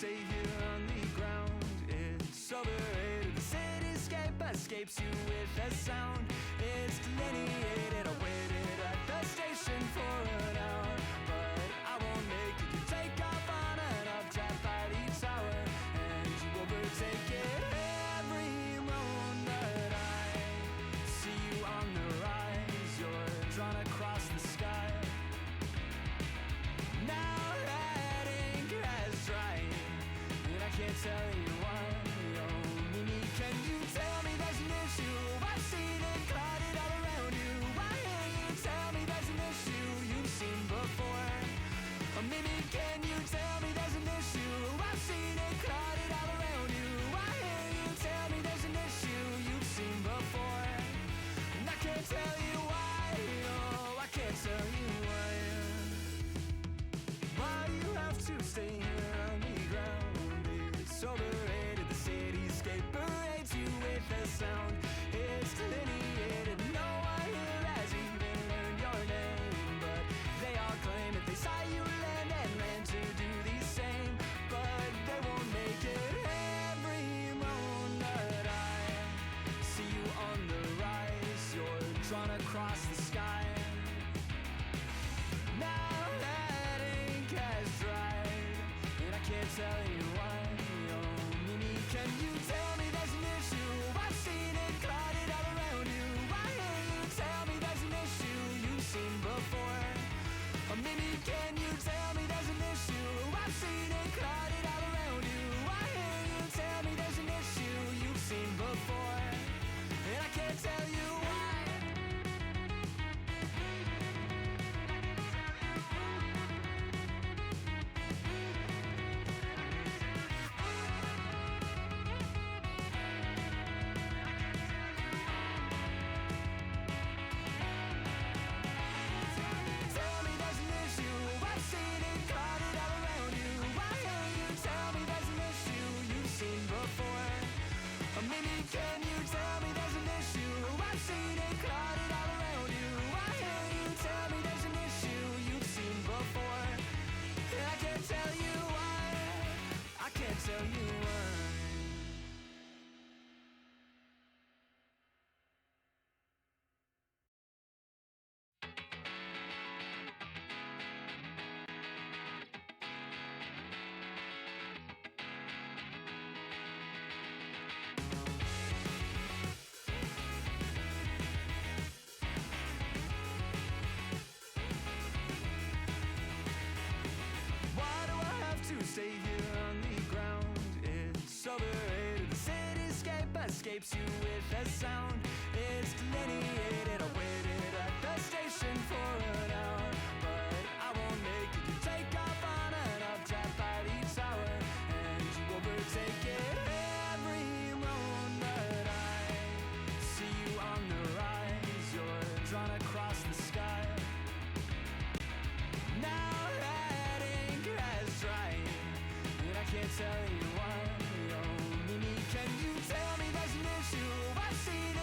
stay here on the ground. It's overrated. The cityscape escapes you with a sound. It's delineated. I waited at the station for an hour, but I won't make it. You take off on an updraft by the tower, and you overtake it. Every moment I see you on the rise, you're drawn across the sky. Now that ink has dried, and I can't tell you why. Oh, Mimi, can you tell me there's an issue? I've seen it clouded all around you. Why can't you tell me there's an issue you've seen before? Oh, Mimi, can you tell me there's an issue? I've seen it clouded all around you. Why can't you tell me there's an issue you've seen before? And I can't tell you why. Oh, I can't tell you why. Why you have to stay here on the ground? It's overrated. The cityscape parades you with a sound. It's delineated. No one here has even learned your name, but they all claim that they saw you land and ran to do the same, but they won't make it. Every moment I see you on the rise, you're drawn across the sky. Now that ink has dried, and I can't tell you why. Oh, Mimi, can you tell me there's an issue? I've seen it clouded all around you. Why can't you tell me there's an issue you've seen before? Oh, Mimi, can you tell me there's an issue? I've seen it clouded all around you. Why can't you tell me there's an issue you've seen before? And I can't tell you why. Tell me there's an issue. I've seen it clouded all around you. Why can't you tell me there's an issue you've seen before? Or maybe can you tell me there's an issue? I've seen it clouded all around you. Why can't you tell me there's an issue you've seen before? And I can't tell you why. I can't tell you why. Why do I have to stay here on the ground? It's overrated. The cityscape escapes you with a sound. It's delineated. I waited at the station for an hour, but I won't make it. You take off on an updraft by the tower, and you overtake it. Every moment I see you on the rise, you're drawn across the sky. Now that ink has dried, and I can't tell you why. Oh, Mimi, can you tell me there's an issue? I've seen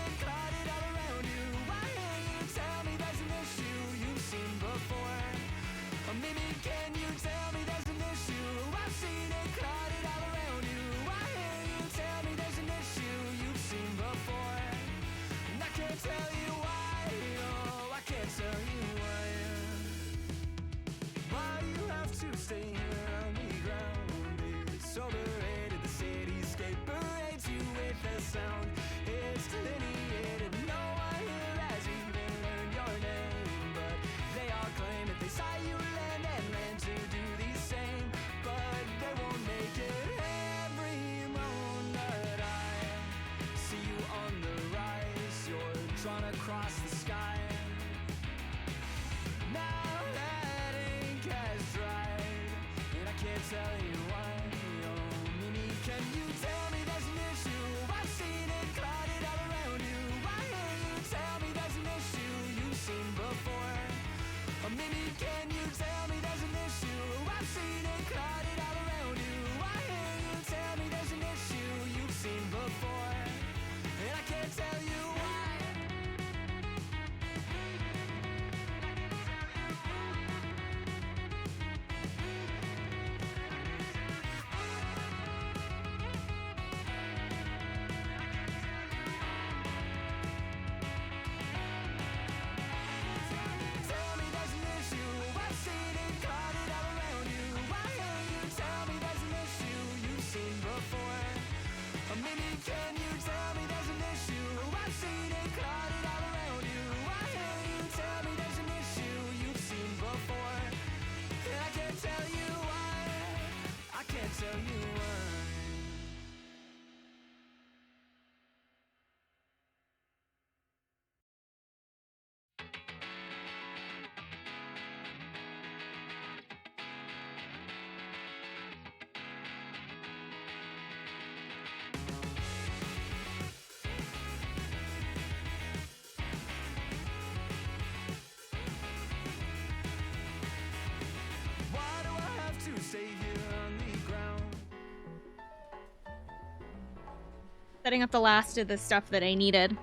Setting up the last of the stuff that I needed.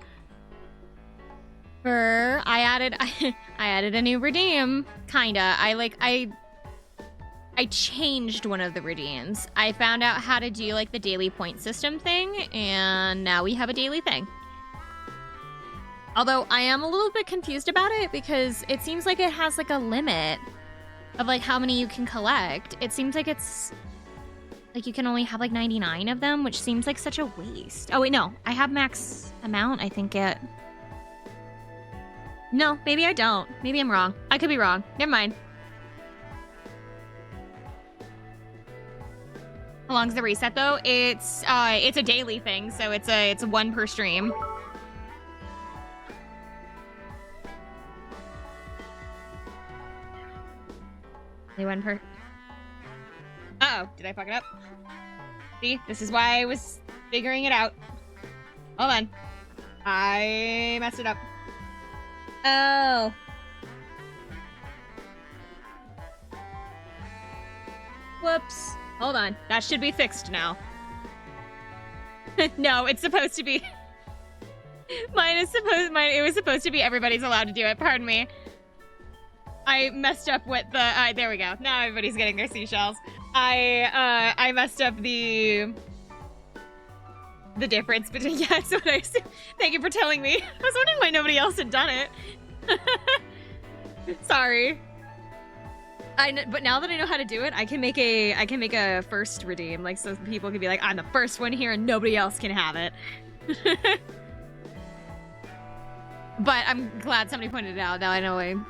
I added a new redeem, kinda. I changed one of the redeems. I found out how to do like the daily point system thing, and now we have a daily thing. Although I am a little bit confused about it because it seems like it has like a limit of like how many you can collect. It seems like it's like you can only have like 99 of them, which seems like such a waste. Oh wait, no, I have max amount, I think it. No, maybe I don't. Maybe I'm wrong. I could be wrong. Never mind. How long's the reset though? It's a daily thing, so it's a one per stream. Only one per. Uh-oh, did I fuck it up? See, this is why I was figuring it out. Hold on. I messed it up. Oh. Whoops. Hold on. That should be fixed now. No, it's supposed to be. It was supposed to be everybody's allowed to do it. Pardon me. I messed up with the, there we go. Now everybody's getting their seashells. I messed up the difference between, yeah, that's what I assumed. Thank you for telling me. I was wondering why nobody else had done it. Sorry. But now that I know how to do it, I can make a first redeem, like so people can be like, I'm the first one here and nobody else can have it. But I'm glad somebody pointed it out. Now I know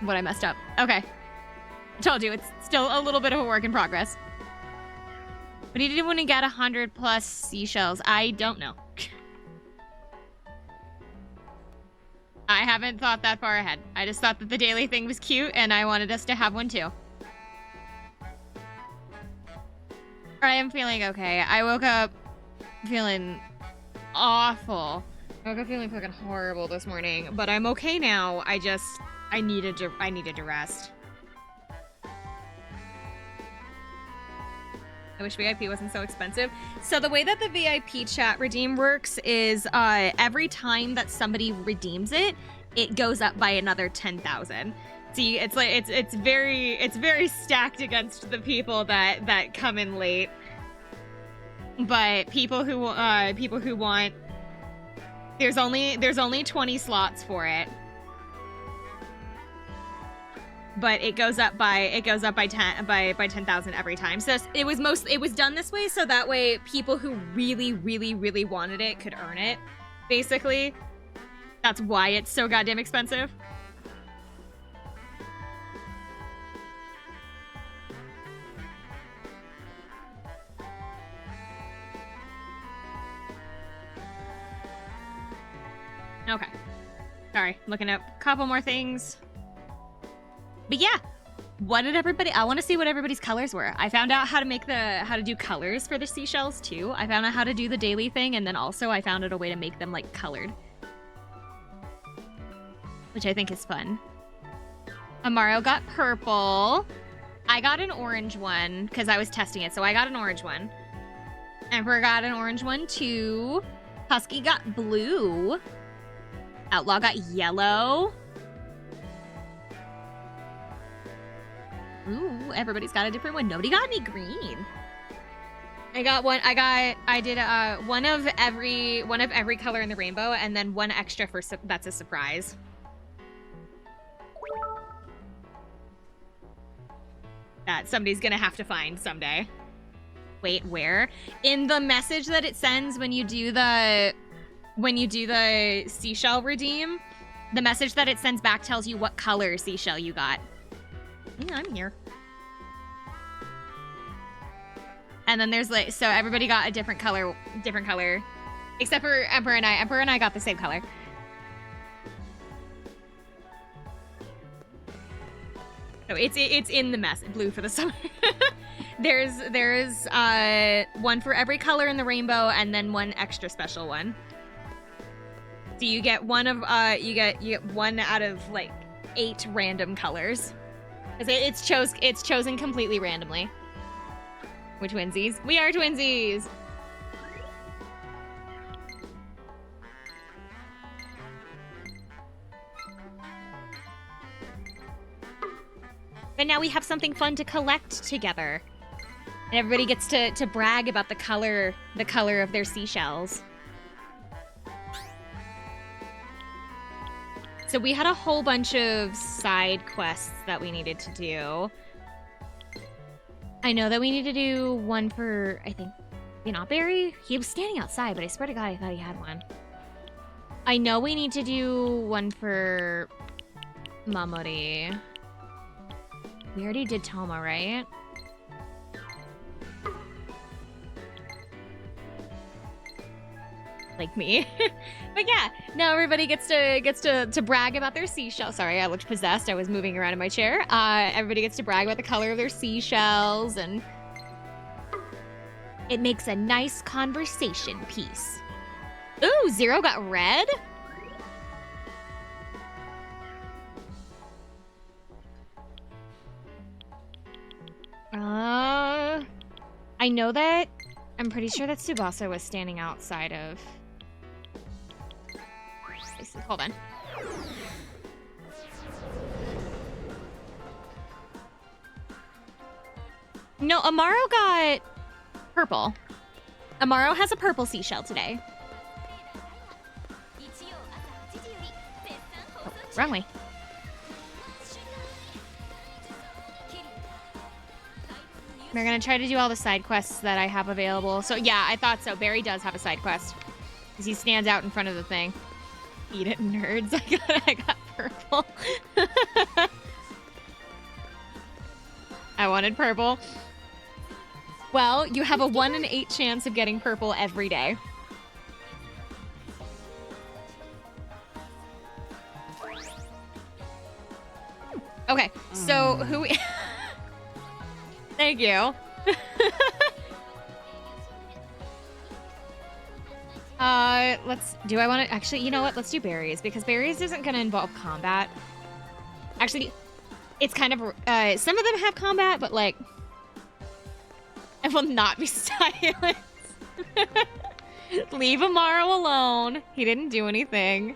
what I messed up. Okay. I told you, it's still a little bit of a work in progress. What do you do when you get 100 plus seashells? I don't know. I haven't thought that far ahead. I just thought that the daily thing was cute and I wanted us to have one too. I am feeling okay. I woke up feeling awful. I woke up feeling fucking horrible this morning, but I'm okay now. I needed to rest. I wish VIP wasn't so expensive. So the way that the VIP chat redeem works is every time that somebody redeems it, it goes up by another 10,000. See, it's like it's very stacked against the people that come in late. But people who want, there's only 20 slots for it. But it goes up by 10,000 every time. So it was done this way so that way people who really wanted it could earn it. Basically, that's why it's so goddamn expensive. Okay. Sorry, looking up a couple more things. But yeah, what did everybody? I want to see what everybody's colors were. I found out how to do colors for the seashells too. I found out how to do the daily thing, and then also I found out a way to make them like colored, which I think is fun. Amaro got purple. I got an orange one because I was testing it, so I got an orange one. Emperor got an orange one too. Husky got blue. Outlaw got yellow. Ooh, everybody's got a different one. Nobody got any green. I got one. I did one of every color in the rainbow, and then one extra for that's a surprise. That somebody's gonna have to find someday. Wait, where? In the message that it sends when you do the seashell redeem, the message that it sends back tells you what color seashell you got. Yeah, I'm here. And then there's like, so everybody got a different color, except for Emperor and I. Emperor and I got the same color. So it's in the mess. Blue for the summer. there's one for every color in the rainbow, and then one extra special one. So you get one of you get one out of like 8 random colors. It's chosen completely randomly. We're twinsies. We are twinsies. But now we have something fun to collect together. And everybody gets to brag about the color of their seashells. So we had a whole bunch of side quests that we needed to do. I know that we need to do one for, I think, Barry? He was standing outside, but I swear to God, I thought he had one. I know we need to do one for Mamori. We already did Toma, right? Like me. But yeah, now everybody gets to brag about their seashells. Sorry, I looked possessed. I was moving around in my chair. Everybody gets to brag about the color of their seashells, and it makes a nice conversation piece. Ooh, Zero got red? I know that. I'm pretty sure that Tsubasa was standing outside of. Hold on. No, Amaro got purple. Amaro has a purple seashell today. Oh, wrong way. We're gonna try to do all the side quests that I have available. So yeah, I thought so. Barry does have a side quest. Because he stands out in front of the thing. Eat it, nerds. I got purple. I wanted purple. Well, you have a 1 in 8 chance of getting purple every day. Okay, so who... Thank you. Do I want to... Actually, you know what? Let's do berries, because berries isn't going to involve combat. Actually, it's kind of... some of them have combat, but, like... I will not be silent. Leave Amaro alone. He didn't do anything.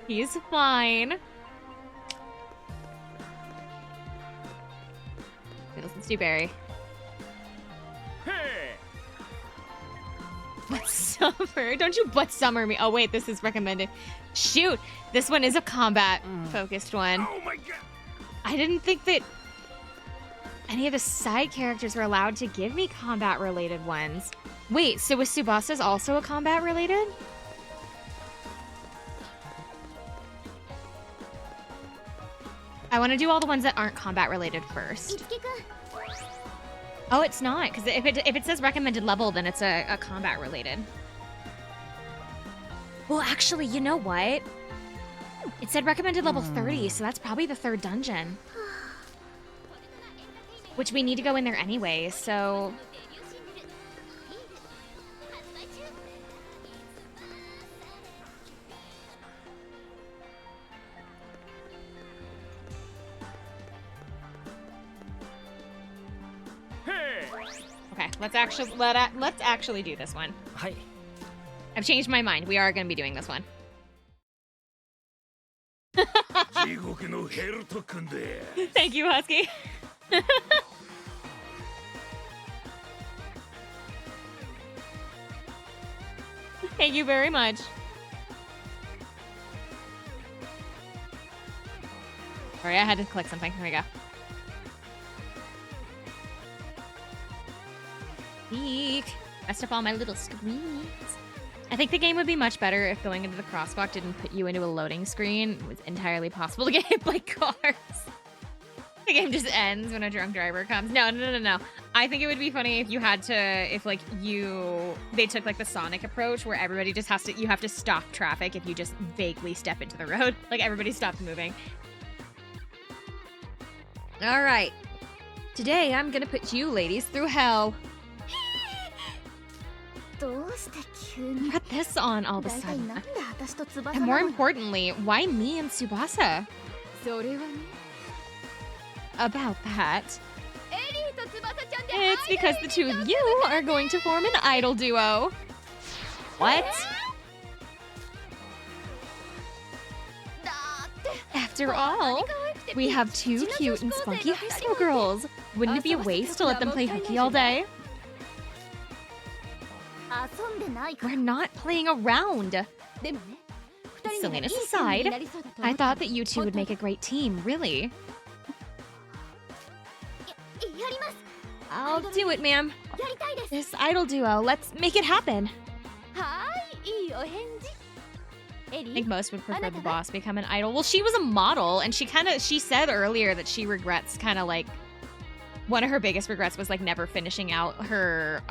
He's fine. Let's do berry. Hey. Butt summer. Don't you butt summer me. Oh, wait, this is recommended. Shoot. This one is a combat-focused one. Oh my God. I didn't think that any of the side characters were allowed to give me combat-related ones. Wait, so was Tsubasa's also a combat-related? I want to do all the ones that aren't combat-related first. Oh, it's not, because if it says recommended level, then it's a combat-related. Well, actually, you know what? It said recommended level 30, so that's probably the 3rd dungeon. Which we need to go in there anyway, so... Okay, let's actually do this one. Hi. I've changed my mind. We are going to be doing this one. Thank you, Husky. Thank you very much. Sorry, I had to click something. Here we go. Eek. Messed up all my little screens. I think the game would be much better if going into the crosswalk didn't put you into a loading screen. It was entirely possible to get hit by cars. The game just ends when a drunk driver comes. No. I think it would be funny if you had to, they took like the Sonic approach where everybody just has to, you have to stop traffic if you just vaguely step into the road. Like everybody stops moving. All right. Today I'm gonna put you ladies through hell. Put this on all of a sudden. And more importantly, why me and Tsubasa? About that. It's because the two of you are going to form an idol duo. What? After all, We have two cute and spunky high school girls. Wouldn't it be a waste to let them play hooky all day? We're not playing around. Silliness aside, I thought that you two would make a great team, really. I'll do it, ma'am. This idol duo, let's make it happen. I think most would prefer the boss become an idol. Well, she was a model, and she said earlier that she regrets one of her biggest regrets was like never finishing out her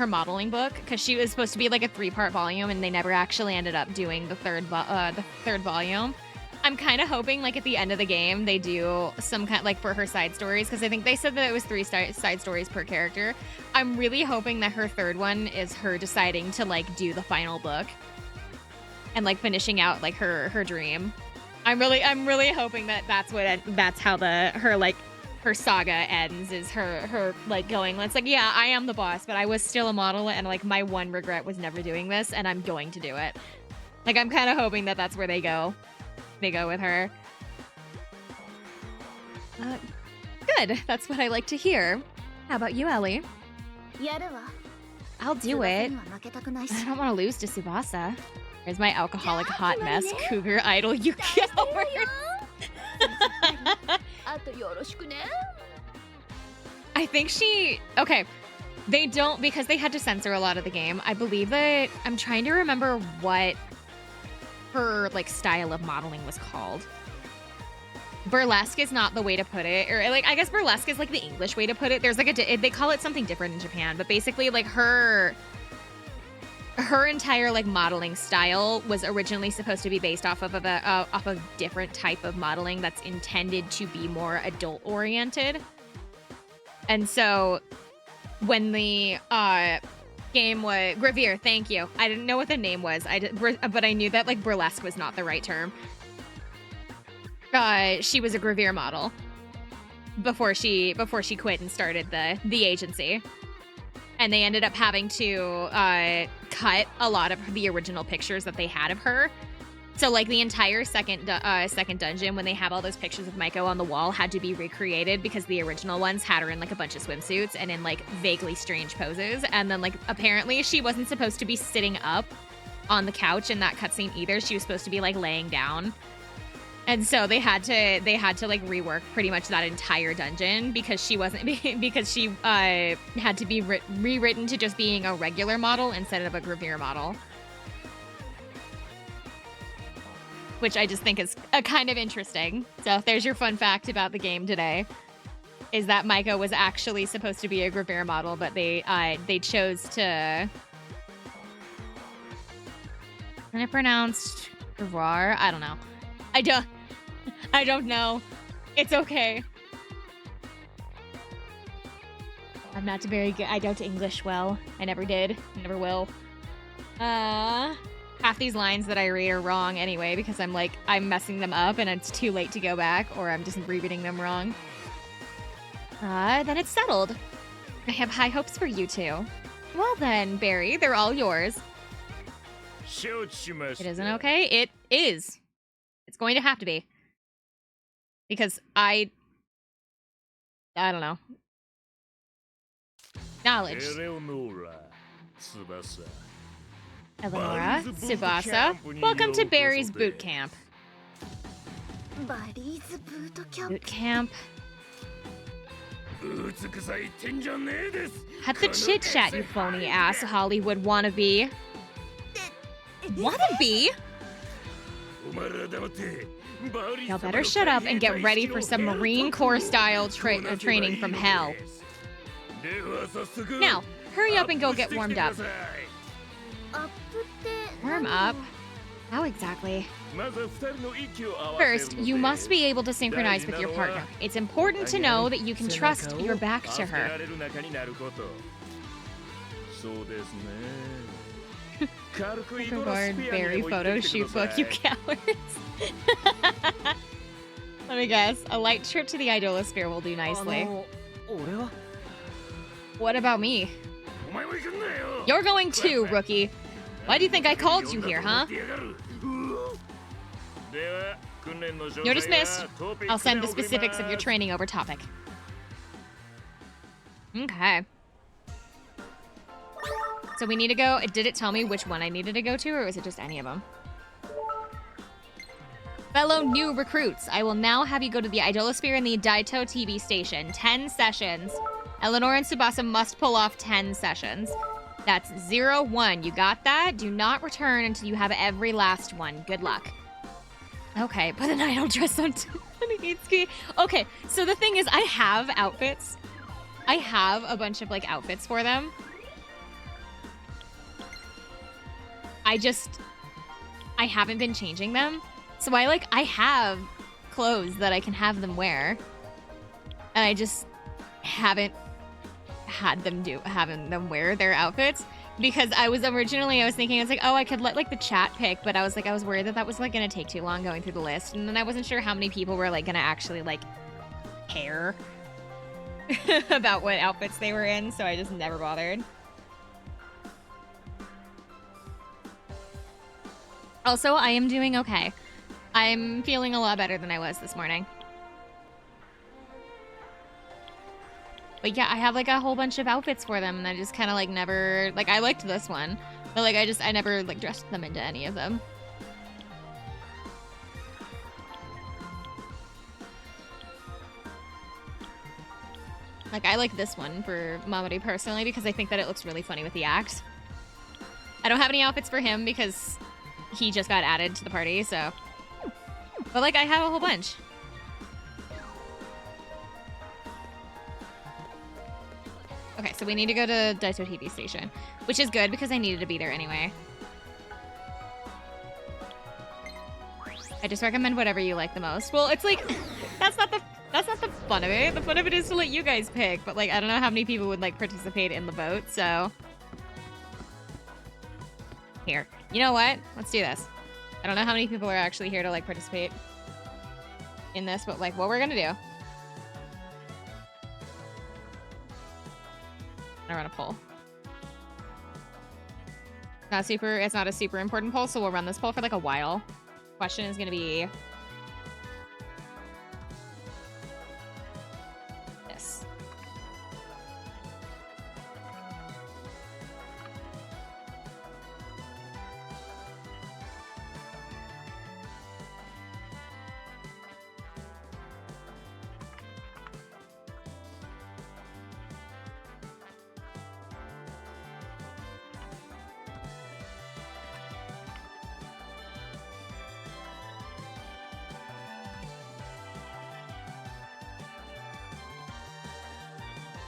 modeling book, because she was supposed to be like a 3-part volume, and they never actually ended up doing the third volume. I'm kind of hoping like at the end of the game they do some kind like for her side stories, because I think they said that it was 3 side stories per character. I'm really hoping that her third one is her deciding to like do the final book and like finishing out like her dream. I'm really hoping that that's how her saga ends, is her like going, it's like, yeah, I am the boss, but I was still a model, and like my one regret was never doing this, and I'm going to do it. Like, I'm kind of hoping that that's where they go with her. Good, that's what I like to hear. How about you, Ellie? I'll do it. I don't want to lose to Tsubasa. There's my alcoholic hot mess cougar idol, you coward. I think okay, they don't, because they had to censor a lot of the game. I believe that, I'm trying to remember what her like style of modeling was called. Burlesque is not the way to put it, or like I guess burlesque is like the English way to put it. There's like they call it something different in Japan, but basically like her entire like modeling style was originally supposed to be based off of a different type of modeling that's intended to be more adult oriented. And so when the game was Gravere, thank you. I didn't know what the name was. But I knew that like burlesque was not the right term. She was a Gravere model before she quit and started the agency. And they ended up having to cut a lot of the original pictures that they had of her. So like the entire second dungeon, when they have all those pictures of Maiko on the wall, had to be recreated, because the original ones had her in like a bunch of swimsuits and in like vaguely strange poses. And then like apparently she wasn't supposed to be sitting up on the couch in that cutscene either. She was supposed to be like laying down. And so they had to like rework pretty much that entire dungeon, because she had to be rewritten to just being a regular model instead of a Gravere model. Which I just think is kind of interesting. So there's your fun fact about the game today, is that Maiko was actually supposed to be a Gravere model, but they chose to... And it pronounced Gravare? I don't know. I don't know. It's okay. I'm not very good. I don't English well. I never did. I never will. Half these lines that I read are wrong anyway, because I'm messing them up and it's too late to go back, or I'm just rereading them wrong. Then it's settled. I have high hopes for you two. Well then, Barry, they're all yours. It isn't okay? It is. It's going to have to be. Because I don't know. Knowledge. Eleonora, Tsubasa, welcome to Barry's boot camp. Boot camp. Cut the chit chat, you phony ass Hollywood wannabe. Wannabe? Y'all better shut up and get ready for some Marine Corps style training from hell. Now, hurry up and go get warmed up. Warm up? How exactly? First, you must be able to synchronize with your partner. It's important to know that you can trust your back to her. Overboard Barry photo shoot book, you cowards. Let me guess. A light trip to the Idolosphere will do nicely. What about me? You're going too, rookie. Why do you think I called you here, huh? You're dismissed. I'll send the specifics of your training over topic. Okay. So we need to go. Did it tell me which one I needed to go to, or was it just any of them? Fellow new recruits, I will now have you go to the Idolosphere and the Daito TV station. 10 sessions. Eleanor and Tsubasa must pull off 10 sessions. That's 0, 1. You got that? Do not return until you have every last one. Good luck. Okay, put an idol dress on Tanigitsuki. Okay, so the thing is, I have outfits. I have a bunch of, like, outfits for them. I haven't been changing them. So I have clothes that I can have them wear. And I just haven't having them wear their outfits. Because I was thinking, I was like, oh, I could let, like, the chat pick. But I was worried that was, like, going to take too long going through the list. And then I wasn't sure how many people were, like, going to actually, like, care about what outfits they were in. So I just never bothered. Also, I am doing okay. I'm feeling a lot better than I was this morning. But yeah, I have like a whole bunch of outfits for them, and I just kind of like never, like, I liked this one, but like I never like dressed them into any of them. Like, I like this one for Mamoru personally because I think that it looks really funny with the axe. I don't have any outfits for him because he just got added to the party, so. But, like, I have a whole bunch. Okay, so we need to go to Daito TV station, which is good because I needed to be there anyway. I just recommend whatever you like the most. Well, it's like, that's not the fun of it. The fun of it is to let you guys pick, but like, I don't know how many people would like participate in the vote, so. Here, you know what? Let's do this. I don't know how many people are actually here to like participate in this, but like what we're gonna do. I run a poll. It's not a super important poll, so we'll run this poll for like a while. Question is gonna be this.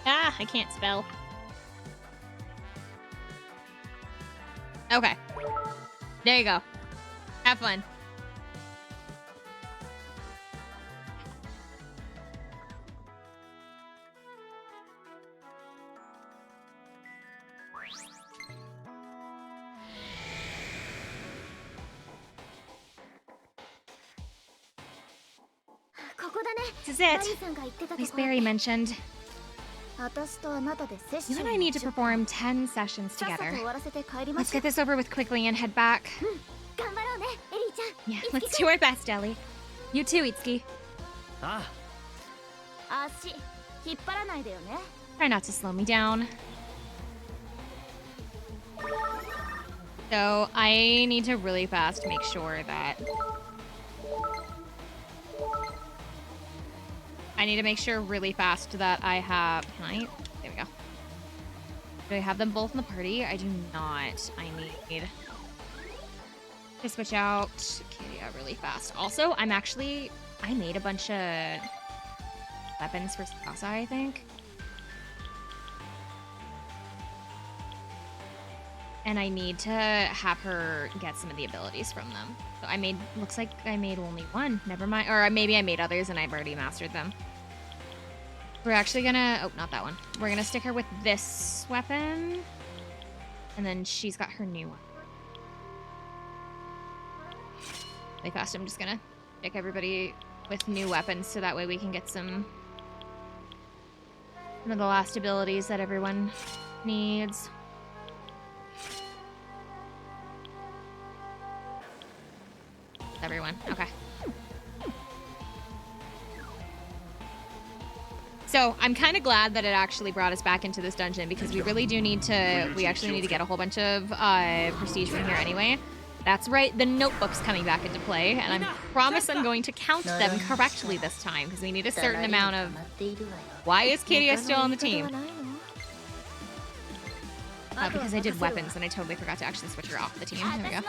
Ah, I can't spell. Okay. There you go. Have fun. This is it. Miss Berry mentioned. You and I need to perform 10 sessions together. Let's get this over with quickly and head back. Yeah, let's do our best, Ellie. You too, Itsuki. Try not to slow me down. So, I need to really fast make sure that... I need to make sure really fast that I have... Can I? There we go. Do I have them both in the party? I do not. I need to switch out Kiria really fast. Also, I made a bunch of weapons for Tsubasa, I think. And I need to have her get some of the abilities from them. So looks like I made only one. Never mind. Or maybe I made others and I've already mastered them. We're actually gonna, oh, not that one. We're gonna stick her with this weapon. And then she's got her new one. Really fast, I'm just gonna pick everybody with new weapons so that way we can get some of the last abilities that everyone needs. Everyone, okay. So I'm kind of glad that it actually brought us back into this dungeon because we really do need to, we actually need to get a whole bunch of prestige from here anyway. That's right, the notebook's coming back into play, and I promise I'm going to count them correctly this time because we need a certain amount of... Why is Kiria still on the team? Because I did weapons and I totally forgot to actually switch her off the team. There we go.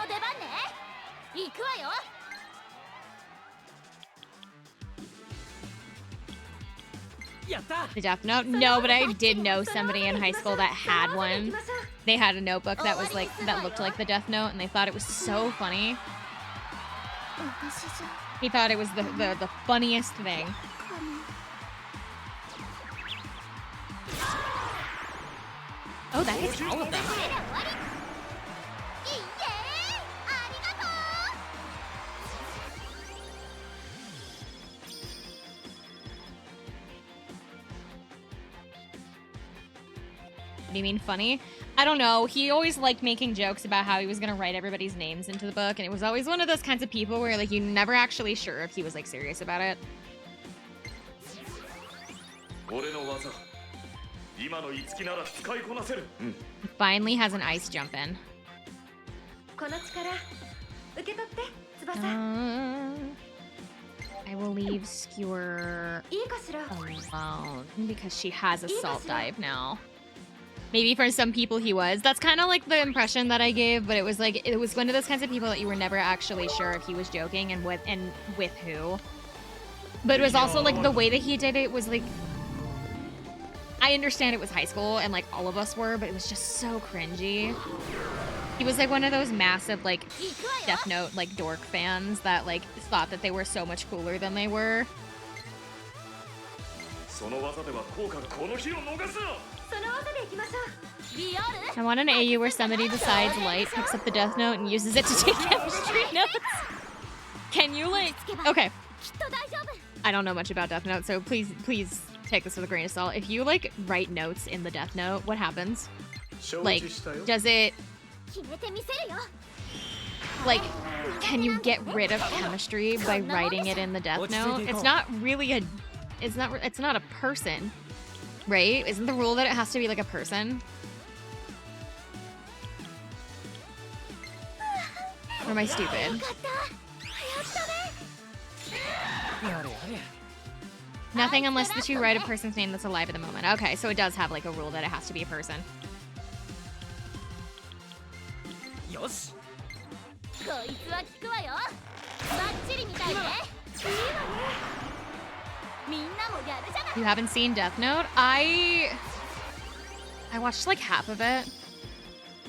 The Death Note? No, but I did know somebody in high school that had one. They had a notebook that was like, that looked like the Death Note, and they thought it was so funny. He thought it was the funniest thing. Oh, that hits all of them. What do you mean funny? I don't know. He always liked making jokes about how he was gonna write everybody's names into the book, and it was always one of those kinds of people where like you're never actually sure if he was like serious about it. He finally has an ice jump in. I will leave Skewer alone because she has a salt dive now. Maybe for some people he was. That's kind of like the impression that I gave, but it was like, it was one of those kinds of people that you were never actually sure if he was joking and with who. But it was also like the way that he did it was like, I understand it was high school and like all of us were, but it was just so cringy. He was like one of those massive like Death Note like dork fans that like thought that they were so much cooler than they were. I want an AU where somebody decides Light picks up the Death Note and uses it to take chemistry notes. Can you like... Okay. I don't know much about Death Note, so please take this with a grain of salt. If you like write notes in the Death Note, what happens? Like, does it... Like, can you get rid of chemistry by writing it in the Death Note? It's not really a... It's not a person, right? Isn't the rule that it has to be like a person? Or am I stupid? Nothing unless that you write a person's name that's alive at the moment. Okay, so it does have like a rule that it has to be a person. You haven't seen Death Note? I watched like half of it.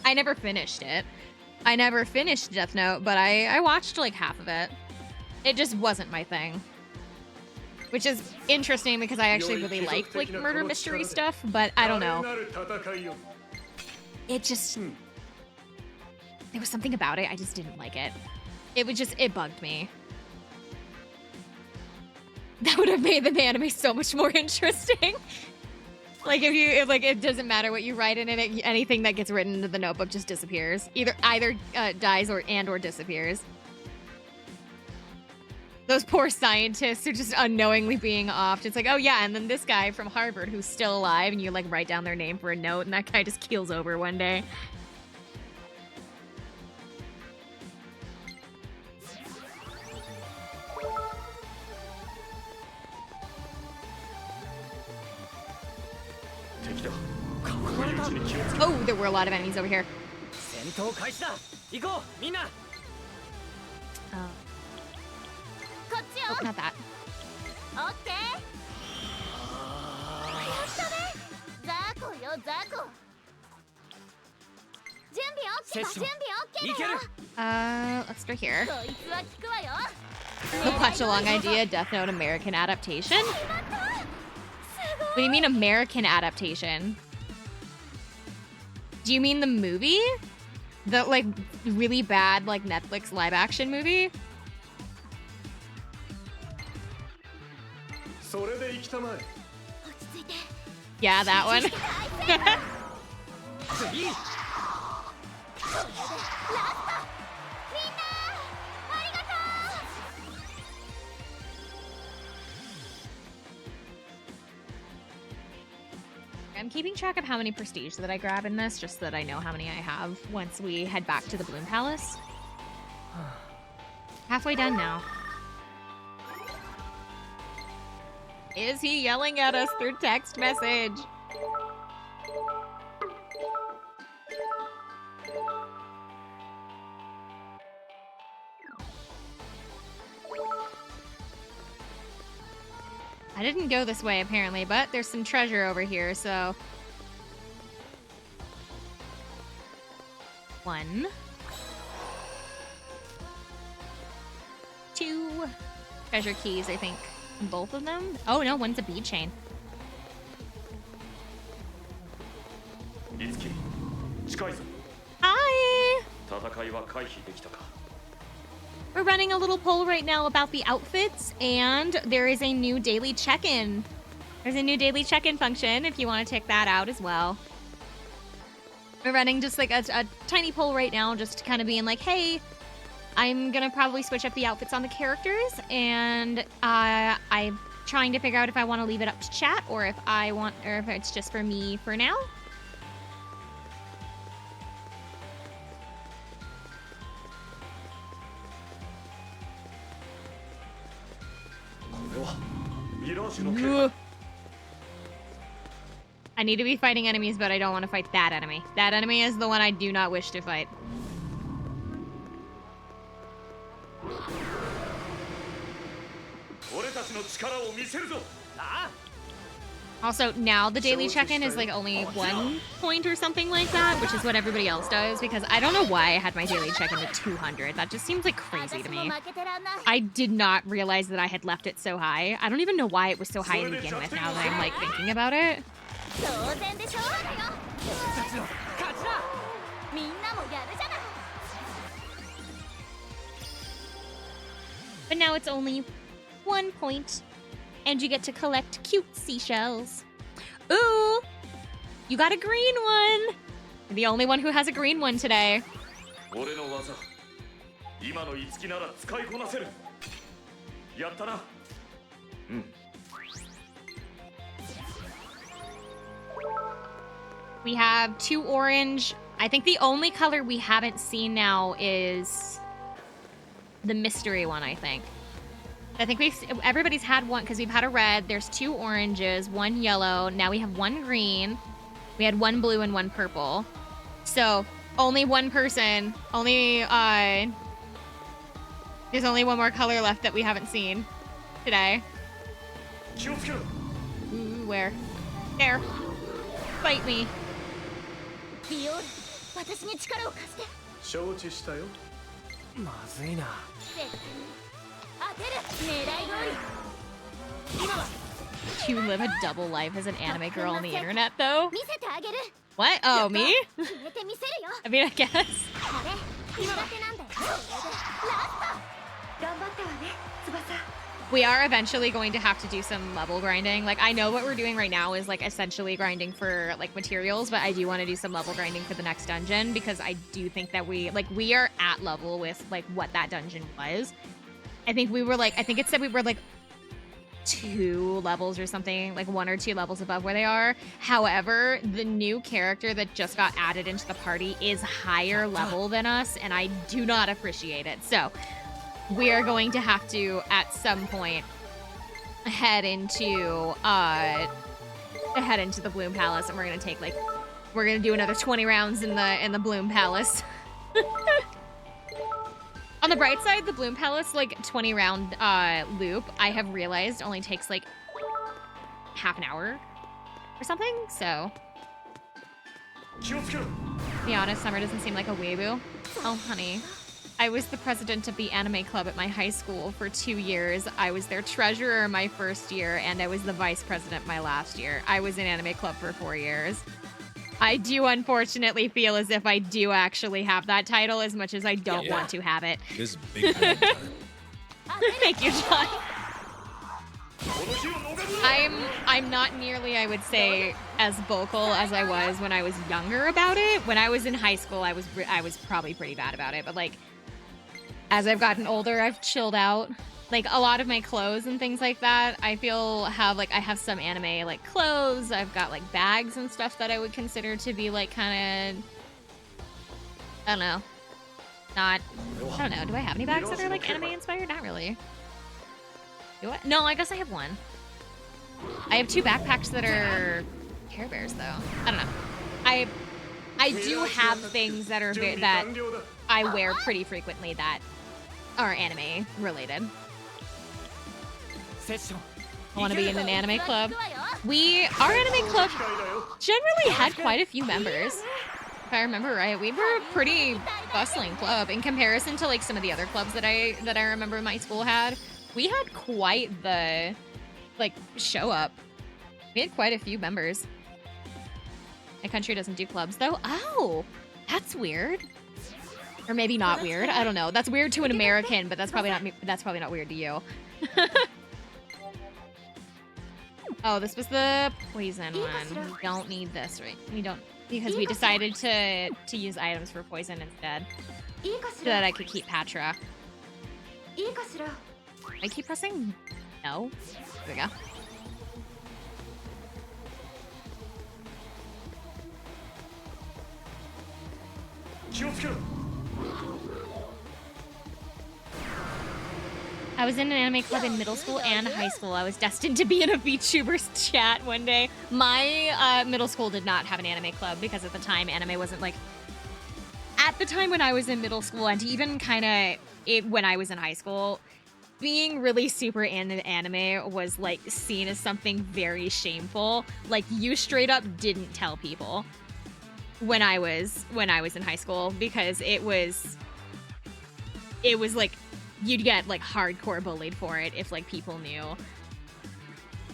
I never finished it. I never finished Death Note, but I watched like half of it. It just wasn't my thing. Which is interesting because I actually really liked like murder mystery stuff, but I don't know. It just... There was something about it, I just didn't like it. It bugged me. That would have made the anime so much more interesting. Like if it doesn't matter what you write in it, anything that gets written into the notebook just disappears. Either dies or disappears. Those poor scientists are just unknowingly being offed. It's like, oh yeah, and then this guy from Harvard who's still alive, and you like write down their name for a note, and that guy just keels over one day. Oh, there were a lot of enemies over here. Oh, not that. Let's start here. The watch along idea, Death Note American adaptation? What do you mean American adaptation? Do you mean the movie? The like really bad like Netflix live action movie? Yeah, that one. I'm keeping track of how many prestige that I grab in this, just so that I know how many I have once we head back to the Bloom Palace. Halfway done now. Is he yelling at us through text message? I didn't go this way, apparently, but there's some treasure over here, so... 1. 2 treasure keys, I think. Both of them? Oh, no, one's a bead chain. Hi! We're running a little poll right now about the outfits, and there is a new daily check-in. There's a new daily check-in function if you want to check that out as well. We're running just like a tiny poll right now, just kind of being like, hey, I'm gonna probably switch up the outfits on the characters, and I'm trying to figure out if I want to leave it up to chat or if it's just for me for now. I need to be fighting enemies, but I don't want to fight that enemy. That enemy is the one I do not wish to fight. Also, now the daily check-in is like only 1 point or something like that, which is what everybody else does, because I don't know why I had my daily check-in at 200. That just seems like crazy to me. I did not realize that I had left it so high. I don't even know why it was so high to begin with now that I'm like thinking about it. But now it's only 1 point. And you get to collect cute seashells. Ooh! You got a green one! You're the only one who has a green one today. We have 2 orange. I think the only color we haven't seen now is the mystery one, I think. I think everybody's had one, because we've had a red, there's 2 oranges, 1 yellow, now we have 1 green, we had 1 blue and 1 purple. So, only 1 person, there's only 1 more color left that we haven't seen today. Ooh, where? There. Fight me. You live a double life as an anime girl on the internet, though? What? Oh, me? I mean, I guess. We are eventually going to have to do some level grinding. Like, I know what we're doing right now is, like, essentially grinding for, like, materials, but I do want to do some level grinding for the next dungeon, because I do think that we are at level with, like, what that dungeon was. I think it said we were, like, 2 levels or something, like 1 or 2 levels above where they are. However, the new character that just got added into the party is higher level than us, and I do not appreciate it. So, we are going to have to, at some point, head into the Bloom Palace, and we're gonna do another 20 rounds in the Bloom Palace. On the bright side, the Bloom Palace, like, 20-round loop, I have realized only takes, like, half an hour or something, so... To be honest, Summer doesn't seem like a weeaboo. Oh, honey. I was the president of the anime club at my high school for 2 years. I was their treasurer my first year, and I was the vice president my last year. I was in anime club for 4 years. I do unfortunately feel as if I do actually have that title, as much as I don't want to have it. This is big time. Thank you, John. I'm not nearly, I would say, as vocal as I was when I was younger about it. When I was in high school, I was probably pretty bad about it. But, like, as I've gotten older, I've chilled out. like a lot of my clothes and things like that, I feel have like I have some anime like clothes. I've got like bags and stuff that I would consider to be like kind of, I don't know, not, I don't know. Do I have any bags that are like anime inspired? Not really. Do I? No, I guess I have one. I have 2 backpacks that are Care Bears though. I don't know. I do have things that are that I wear pretty frequently that are anime related. I want to be in an anime club. Our anime club generally had quite a few members. If I remember right, we were a pretty bustling club in comparison to like some of the other clubs that I remember my school had. We had quite the like show up. We had quite a few members. My country doesn't do clubs though. Oh, that's weird. Or maybe not weird. I don't know. That's weird to an American, but that's probably not weird to you. Oh, this was the poison one. We don't need this, right? We don't, because we decided to use items for poison instead, so that I could keep Patra. I keep pressing no. There we go. I was in an anime club in middle school and high school. I was destined to be in a VTubers chat one day. My middle school did not have an anime club because at the time anime wasn't like... At the time when I was in middle school and even kind of when I was in high school, being really super into anime was like seen as something very shameful. Like you straight up didn't tell people when I was in high school because it was like you'd get like hardcore bullied for it if like people knew.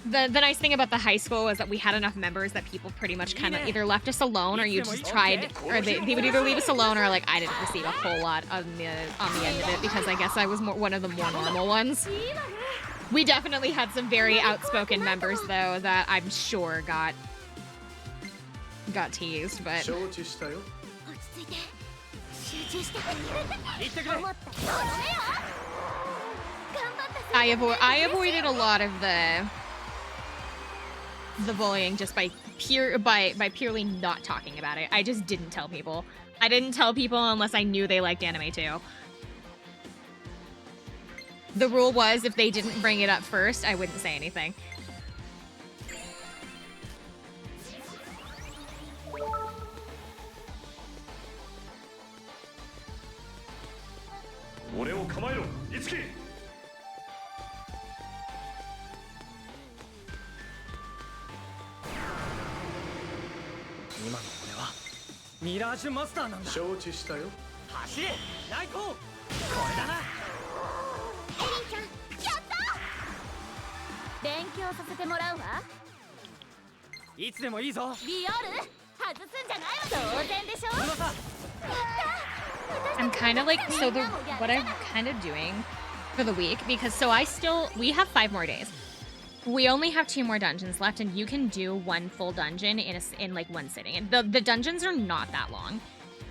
The nice thing about the high school was that we had enough members that people pretty much kind of either left us alone or you just tried, or they would either leave us alone or like I didn't receive a whole lot on the end of it because I guess I was one of the more normal ones. We definitely had some very outspoken members though that I'm sure got teased, but I avoided a lot of the bullying just by purely not talking about it. I just didn't tell people. I didn't tell people unless I knew they liked anime too. The rule was if they didn't bring it up first, I wouldn't say anything. Mirage Master なんだ。承知したよ。走れ、来航。これだな。エリンちゃん、やった。勉強させてもらうわ。いつでもいいぞ。リアル？外すんじゃないわ。当然でしょ。やった。I'm kind of like what I'm kind of doing for the week because we have 5 more days. We only have 2 more dungeons left, and you can do 1 full dungeon in like 1 sitting. And the dungeons are not that long,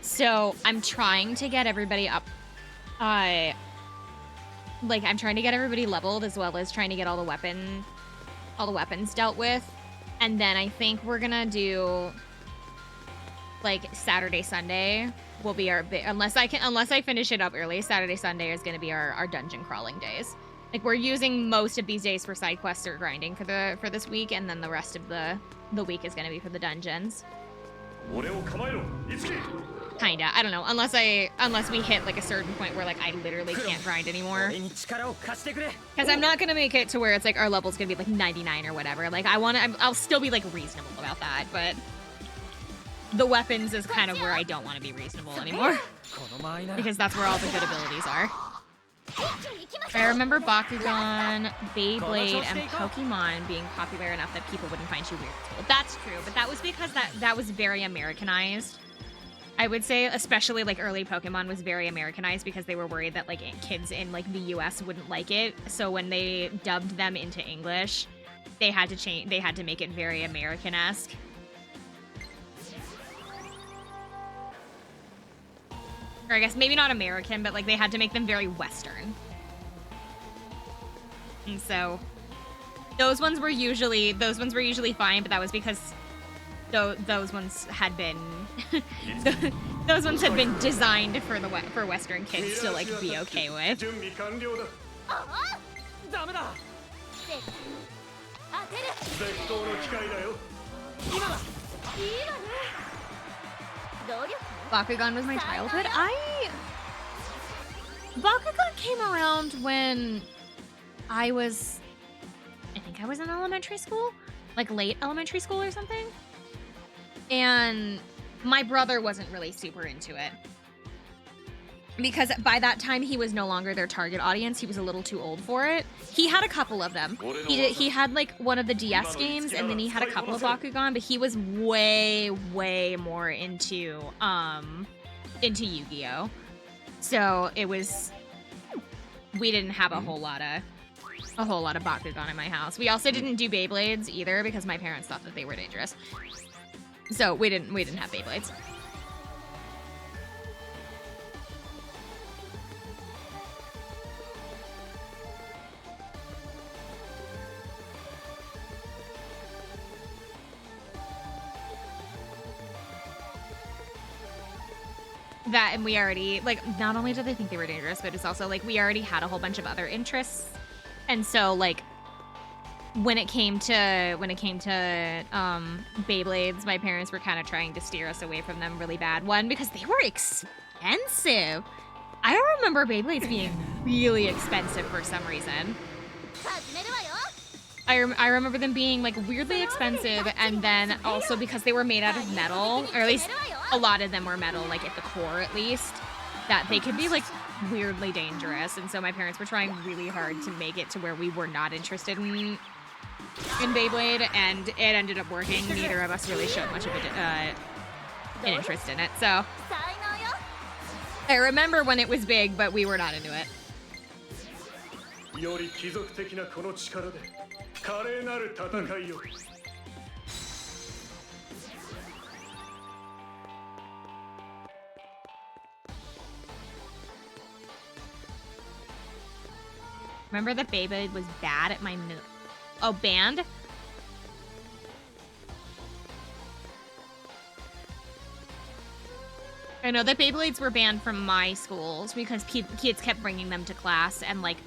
so I'm trying to get everybody up. I'm trying to get everybody leveled as well as trying to get all the weapons dealt with, and then I think we're gonna do like Saturday, Sunday will be our unless I finish it up early. Saturday, Sunday is gonna be our dungeon crawling days. Like we're using most of these days for side quests or grinding for this week, and then the rest of the week is gonna be for the dungeons. Kinda. I don't know. Unless we hit like a certain point where like I literally can't grind anymore. Because I'm not gonna make it to where it's like our level's gonna be like 99 or whatever. Like I'll still be like reasonable about that, but the weapons is kind of where I don't want to be reasonable anymore. Because that's where all the good abilities are. I remember Bakugan, Beyblade, and Pokemon being popular enough that people wouldn't find you weird at school. That's true, but that was because that was very Americanized. I would say, especially like early Pokemon was very Americanized because they were worried that like kids in like the US wouldn't like it. So when they dubbed them into English, they had to make it very American-esque. Or I guess maybe not American, but like they had to make them very Western. And so those ones were usually fine, but that was because those ones had been those ones had been designed for for Western kids to like be okay with. ダメだ。当てる。絶好の機会だよ。今だ。いいわね。努力。 Bakugan was my childhood. Bakugan came around when I think I was in elementary school, like late elementary school or something. And my brother wasn't really super into it. Because by that time, he was no longer their target audience. He was a little too old for it. He had a couple of them. He had like one of the DS games, and then he had a couple of Bakugan, but he was way, way more into Yu-Gi-Oh! So we didn't have a whole lot of Bakugan in my house. We also didn't do Beyblades either because my parents thought that they were dangerous. So we didn't have Beyblades. That, and we already, like, not only did they think they were dangerous, but it's also, like, we already had a whole bunch of other interests. And so, like, when it came to Beyblades, my parents were kind of trying to steer us away from them really bad. One, because they were expensive. I remember Beyblades being really expensive for some reason. I remember them being, like, weirdly expensive, and then also because they were made out of metal, or at least a lot of them were metal, like at the core at least, that they could be, like, weirdly dangerous. And so my parents were trying really hard to make it to where we were not interested in Beyblade, and it ended up working. Neither of us really showed much of an interest in it. So I remember when it was big, but we were not into it. より貴族的なこの力で華麗なる戦いを。Remember that Beyblade was bad at my banned? I know that Beyblades were banned from my schools because kids kept bringing them to class, and like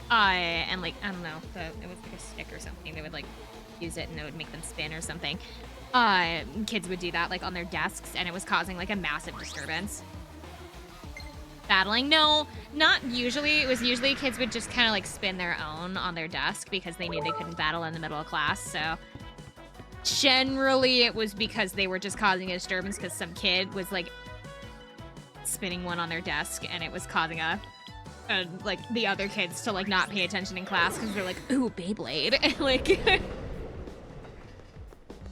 I don't know, it was like a stick or something. They would like use it and it would make them spin or something. Kids would do that like on their desks, and it was causing like a massive disturbance. Battling? No, not usually. It was usually kids would just kind of like spin their own on their desk because they knew they couldn't battle in the middle of class. So generally it was because they were just causing a disturbance because some kid was like spinning one on their desk, and it was causing like the other kids to like not pay attention in class because they're like, ooh, Beyblade. Like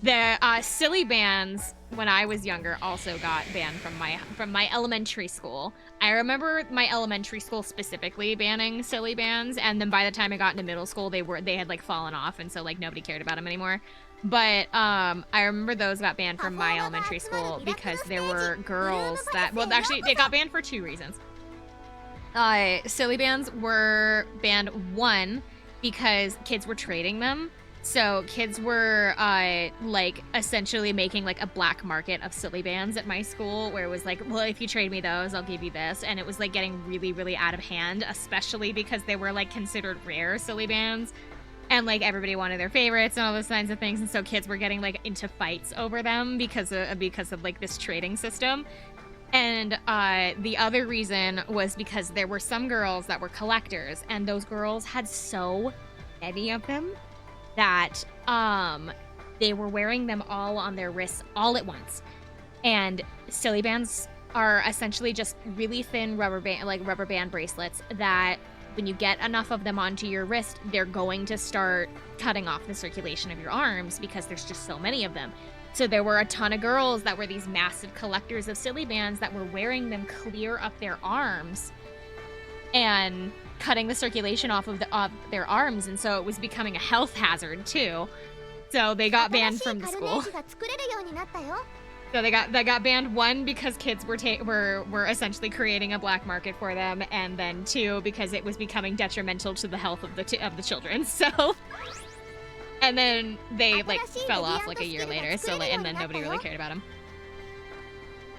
the silly bands when I was younger also got banned from my elementary school. I remember my elementary school specifically banning silly bands, and then by the time I got into middle school, they had like fallen off, and so like nobody cared about them anymore. But I remember those got banned from my elementary school because there were girls that, well, actually they got banned for two reasons. Silly bands were banned, one, because kids were trading them. So kids were like essentially making like a black market of silly bands at my school, where it was like, well, if you trade me those, I'll give you this. And it was like getting really, really out of hand, especially because they were like considered rare silly bands, and like everybody wanted their favorites and all those kinds of things. And so kids were getting like into fights over them because of like this trading system. And the other reason was because there were some girls that were collectors, and those girls had so many of them that they were wearing them all on their wrists all at once. And silly bands are essentially just really thin rubber band bracelets that when you get enough of them onto your wrist, they're going to start cutting off the circulation of your arms because there's just so many of them. So there were a ton of girls that were these massive collectors of silly bands that were wearing them clear up their arms and cutting the circulation off of their arms, and so it was becoming a health hazard too. So they got banned from the school. So they got banned, one, because kids were essentially creating a black market for them, and then two, because it was becoming detrimental to the health of the children. So, and then they like fell off like a year later. So and then nobody really cared about them.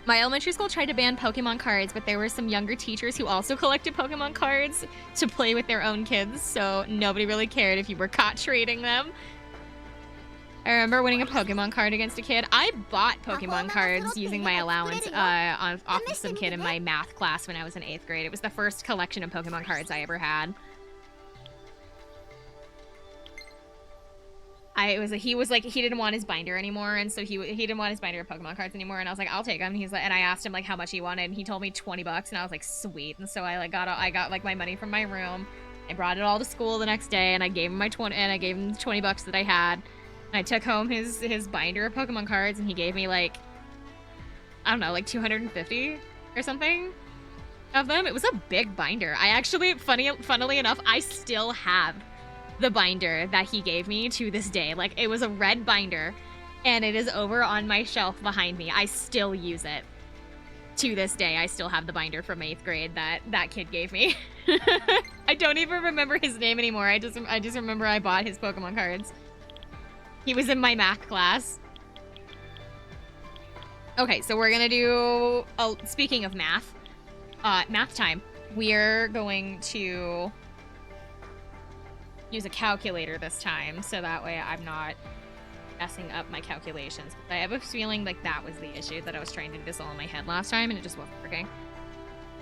My elementary school tried to ban Pokemon cards, but there were some younger teachers who also collected Pokemon cards to play with their own kids. So nobody really cared if you were caught trading them. I remember winning a Pokemon card against a kid. I bought Pokemon cards using my allowance off of some kid in my math class when I was in 8th grade. It was the first collection of Pokemon cards I ever had. He was like, he didn't want his binder anymore, and so he didn't want his binder of Pokemon cards anymore, and I was like, I'll take them. He's like, and I asked him like how much he wanted, and he told me $20, and I was like, sweet. And so I got like my money from my room. I brought it all to school the next day, and I gave him the $20 that I had. I took home his binder of Pokemon cards, and he gave me like, I don't know, like 250 or something of them. It was a big binder. I actually, funnily enough, I still have the binder that he gave me to this day. Like, it was a red binder, and it is over on my shelf behind me. I still use it to this day. I still have the binder from 8th grade that kid gave me. I don't even remember his name anymore. I just remember I bought his Pokemon cards. He was in my math class. Okay, so we're gonna do, speaking of math, math time. We're going to use a calculator this time, so that way I'm not messing up my calculations. I have a feeling like that was the issue, that I was trying to do this all in my head last time and it just wasn't working.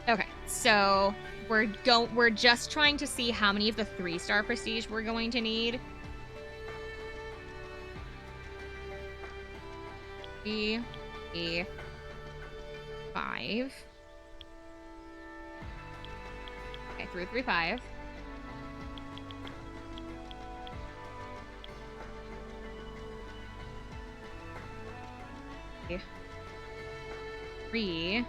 Okay, so we're just trying to see how many of the 3-star prestige we're going to need. 3, 5. Okay, 3, 3, 5. Okay. 3.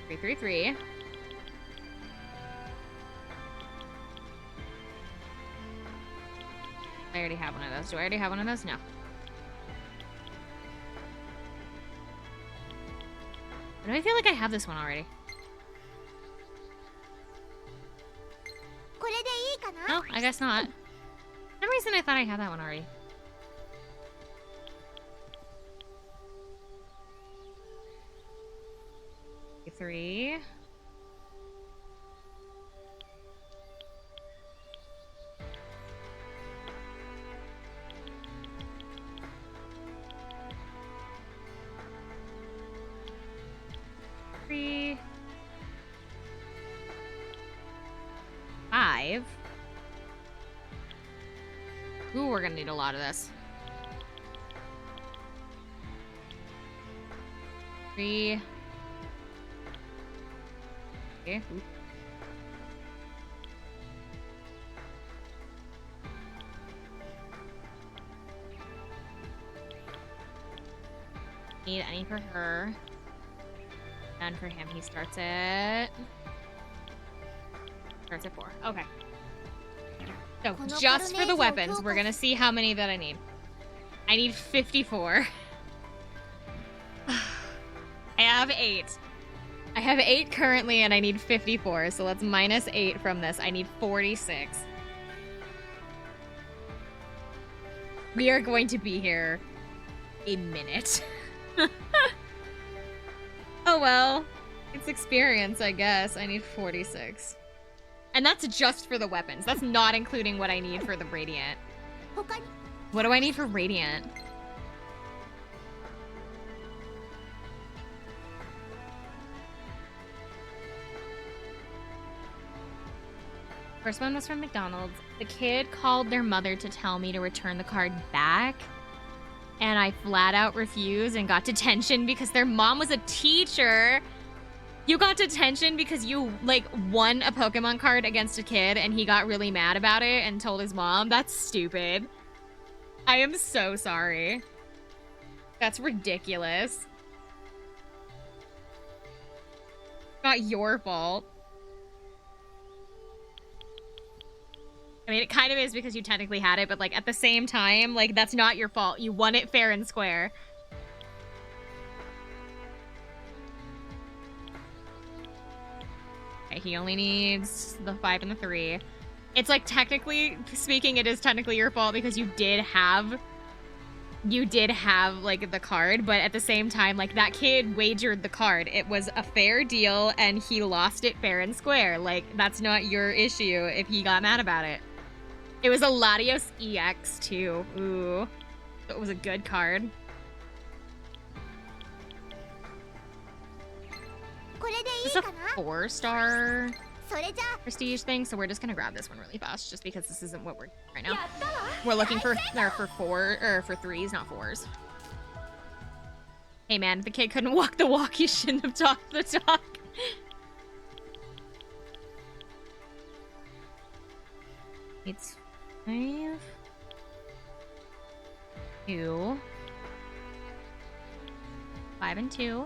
3, 3, 3. I already have one of those. Do I already have one of those? No. Why do I feel like I have this one already? No, I guess not. For some reason I thought I had that one already. Three. Three. 5. Ooh, we're gonna need a lot of this. 3. Okay. Ooh. Need any for her. None for him. He starts at 4. Okay. So, just for the weapons, we're gonna see how many that I need. I need 54. I have 8. I have 8 currently, and I need 54, so let's minus 8 from this. I need 46. We are going to be here a minute. Oh well. It's experience, I guess. I need 46. And that's just for the weapons. That's not including what I need for the Radiant. What do I need for Radiant? First one was from McDonald's. The kid called their mother to tell me to return the card back. And I flat out refused and got detention because their mom was a teacher. You got detention because you, like, won a Pokemon card against a kid and he got really mad about it and told his mom? That's stupid. I am so sorry. That's ridiculous. Not your fault. I mean, it kind of is because you technically had it, but, like, at the same time, like, that's not your fault. You won it fair and square. Okay, he only needs the 5 and the 3. It's, like, technically speaking, it is technically your fault because you did have, like, the card, but at the same time, like, that kid wagered the card. It was a fair deal, and he lost it fair and square. Like, that's not your issue if he got mad about it. It was a Latios EX, too. Ooh. It was a good card. This is a 4-star prestige thing, so we're just gonna grab this one really fast, just because this isn't what we're doing right now. We're looking for 3s, not 4s. Hey man, if the kid couldn't walk the walk, he shouldn't have talked the talk. It's 5, 2, 5 and 2.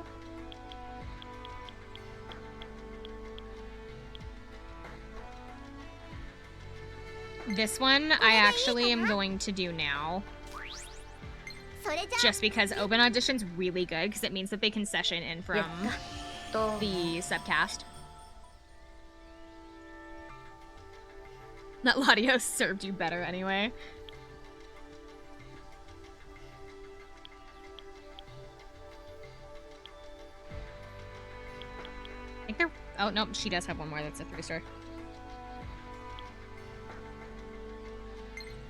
This one I actually am going to do now. Just because open audition's really good, because it means that they can session in from the subcast. That Latios served you better anyway. I think they're... Oh, no, she does have one more. That's a 3-star.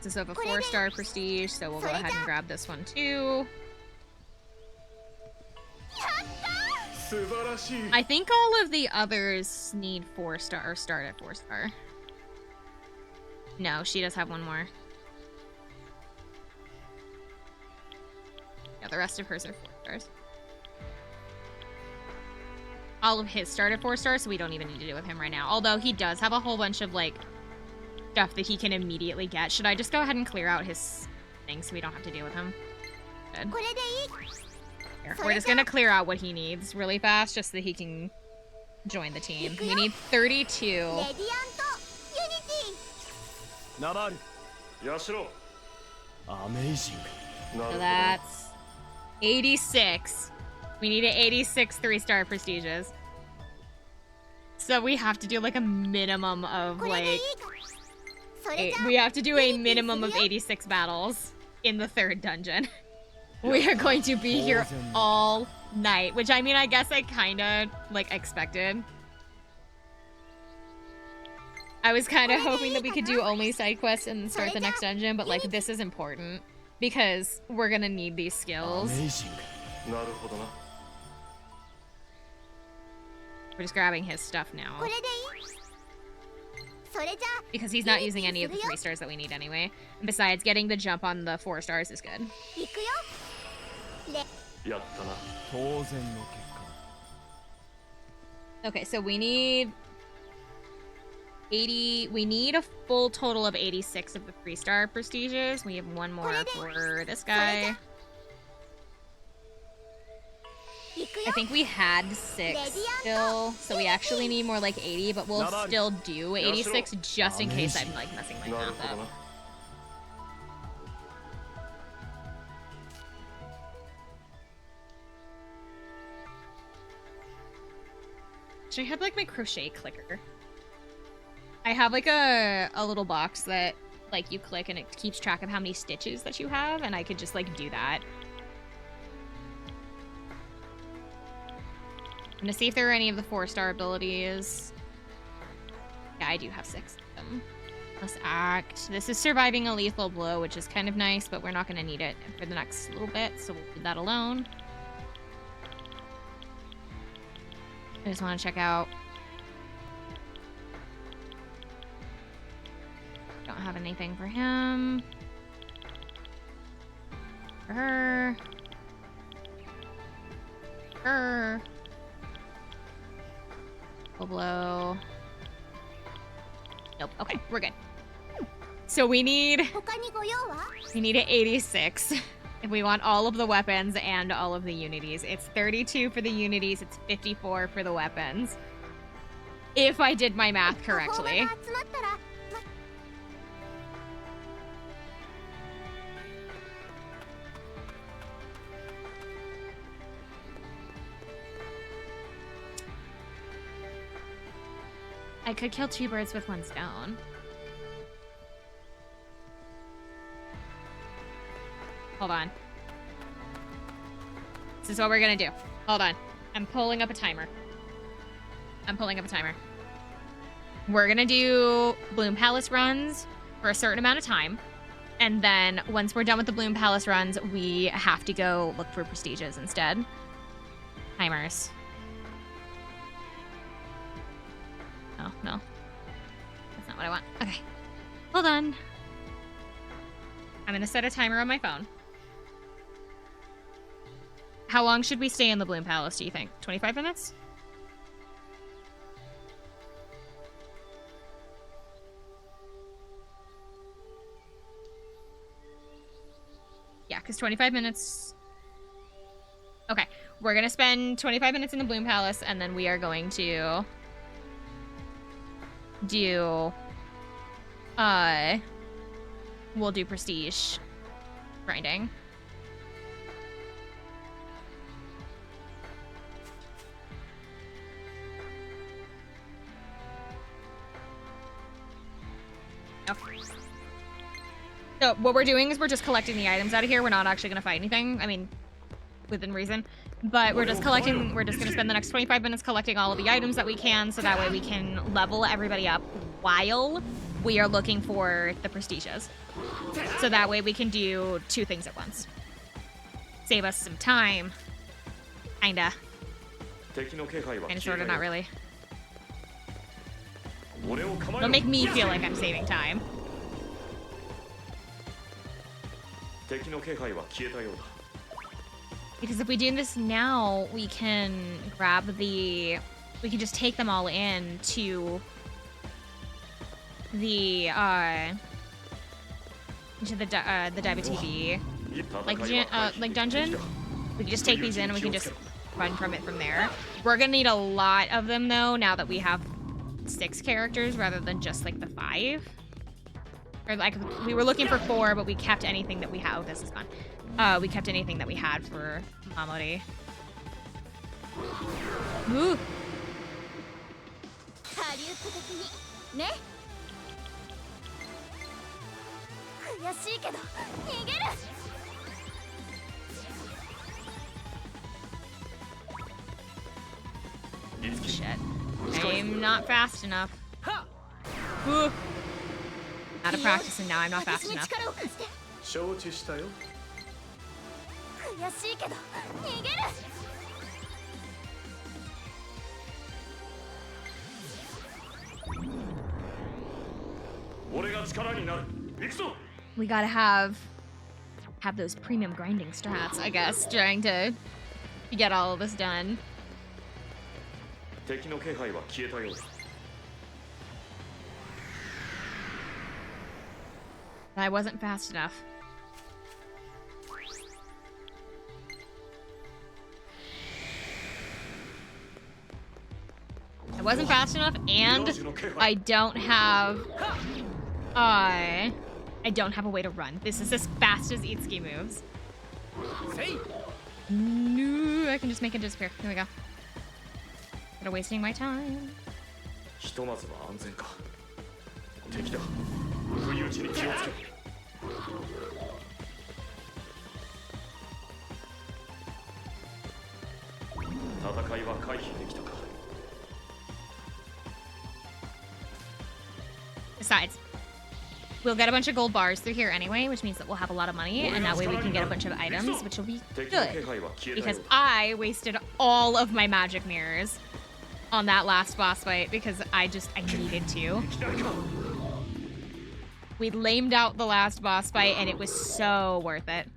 This is of a 4-star prestige, so we'll go ahead and grab this one too. I think all of the others need 4-star or start at 4-star. No, she does have one more. Yeah, the rest of hers are 4-stars. All of his start at 4-stars, so we don't even need to do with him right now. Although he does have a whole bunch of, like, stuff that he can immediately get. Should I just go ahead and clear out his thing so we don't have to deal with him? Good. Here, we're just gonna clear out what he needs really fast just so that he can join the team. We need 32. Amazing. So that's 86. We need an 86 3-star prestiges. So we have to do like a minimum of like... we have to do a minimum of 86 battles in the 3rd dungeon. We are going to be here all night, which I mean, I guess I kind of like expected. I was kind of hoping that we could do only side quests and start the next dungeon, but like this is important because we're gonna need these skills. We're just grabbing his stuff now. Because he's not using any of the 3-stars that we need anyway. And besides, getting the jump on the 4-stars is good. Okay, so we need 80. We need a full total of 86 of the 3-star prestiges. We have one more for this guy. I think we had 6 still, so we actually need more like 80, but we'll still do 86 just in case I'm like messing my math up. Actually, I have like my crochet clicker. I have like a little box that like you click and it keeps track of how many stitches that you have, and I could just like do that. I'm gonna see if there are any of the 4-star abilities. Yeah, I do have 6 of them. Plus act. This is surviving a lethal blow, which is kind of nice, but we're not gonna need it for the next little bit, so we'll leave that alone. I just want to check out. Don't have anything for him. For her. Her. Full blow. Nope. Okay, we're good. So we need an 86 if we want all of the weapons and all of the unities. It's 32 for the unities, it's 54 for the weapons. If I did my math correctly. I could kill 2 birds with 1 stone. Hold on. This is what we're gonna do. Hold on. I'm pulling up a timer. We're gonna do Bloom Palace runs for a certain amount of time. And then once we're done with the Bloom Palace runs, we have to go look for prestiges instead. Timers. Oh, no. That's not what I want. Okay. Hold on. I'm gonna set a timer on my phone. How long should we stay in the Bloom Palace, do you think? 25 minutes? Yeah, because 25 minutes... Okay, we're going to spend 25 minutes in the Bloom Palace, and then we are going to do... We'll do prestige grinding. Okay. So what we're doing is we're just collecting the items out of here. We're not actually going to fight anything. I mean, within reason. But we're just collecting, we're just going to spend the next 25 minutes collecting all of the items that we can, so that way we can level everybody up while we are looking for the prestiges. So that way we can do 2 things at once. Save us some time. Kinda. Kinda, sorta, not really. Don't make me feel like I'm saving time. Because if we do this now, we can grab the... We can just take them all in to the WTB like dungeon. We can just take these in and we can just run from it from there. We're gonna need a lot of them though, now that we have 6 characters rather than just like the 5. Or like we were looking for 4, but we kept anything that we had. Oh, this is fun. We kept anything that we had for Mamori. Ooh. Shit. I'm not fast enough. Ooh. Out of practice and now I'm not fast enough. We gotta have those premium grinding strats, I guess, trying to get all of this done. I wasn't fast enough. I wasn't fast enough, and I don't have a way to run. This is as fast as Itsuki moves. No, I can just make it disappear. Here we go. Instead of wasting my time. Besides, we'll get a bunch of gold bars through here anyway, which means that we'll have a lot of money, and that way we can get a bunch of items, which will be good. Because I wasted all of my magic mirrors on that last boss fight because I needed to. We lamed out the last boss fight, and it was so worth it.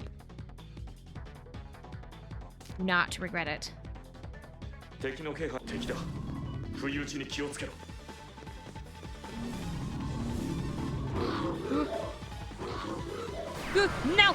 Not to regret it. No!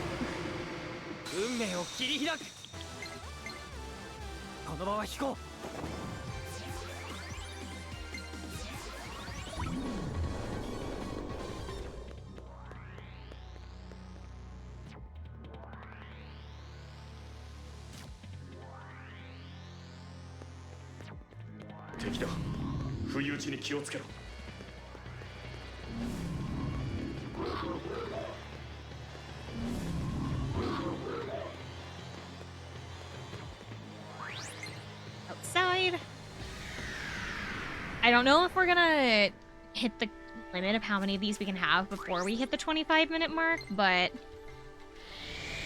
I don't know if we're gonna hit the limit of how many of these we can have before we hit the 25-minute mark, but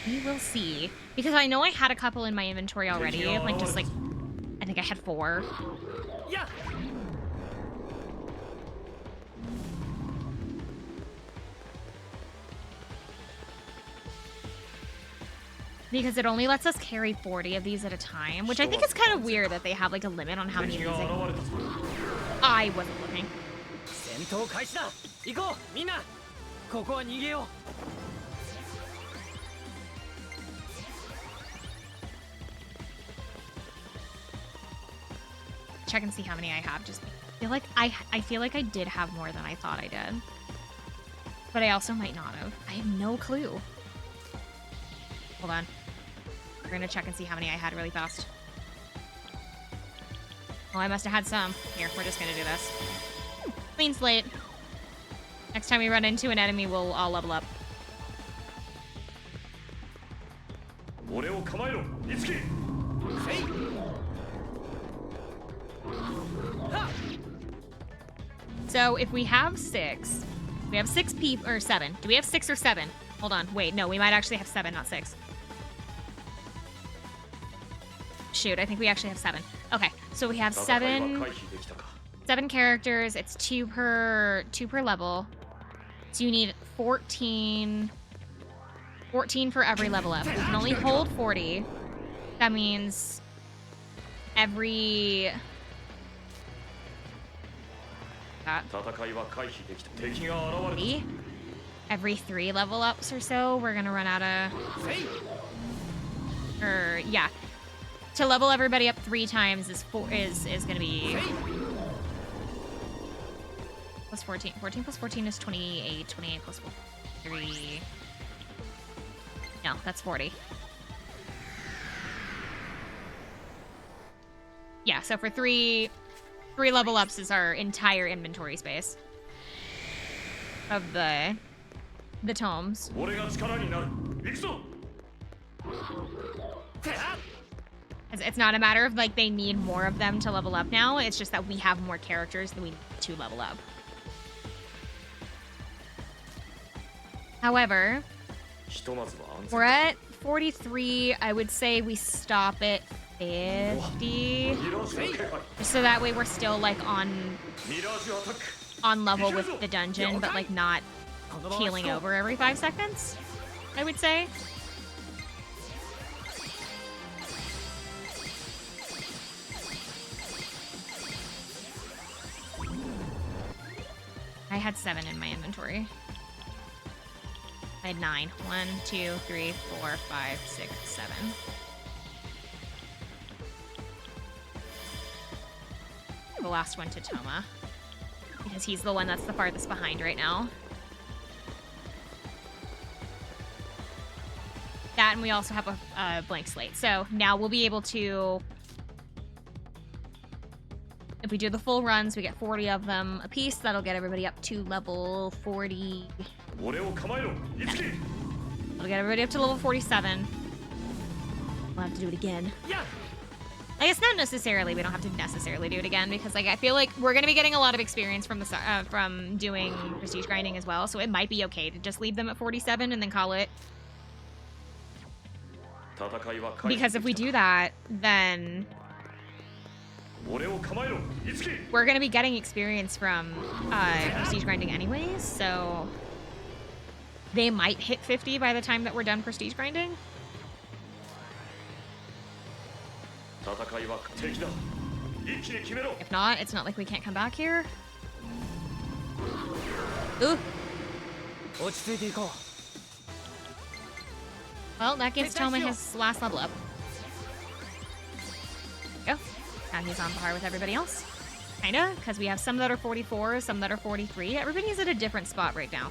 we will see. Because I know I had a couple in my inventory already, like just like, I think I had 4. Yeah. Because it only lets us carry 40 of these at a time, which I think is kind of weird that they have like a limit on how many of these I wasn't looking. 戦闘開始だ。行こうみんな。ここは逃げよう。 Check and see how many I have. Just feel like I feel like I did have more than I thought I did. But I also might not have. I have no clue. Hold on. We're gonna check and see how many I had really fast. Well, I must have had some. Here, we're just gonna do this. Clean slate. Next time we run into an enemy, we'll all level up. So if we have 6, we have 6 people, or 7. Do we have 6 or 7? Hold on, wait, no, we might actually have 7, not 6. Shoot, I think we actually have 7. Okay, so we have 7 characters. It's 2 per level. So you need 14 for every level up. We can only hold 40. That means every 3 level ups or so, we're gonna run out of, or yeah, to level everybody up 3 times is gonna be plus 14. 14 plus 14 is 28. 28 plus 3. No, that's 40. Yeah, so for 3 level ups is our entire inventory space of the tomes. It's not a matter of like they need more of them to level up now. It's just that we have more characters than we need to level up. However, we're at 43. I would say we stop at 50. So that way we're still like on level with the dungeon, but like not keeling over every 5 seconds, I would say. I had 7 in my inventory. I had 9. 1, 2, 3, 4, 5, 6, 7. The last one to Toma, because he's the one that's the farthest behind right now. That, and we also have a blank slate. So now we'll be able to, if we do the full runs, we get 40 of them a piece. That'll get everybody up to level 40. It'll get everybody up to level 47. We'll have to do it again. Yeah. I guess not necessarily. We don't have to necessarily do it again because, like, I feel like we're gonna be getting a lot of experience from from doing prestige grinding as well. So it might be okay to just leave them at 47 and then call it. Because if we do that, then we're gonna be getting experience from prestige grinding anyways. So they might hit 50 by the time that we're done prestige grinding. If not, it's not like we can't come back here. Ooh. Well, that gives Toma his last level up. There we go. Now he's on par with everybody else. Kinda, because we have some that are 44, some that are 43. Everybody's at a different spot right now.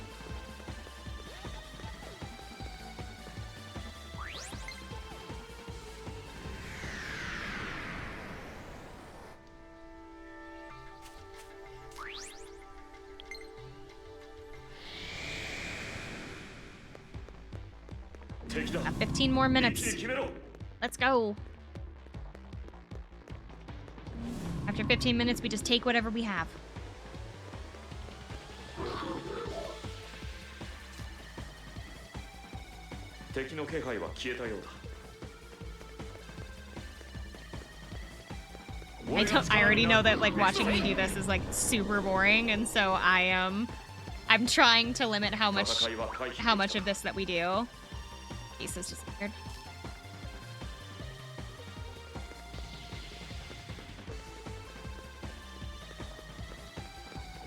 Got 15 more minutes. Let's go. After 15 minutes, we just take whatever we have. 敵の気配は消えたようだ。 I already know that like watching me do this is like super boring, and so I'm trying to limit how much of this that we do. Ace is just weird.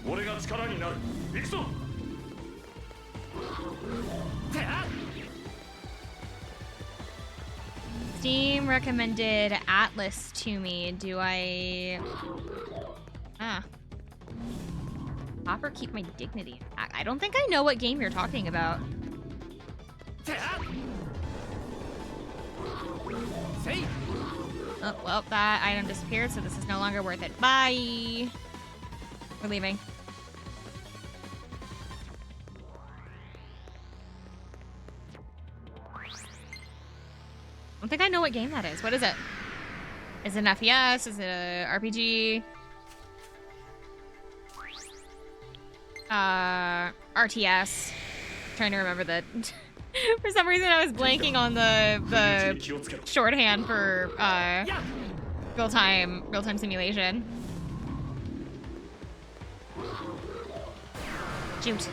俺が力になる。行くぞ。 Steam recommended Atlas to me. Do I... Stop or keep my dignity? I don't think I know what game you're talking about. Oh, well, that item disappeared, so this is no longer worth it. Bye! We're leaving. I don't think I know what game that is. What is it? Is it an FPS? Is it a RPG? RTS. Trying to remember the... For some reason I was blanking on the shorthand for real-time simulation. Shoot.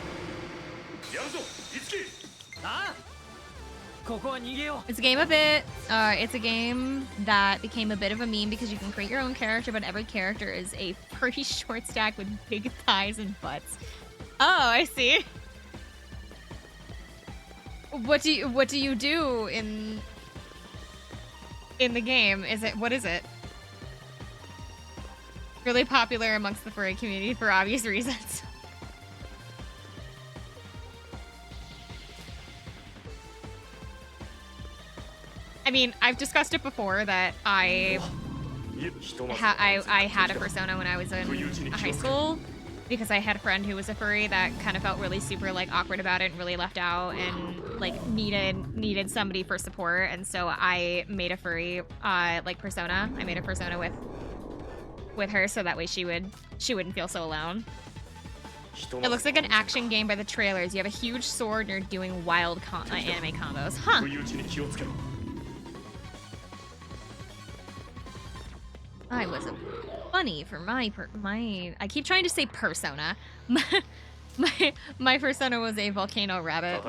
It's a game it's a game that became a bit of a meme because you can create your own character, but every character is a pretty short stack with big thighs and butts. Oh, I see. What do you do in the game? What is it? Really popular amongst the furry community for obvious reasons. I mean, I've discussed it before that I had a persona when I was in high school because I had a friend who was a furry that kind of felt really super like awkward about it and really left out and like needed somebody for support, and so I made a furry like persona. I made a persona with her so that way she wouldn't feel so alone. It looks like an action game by the trailers. You have a huge sword and you're doing wild anime combos. Huh. I was a bunny for my I keep trying to say persona. My persona was a volcano rabbit.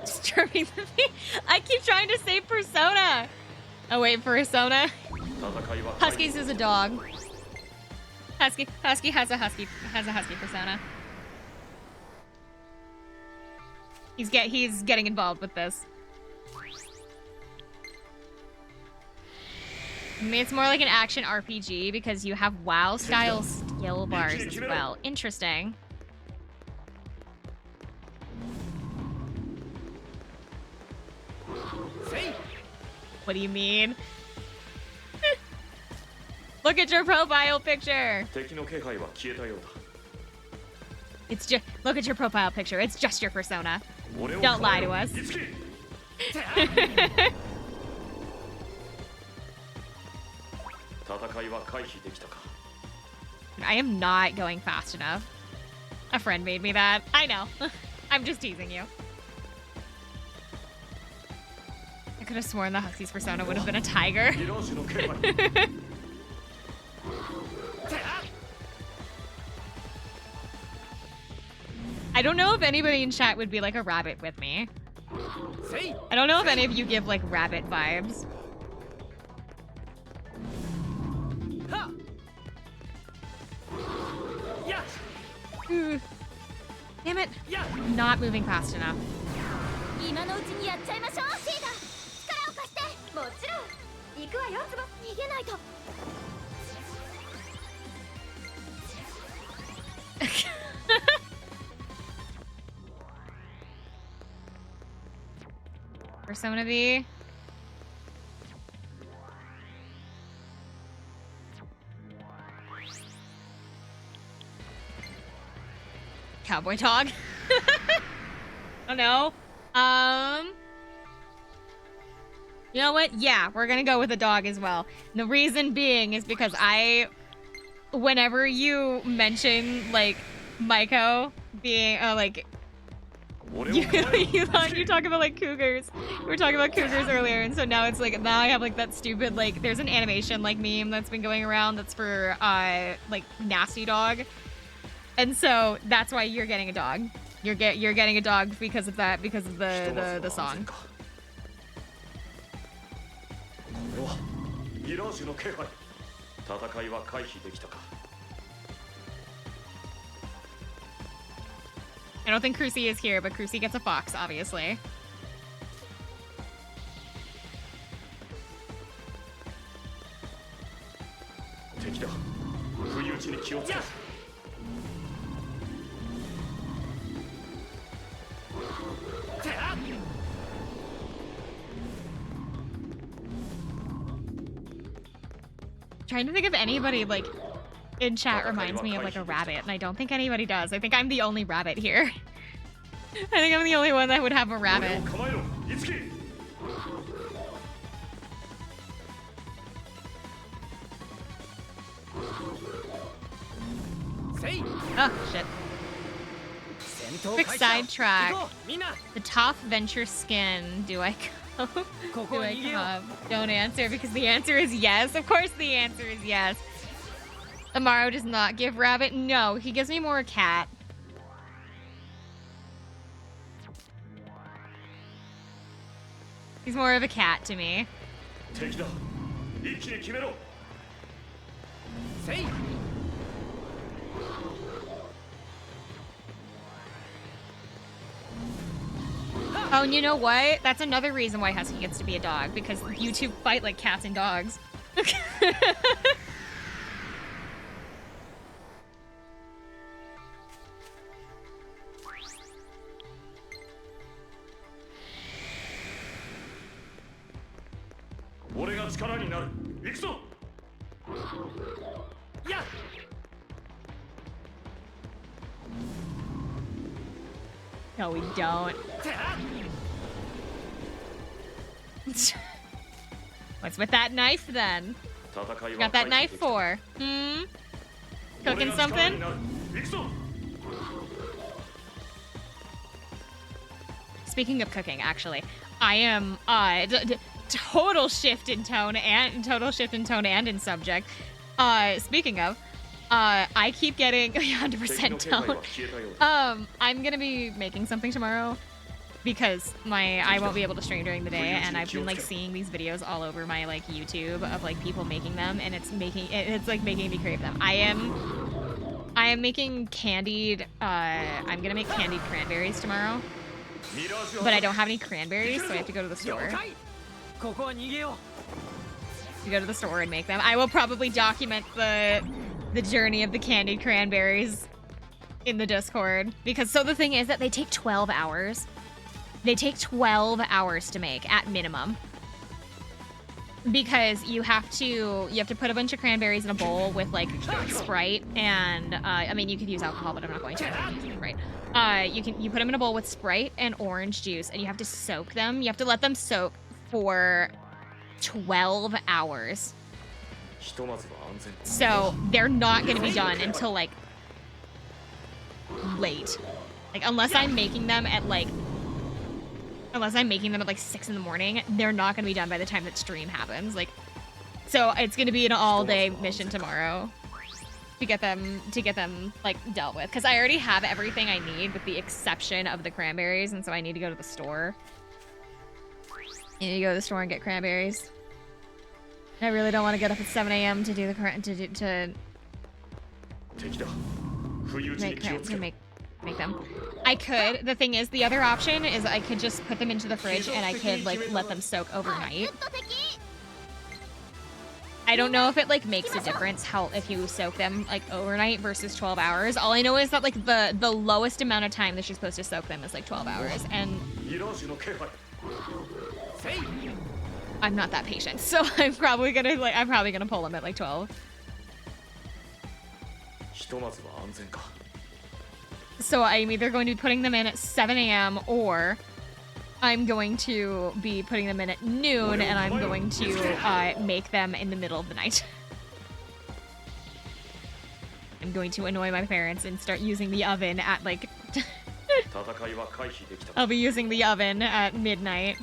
Disturbing the feet. I keep trying to say persona. Oh wait, persona. Huskies is a dog. Husky has a husky persona. He's getting involved with this. I mean, it's more like an action RPG because you have WoW style skill bars as well. Interesting. What do you mean? Look at your profile picture. It's just look at your profile picture. It's just your persona. Don't lie to us. I am not going fast enough. A friend made me that. I know. I'm just teasing you. I could have sworn the Husky's persona would have been a tiger. I don't know if anybody in chat would be like a rabbit with me. I don't know if any of you give like rabbit vibes. Ooh. Damn it. Not moving fast enough. Persona V. cowboy dog. Oh no. You know what? Yeah, we're gonna go with a dog as well. And the reason being is because whenever you mention like Maiko being like you talk about like cougars. We were talking about cougars earlier, and so now it's like now I have like that stupid like there's an animation like meme that's been going around that's for like nasty dog, and so that's why you're getting a dog. You're getting a dog because of that, because of the song. これはミラージュの気配。戦いは回避できたか。 I don't think Crucy is here, but Crucy gets a fox, obviously. Trying to think if anybody like in chat reminds me of like a rabbit, and I don't think anybody does. I think I'm the only rabbit here. I think I'm the only one that would have a rabbit. Oh, shit. Quick sidetrack. The top venture skin. Do I go? Do I come? Don't answer because the answer is yes. Of course the answer is yes. Amaro does not give rabbit. No, he gives me more a cat. He's more of a cat to me. Oh, and you know what? That's another reason why Husky gets to be a dog, because you two fight like cats and dogs. No, we don't. What's with that knife then? Got that knife for? Hmm? Cooking something? Speaking of cooking, actually, I am total shift in tone and in subject. Speaking of, I keep getting 100% tone. I'm gonna be making something tomorrow because I won't be able to stream during the day, and I've been like seeing these videos all over my like YouTube of like people making them, and it's like making me crave them. I am making candied. I'm gonna make candied cranberries tomorrow, but I don't have any cranberries, so I have to go to the store. To go to the store and make them. I will probably document the journey of the candied cranberries in the Discord, because so the thing is that they take 12 hours. They take 12 hours to make at minimum, because you have to put a bunch of cranberries in a bowl with like Sprite and I mean you could use alcohol, but I'm not going to. Right? You put them in a bowl with Sprite and orange juice, and you have to soak them. You have to let them soak for 12 hours. So they're not going to be done until like late. Like unless I'm making them at like 6 in the morning, they're not going to be done by the time that stream happens. Like, so it's going to be an all-day mission tomorrow to get them like dealt with, because I already have everything I need with the exception of the cranberries, and so I need to go to the store. I need to go to the store and get cranberries. I really don't want to get up at 7 a.m. to do the make them. I could. The thing is, the other option is I could just put them into the fridge and I could like let them soak overnight. I don't know if it like makes a difference if you soak them like overnight versus 12 hours. All I know is that like the lowest amount of time that you're supposed to soak them is like 12 hours, and I'm not that patient, so I'm probably gonna pull them at like 12. So I'm either going to be putting them in at 7 a.m. or I'm going to be putting them in at noon, and I'm going to make them in the middle of the night. I'm going to annoy my parents and start using the oven at like... I'll be using the oven at midnight.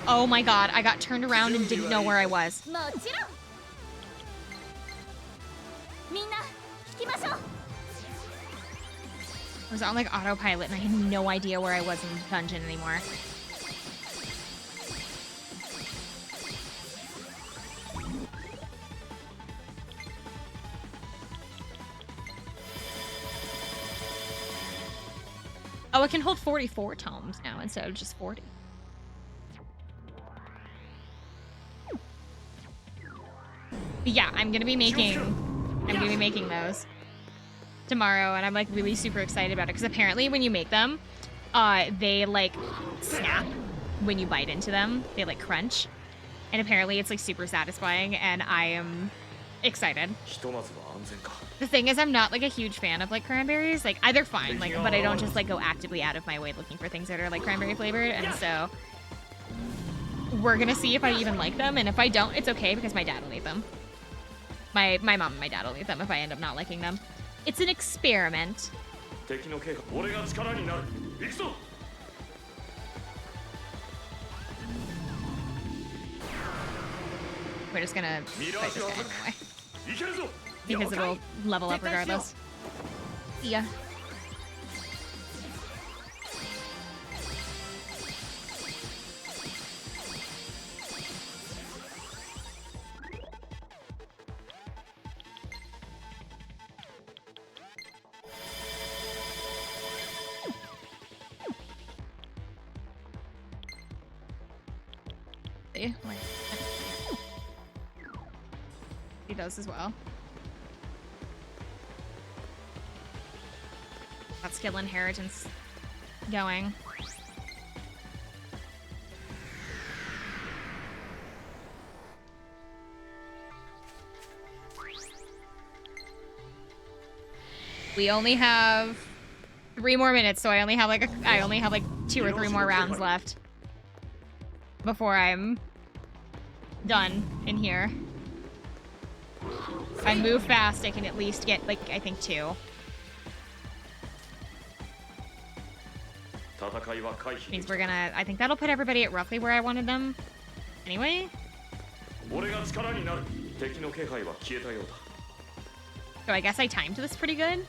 Oh my god, I got turned around and didn't know where I was. もちろんみんな引きましょう I was on like autopilot and I had no idea where I was in the dungeon anymore. Oh, it can hold 44 tomes now instead of just 40. But yeah, I'm gonna be making those tomorrow, and I'm like really super excited about it because apparently when you make them, they like snap when you bite into them. They like crunch, and apparently it's like super satisfying, and I am excited. The thing is, I'm not like a huge fan of like cranberries. Like they're fine, like, but I don't just like go actively out of my way looking for things that are like cranberry flavored, and so we're gonna see if I even like them, and if I don't, it's okay because my dad will eat them. My mom and my dad will eat them if I end up not liking them. It's an experiment. We're just gonna fight this guy anyway. Because it'll level up regardless. Yeah. See those as well. Got skill inheritance going. We only have 3 more minutes, so I only have like 2 or 3 more rounds left before I'm done in here. If I move fast, I can at least get like I think 2. Means we're gonna. I think that'll put everybody at roughly where I wanted them. Anyway. So I guess I timed this pretty good.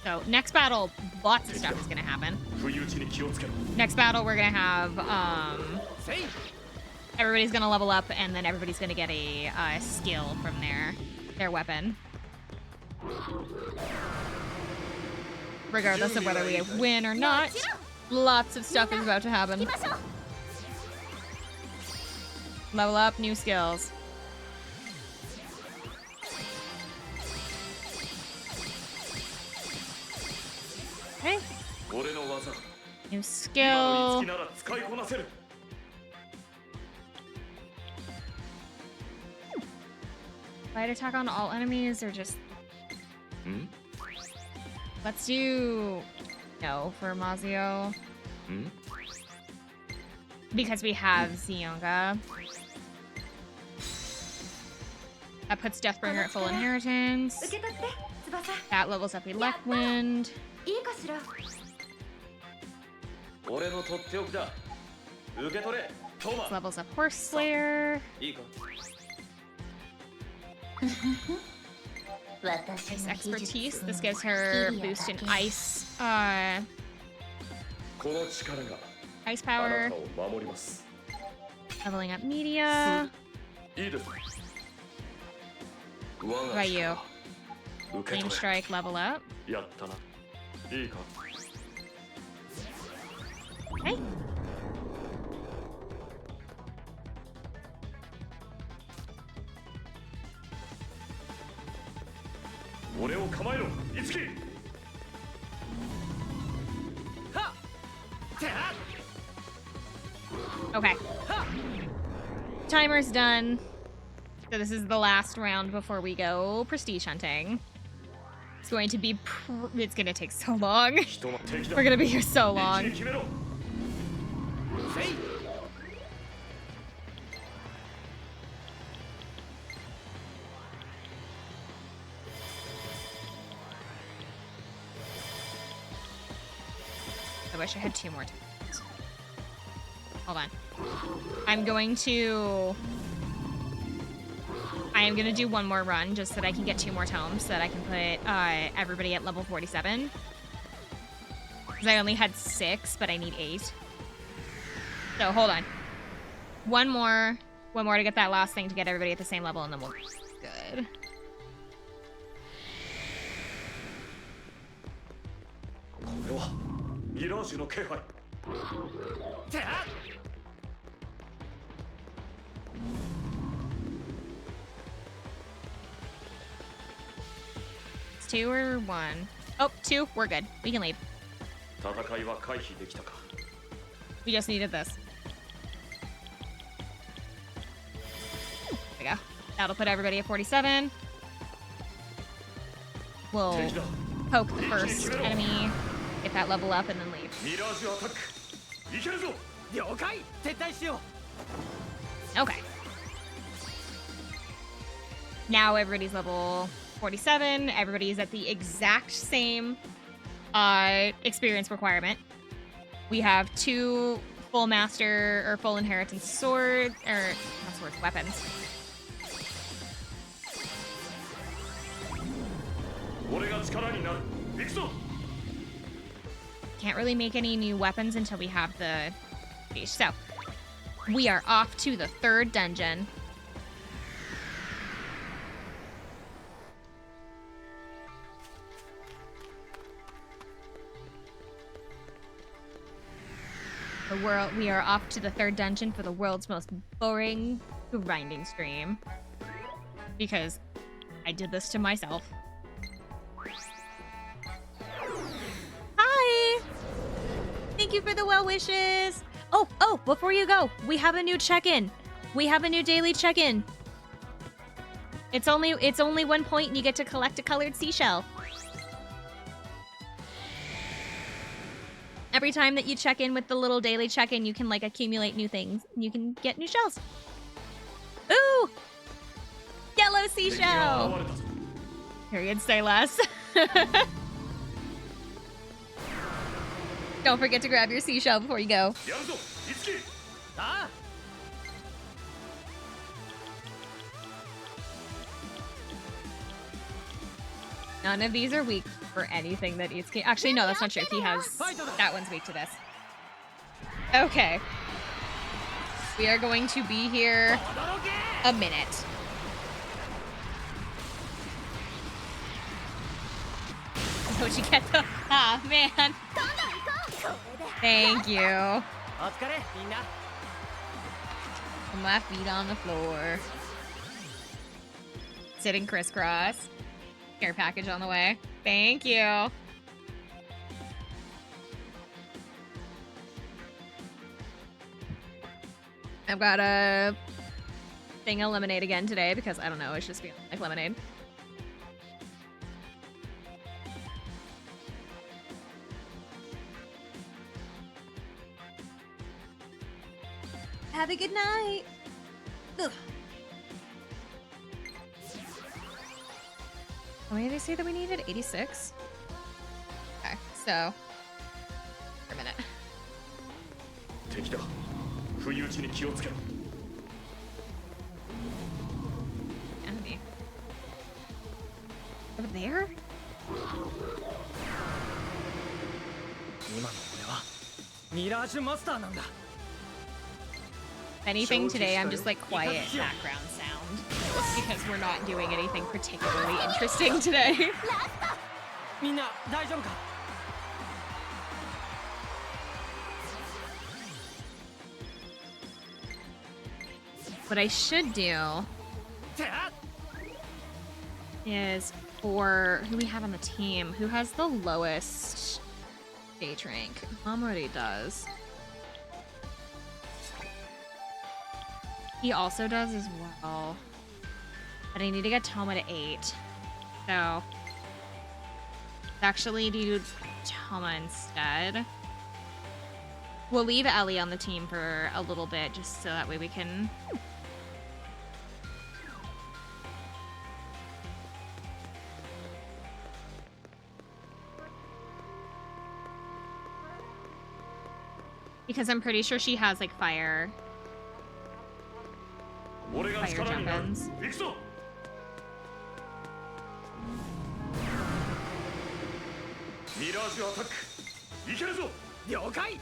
So next battle, lots of stuff is gonna happen. Next battle, we're gonna have everybody's gonna level up, and then everybody's gonna get a skill from their weapon, regardless of whether we win or not. Lots of stuff is about to happen. Level up, new skills. Okay. New skill. Light attack on all enemies, or just... Let's do... No for Mazio. Because we have Zionga. That puts Deathbringer at full inheritance. That levels up Electwind. This levels up Horse Slayer. Nice expertise. This gives her boost in ice. Ice power. Leveling up media. What about you? Flame Strike, level up. 俺を構えろいつき。 Okay. Timer's done. So this is the last round before we go prestige hunting. It's going to be... it's going to take so long. We're going to be here so long. I wish I had 2 more times. Hold on. I'm going to do one more run just so that I can get 2 more tomes so that I can put everybody at level 47. Because I only had 6, but I need 8. So hold on. One more to get that last thing to get everybody at the same level, and then we'll be good. It's 2 or 1. Oh, 2. We're good. We can leave. We just needed this. There we go. That'll put everybody at 47. We'll poke the first enemy, get that level up, and then leave. Okay. Now everybody's level 47. Everybody's at the exact same experience requirement. We have 2 full master or full inheritance swords, or not swords, weapons. Can't really make any new weapons until we have the fish. So we are off to the 3rd dungeon. We are off to the 3rd dungeon for the world's most boring grinding stream. Because I did this to myself. Hi! Thank you for the well wishes! Oh, before you go, we have a new check-in. We have a new daily check-in. It's only 1 point and you get to collect a colored seashell. Every time that you check in with the little daily check-in, you can, like, accumulate new things. You can get new shells. Ooh! Yellow seashell! Period, say less. Don't forget to grab your seashell before you go. None of these are weak for anything that Itsuki... Actually, no, that's not true. He has... That one's weak to this. Okay. We are going to be here a minute. Don't you get the... Ah, man. Thank you. Put my feet on the floor. Sitting crisscross. Care package on the way. Thank you. I've got a thing of lemonade again today because I don't know, it's just feeling like lemonade. Have a good night. Ugh. How many did they say that we needed? 86? Okay, so... For a minute. Enemy. Over there? If anything, today I'm just like quiet background sound because we're not doing anything particularly interesting today. What I should do is for who we have on the team. Who has the lowest stage rank? Amori does. He also does as well. But I need to get Toma to 8. So actually do Toma instead. We'll leave Ellie on the team for a little bit just so that way we can because I'm pretty sure she has like fire jump-ins. 行くぞ。ミラージュアタック。いけるぞ。了解。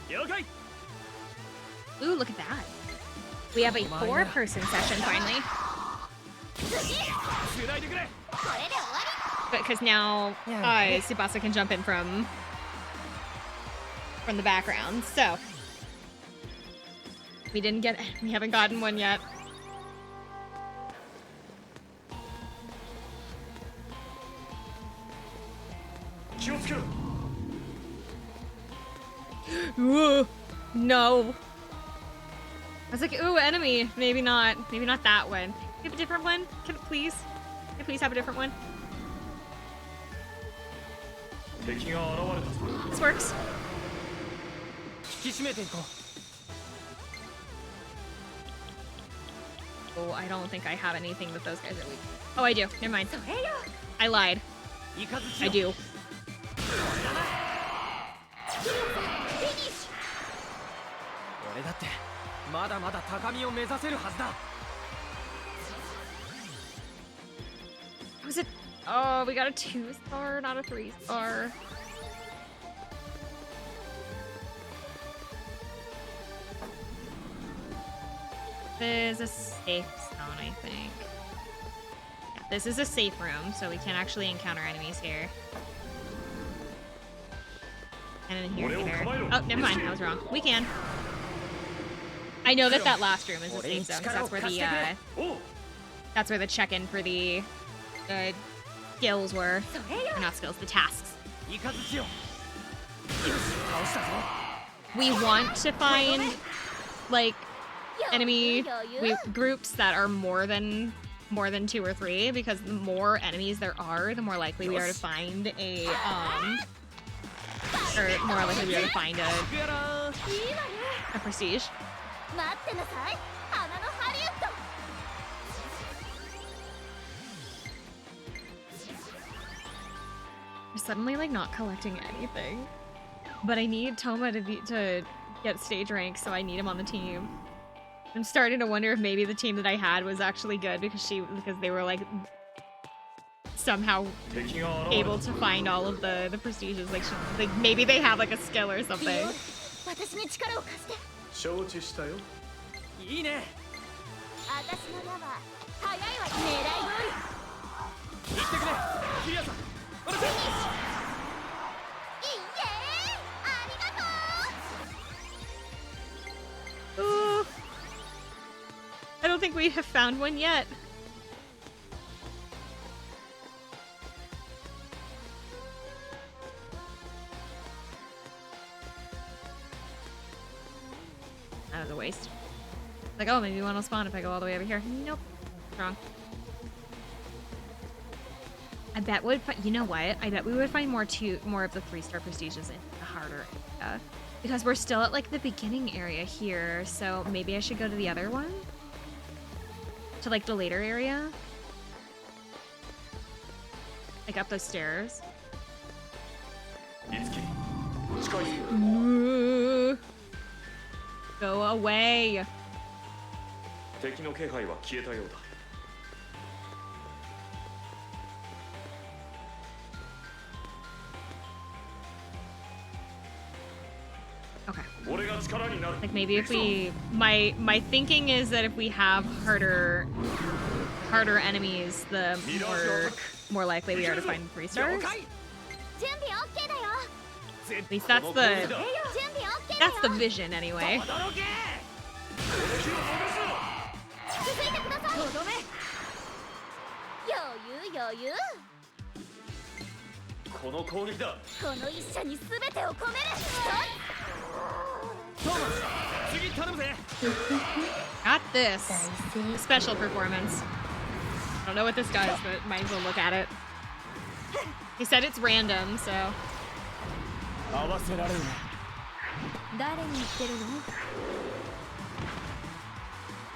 了解。 Ooh, look at that. We have a 4-person session finally. つないでくれ。 Because now Tsubasa can jump in from the background. So we haven't gotten one yet. 気をつけろ。 Ooh, no. I was like, ooh, enemy. Maybe not. Maybe not that one. Can we have a different one? Can I please have a different one? 敵が現れたぞ。 This works. 引き締めていこう。 Oh, I don't think I have anything that those guys are weak. Oh, I do. Never mind. I lied. I do. 俺だってまだまだ高みを目指せるはずだ。 Was it? Oh, we got a 2-star, not a 3-star. This is a safe zone, I think. Yeah, this is a safe room, so we can't actually encounter enemies here. And in here either. Oh, never mind. I was wrong. We can. I know that last room is a safe zone, 'cause that's where the that's where the check-in for the skills were. Or not skills, the tasks. イカズチを。よし、倒したぞ。 We want to find like enemy groups that are more than 2 or 3, because the more enemies there are, the more likely we are to find a or more likely we are to find a prestige. 待ってなさい。花のハリウッド。 We're suddenly like not collecting anything, but I need Toma to get stage rank, so I need him on the team. I'm starting to wonder if maybe the team that I had was actually good because they were like somehow able to find all of the prestiges. Like maybe they have like a skill or something. 私に力を貸して。 承知したよ。いいね。私の矢は速いわ。狙い通り。行ってくれ。キリアさん。お願いします。イエーイ。ありがとう。 Ooh. I don't think we have found one yet. That was a waste. Like, oh, maybe one will spawn if I go all the way over here. Nope. Wrong. I bet you know what? I bet we would find more of the 3-star prestiges in the harder area. Because we're still at like the beginning area here, so maybe I should go to the other one? To like the later area? Like up those stairs? Ooh. Go away! 敵の気配は消えたようだ。 Okay. Like maybe if we my thinking is that if we have harder enemies, the more likely we are to find 3-stars. At least that's the vision anyway. 言う。この攻撃だ。この一射に全てを込める。トーマス次頼むぜ。 Got this. Special performance. I don't know what this does, but might as well look at it. He said it's random, so. 合わせられるね。誰に言ってるの？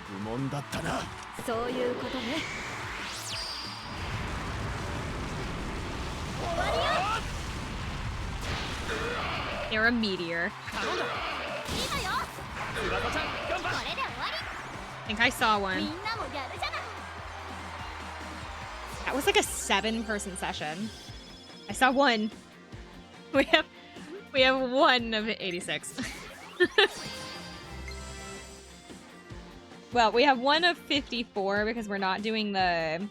不問だったな。そういうことね。終わりよ。 They're a meteor. 頼んだ。今よ。翼ちゃん頑張これで終わ I think I saw り。 one. みんなもやるじゃない。 That was like a 7-person session. I saw one. We have one of 86. Well, we have one of 54 because we're not doing the.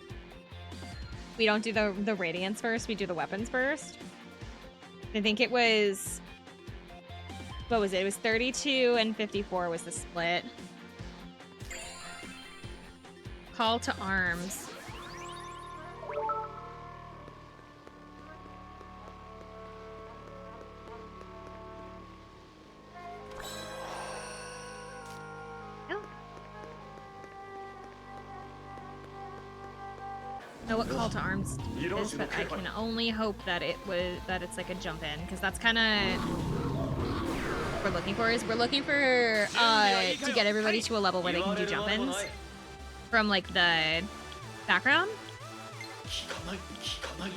We don't do the radiance first. We do the weapons first. I think it was. What was it? It was 32 and 54 was the split. Call to arms. Know what call to arms is, but I can only hope that it's like a jump in, because that's kind of what we're looking for. We're looking for to get everybody to a level where they can do jump ins from like the background.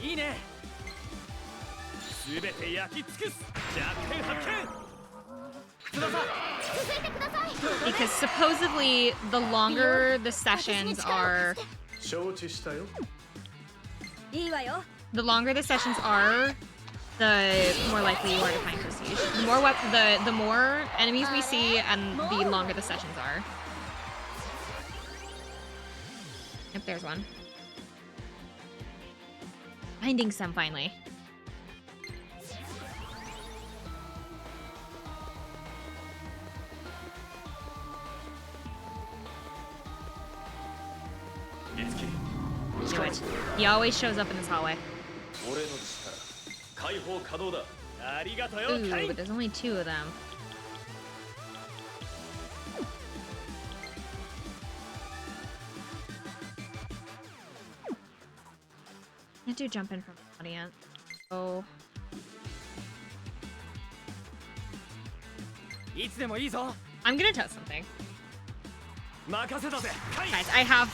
いいね。すべて焼き尽くす。弱点発見。翼。 続いてください。 Because supposedly the longer the sessions are, 承知したよ。いいわよ。 the longer the sessions are, the more likely you are to find prestige. The more enemies we see, and the longer the sessions are. Yep, there's one. Finding some finally. Do it. He always shows up in this hallway. 俺の力解放可能だ。ありがとよ。 Ooh, but there's only 2 of them. Can't do jump in from the audience. Oh. いつでもいいぞ。 I'm gonna test something. 任せたぜ。 Guys, I have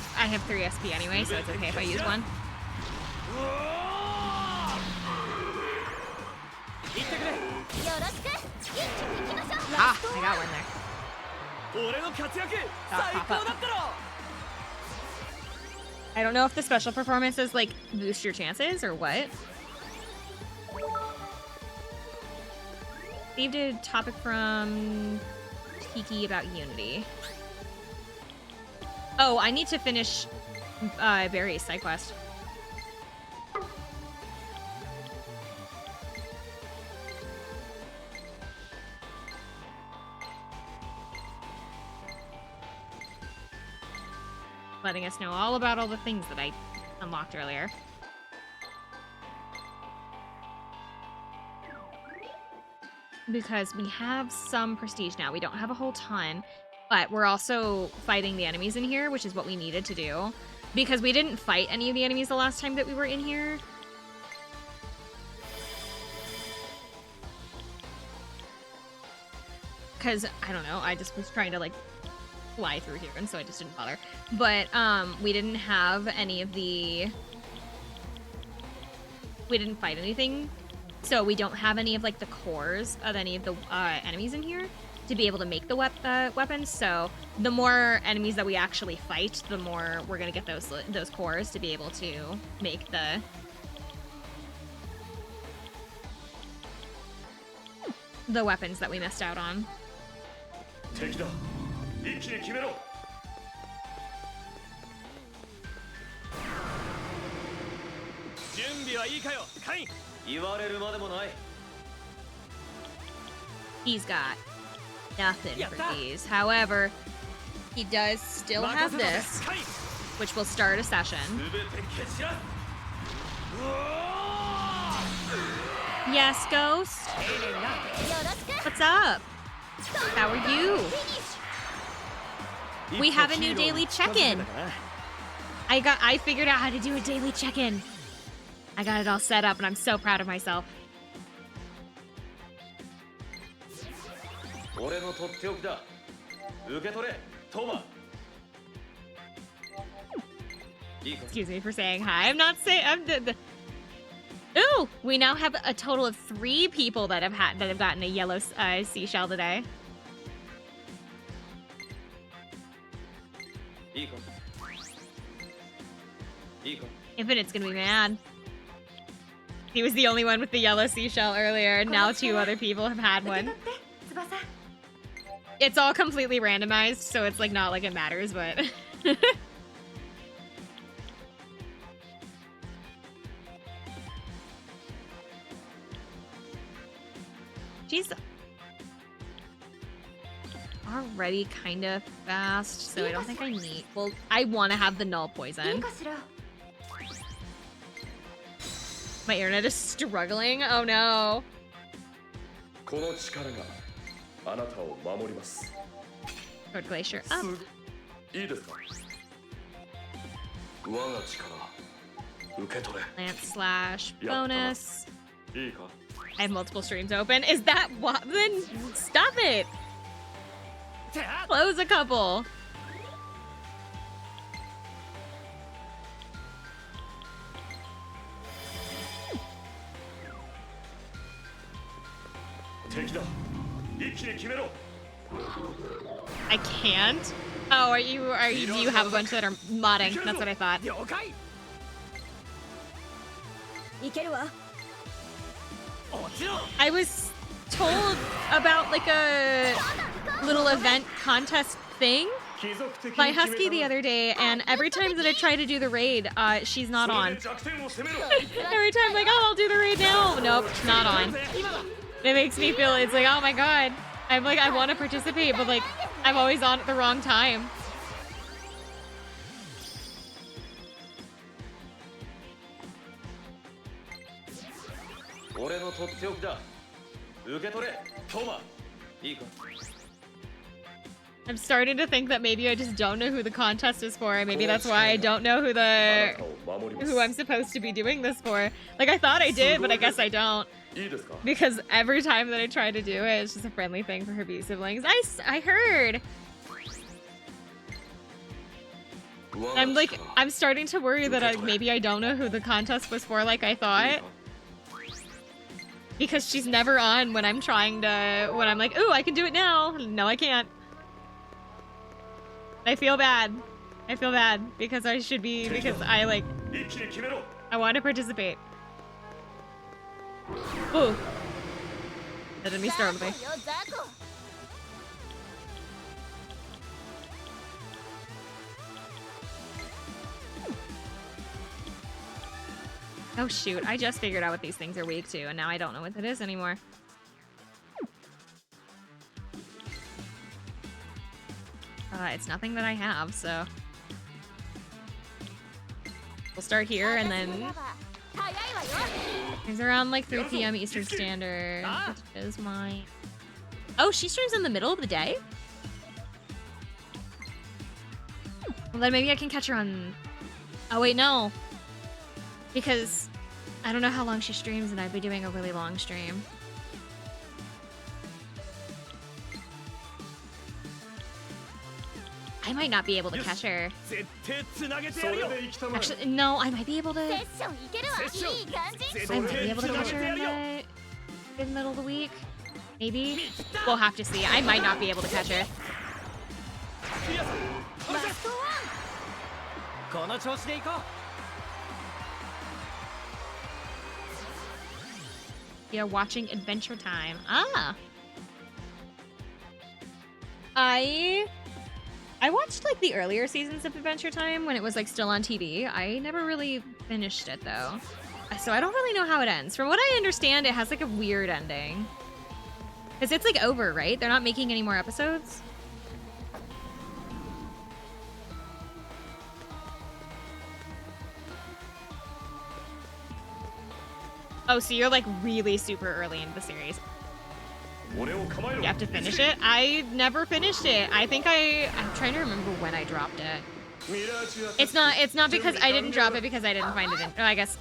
3 SP anyway, so it's okay if I use one. 行ってくれ。よろしく。一気に行きましょう。 Ah, I got one there. 俺の活躍 Ah, 最 pop 高 up. だったろ。 I don't know if the special performances like boost your chances or what. Saved a topic from Tiki about Unity. Oh, I need to finish Barry's side quest. Letting us know all about all the things that I unlocked earlier. Because we have some prestige now. We don't have a whole ton, but we're also fighting the enemies in here, which is what we needed to do. Because we didn't fight any of the enemies the last time that we were in here. Because, I don't know, I just was trying to, like, fly through here, and so I just didn't bother. But, we didn't have any of the... We didn't fight anything, so we don't have any of, like, the cores of any of the enemies in here to be able to make the weapons, so the more enemies that we actually fight, the more we're gonna get those cores to be able to make the weapons that we missed out on. 敵だ。一気に決めろ。準備はいいかよ。カイン。言われるまでもない。 He's got nothing for these. However, he does still have this, which will start a session. すべて蹴散らす。Yes, Ghost. よろしく What's up? How are you? We have a new daily check-in. I figured out how to do a daily check-in. I got it all set up and I'm so proud of myself. 俺のとっておきだ。受け取れ、トマ。いいか。 Excuse me for saying hi. I'm not saying I'm the Ooh, we now have a total of 3 people that have gotten a yellow seashell today. いいか。いいか。 Infinite's gonna be mad. He was the only one with the yellow seashell earlier, and now 2 other people have had one. It's all completely randomized, so it's like not like it matters, but she's already kind of fast, so I don't think I need. Well, I want to have the null いい poison. かしら My internet is struggling. Oh no. この力があなたを守ります。 Road Glacier up. いいですか。我が力受け取れ。 Lance Slash bonus. いいか。 I have multiple streams open. Is that what? Then stop it. Close a couple. I can't. Oh, do you have a bunch that are modding? That's what I thought. いけるわ I was told about like a little event contest thing by Husky the other day, and every time that I try to do the raid, she's not on. Every time I'm like, oh, I'll do the raid now. Nope, not on. It makes me feel, it's like, oh my god. I'm like, I want to participate, but like, I'm always on at the wrong time. I'm starting to think that maybe I just don't know who the contest is for. Maybe that's why I don't know who I'm supposed to be doing this for. Like, I thought I did, but I guess I don't. Because every time that I try to do it, it's just a friendly thing for her B siblings. I heard. I'm like, I'm starting to worry that maybe I don't know who the contest was for like I thought. Because she's never on when I'm trying to, when I'm like, ooh, I can do it now. No, I can't. I feel bad. I feel bad because I should be, because I want to participate. Ooh. That enemy startled me. よザコ Oh shoot, I just figured out what these things are weak to, and now I don't know what it is anymore. It's nothing that I have, so... We'll start here, and then... It's around like 3 p.m. Eastern Standard, which is my... Oh, she streams in the middle of the day? Well, then maybe I can catch her on... Oh wait, no. Because I don't know how long she streams, and I'd be doing a really long stream. I might not be able to catch her. Actually, no, I might be able to. セッションいけるわいい感じ I might be able to catch her in the middle of the week. Maybe. We'll have to see. I might not be able to catch her. ラストワン この調子でいこう Yeah, watching Adventure Time. Ah. I watched like the earlier seasons of Adventure Time when it was like still on TV. I never really finished it though. So I don't really know how it ends. From what I understand, it has like a weird ending. Cause it's like over, right? They're not making any more episodes? Oh, so you're like really super early into the series. 俺を構えろ You have to finish it? I never finished it. I think I'm trying to remember when I dropped it. It's not because I didn't drop it because I didn't find it I guess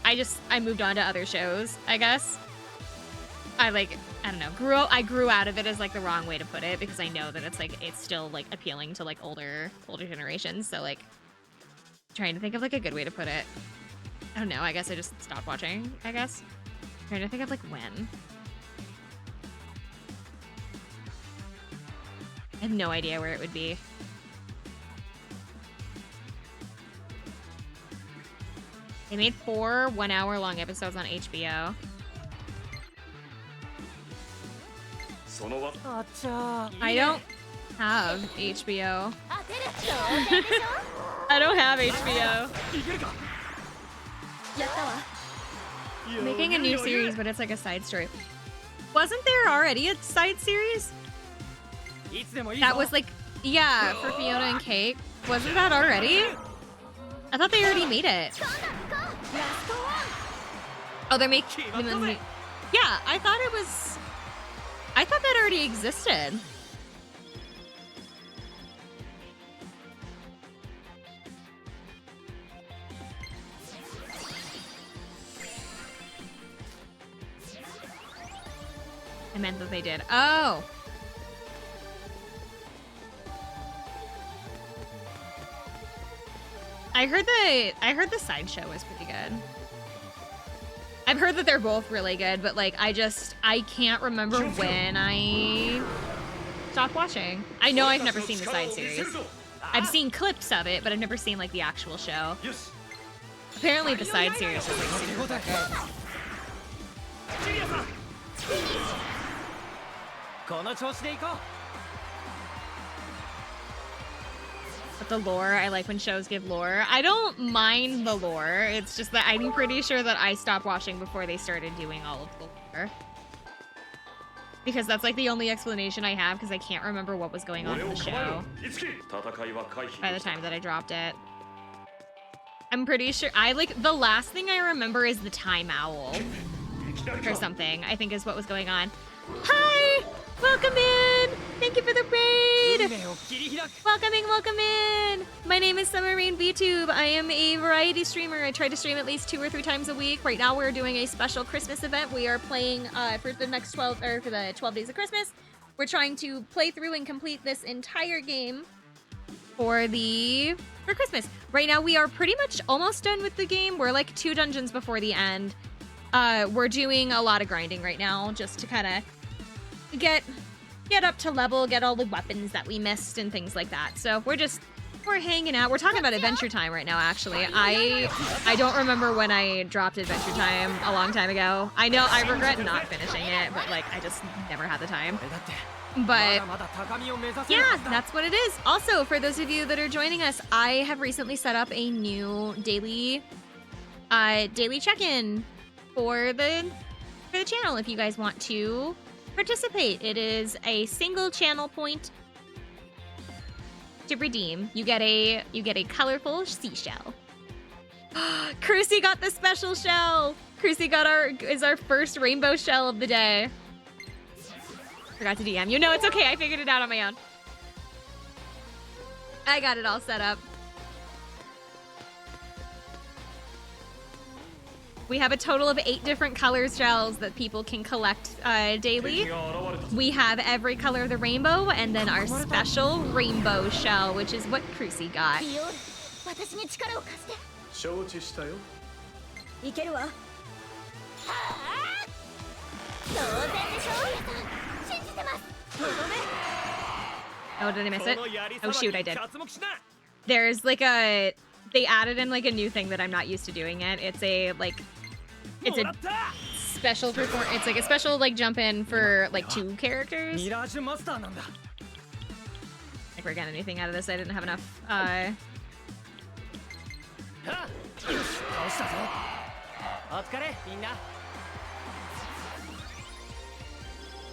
I moved on to other shows, I guess. I don't know, I grew out of it is like the wrong way to put it because I know that it's still like appealing to like older generations, so like trying to think of like a good way to put it. I don't know, I guess I just stopped watching, I guess. Trying to think of like when. I have no idea where it would be. They made 4 one-hour-long episodes on HBO. そのわ I don't have HBO. 当てる当然でしょ I don't have HBO. やったわ Making a new series, but it's like a side story. Wasn't there already a side series? That was like, yeah, for Fiona and Cake. Wasn't that already? I thought they already made it. ラストワン Oh, they're making. Yeah, I thought that already existed. I meant that they did. Oh. I heard the sideshow was pretty good. I've heard that they're both really good, but like I can't remember when I stopped watching. I know I've never seen the side series. I've seen clips of it, but I've never seen like the actual show. Apparently the side series is like super good. この調子でいこう But the lore, I like when shows give lore. I don't mind the lore. It's just that I'm pretty sure that I stopped watching before they started doing all of the lore. Because that's like the only explanation I have because I can't remember what was going on in the show by the time that I dropped it. I'm pretty sure the last thing I remember is the time owl or something, I think is what was going on. Hi! Welcome in! Thank you for the raid! Welcome in! My name is Summer Rain VTube. I am a variety streamer. I try to stream at least 2 or 3 times a week. Right now we're doing a special Christmas event. We are playing for the 12 days of Christmas. We're trying to play through and complete this entire game for Christmas. Right now we are pretty much almost done with the game. We're like 2 dungeons before the end. We're doing a lot of grinding right now just to kind of get up to level, get all the weapons that we missed and things like that. So we're hanging out. We're talking about Adventure Time right now, actually. I don't remember when I dropped Adventure Time a long time ago. I know I regret not finishing it, but like I just never had the time. But yeah, that's what it is. Also, for those of you that are joining us, I have recently set up a new daily check-in for the channel if you guys want to participate. It is a single channel point to redeem. You get a colorful seashell. Crucy got the special shell. Crucy is our first rainbow shell of the day. Forgot to DM you. No, it's okay. I figured it out on my own. I got it all set up. We have a total of 8 different color shells that people can collect daily. We have every color of the rainbow, and then our special rainbow shell, which is what Crucy got. 私に力を貸して 承知したよ いけるわはあ当然でしょ信じてますとどめ Oh, did I miss it? Oh shoot, I did. There's like they added in like a new thing that I'm not used to doing it. It's a special it's like a special like jump in for like 2 characters. Like we're getting anything out of this. I didn't have enough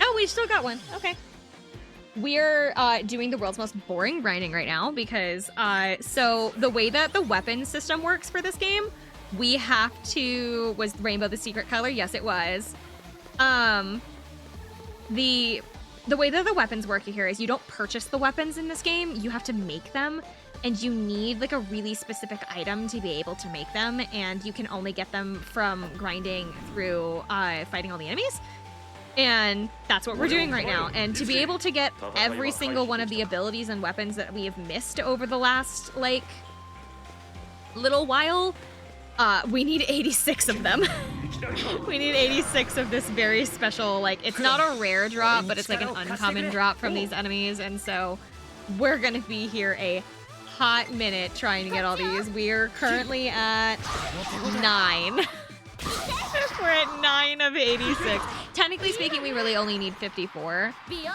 Oh, we still got one. Okay. We're doing the world's most boring grinding right now because so the way that the weapon system works for this game, we have to... Was rainbow the secret color? Yes, it was. The way that the weapons work here is you don't purchase the weapons in this game. You have to make them, and you need like a really specific item to be able to make them, and you can only get them from grinding through fighting all the enemies. And that's what we're doing right now. And to be able to get every single one of the abilities and weapons that we have missed over the last, like, little while, we need 86 of them. We need 86 of this very special, like, it's not a rare drop, but it's like an uncommon drop from these enemies, and so we're gonna be here a hot minute trying to get all these. We're currently at 9. We're at 9 of 86. Technically speaking, we really only need 54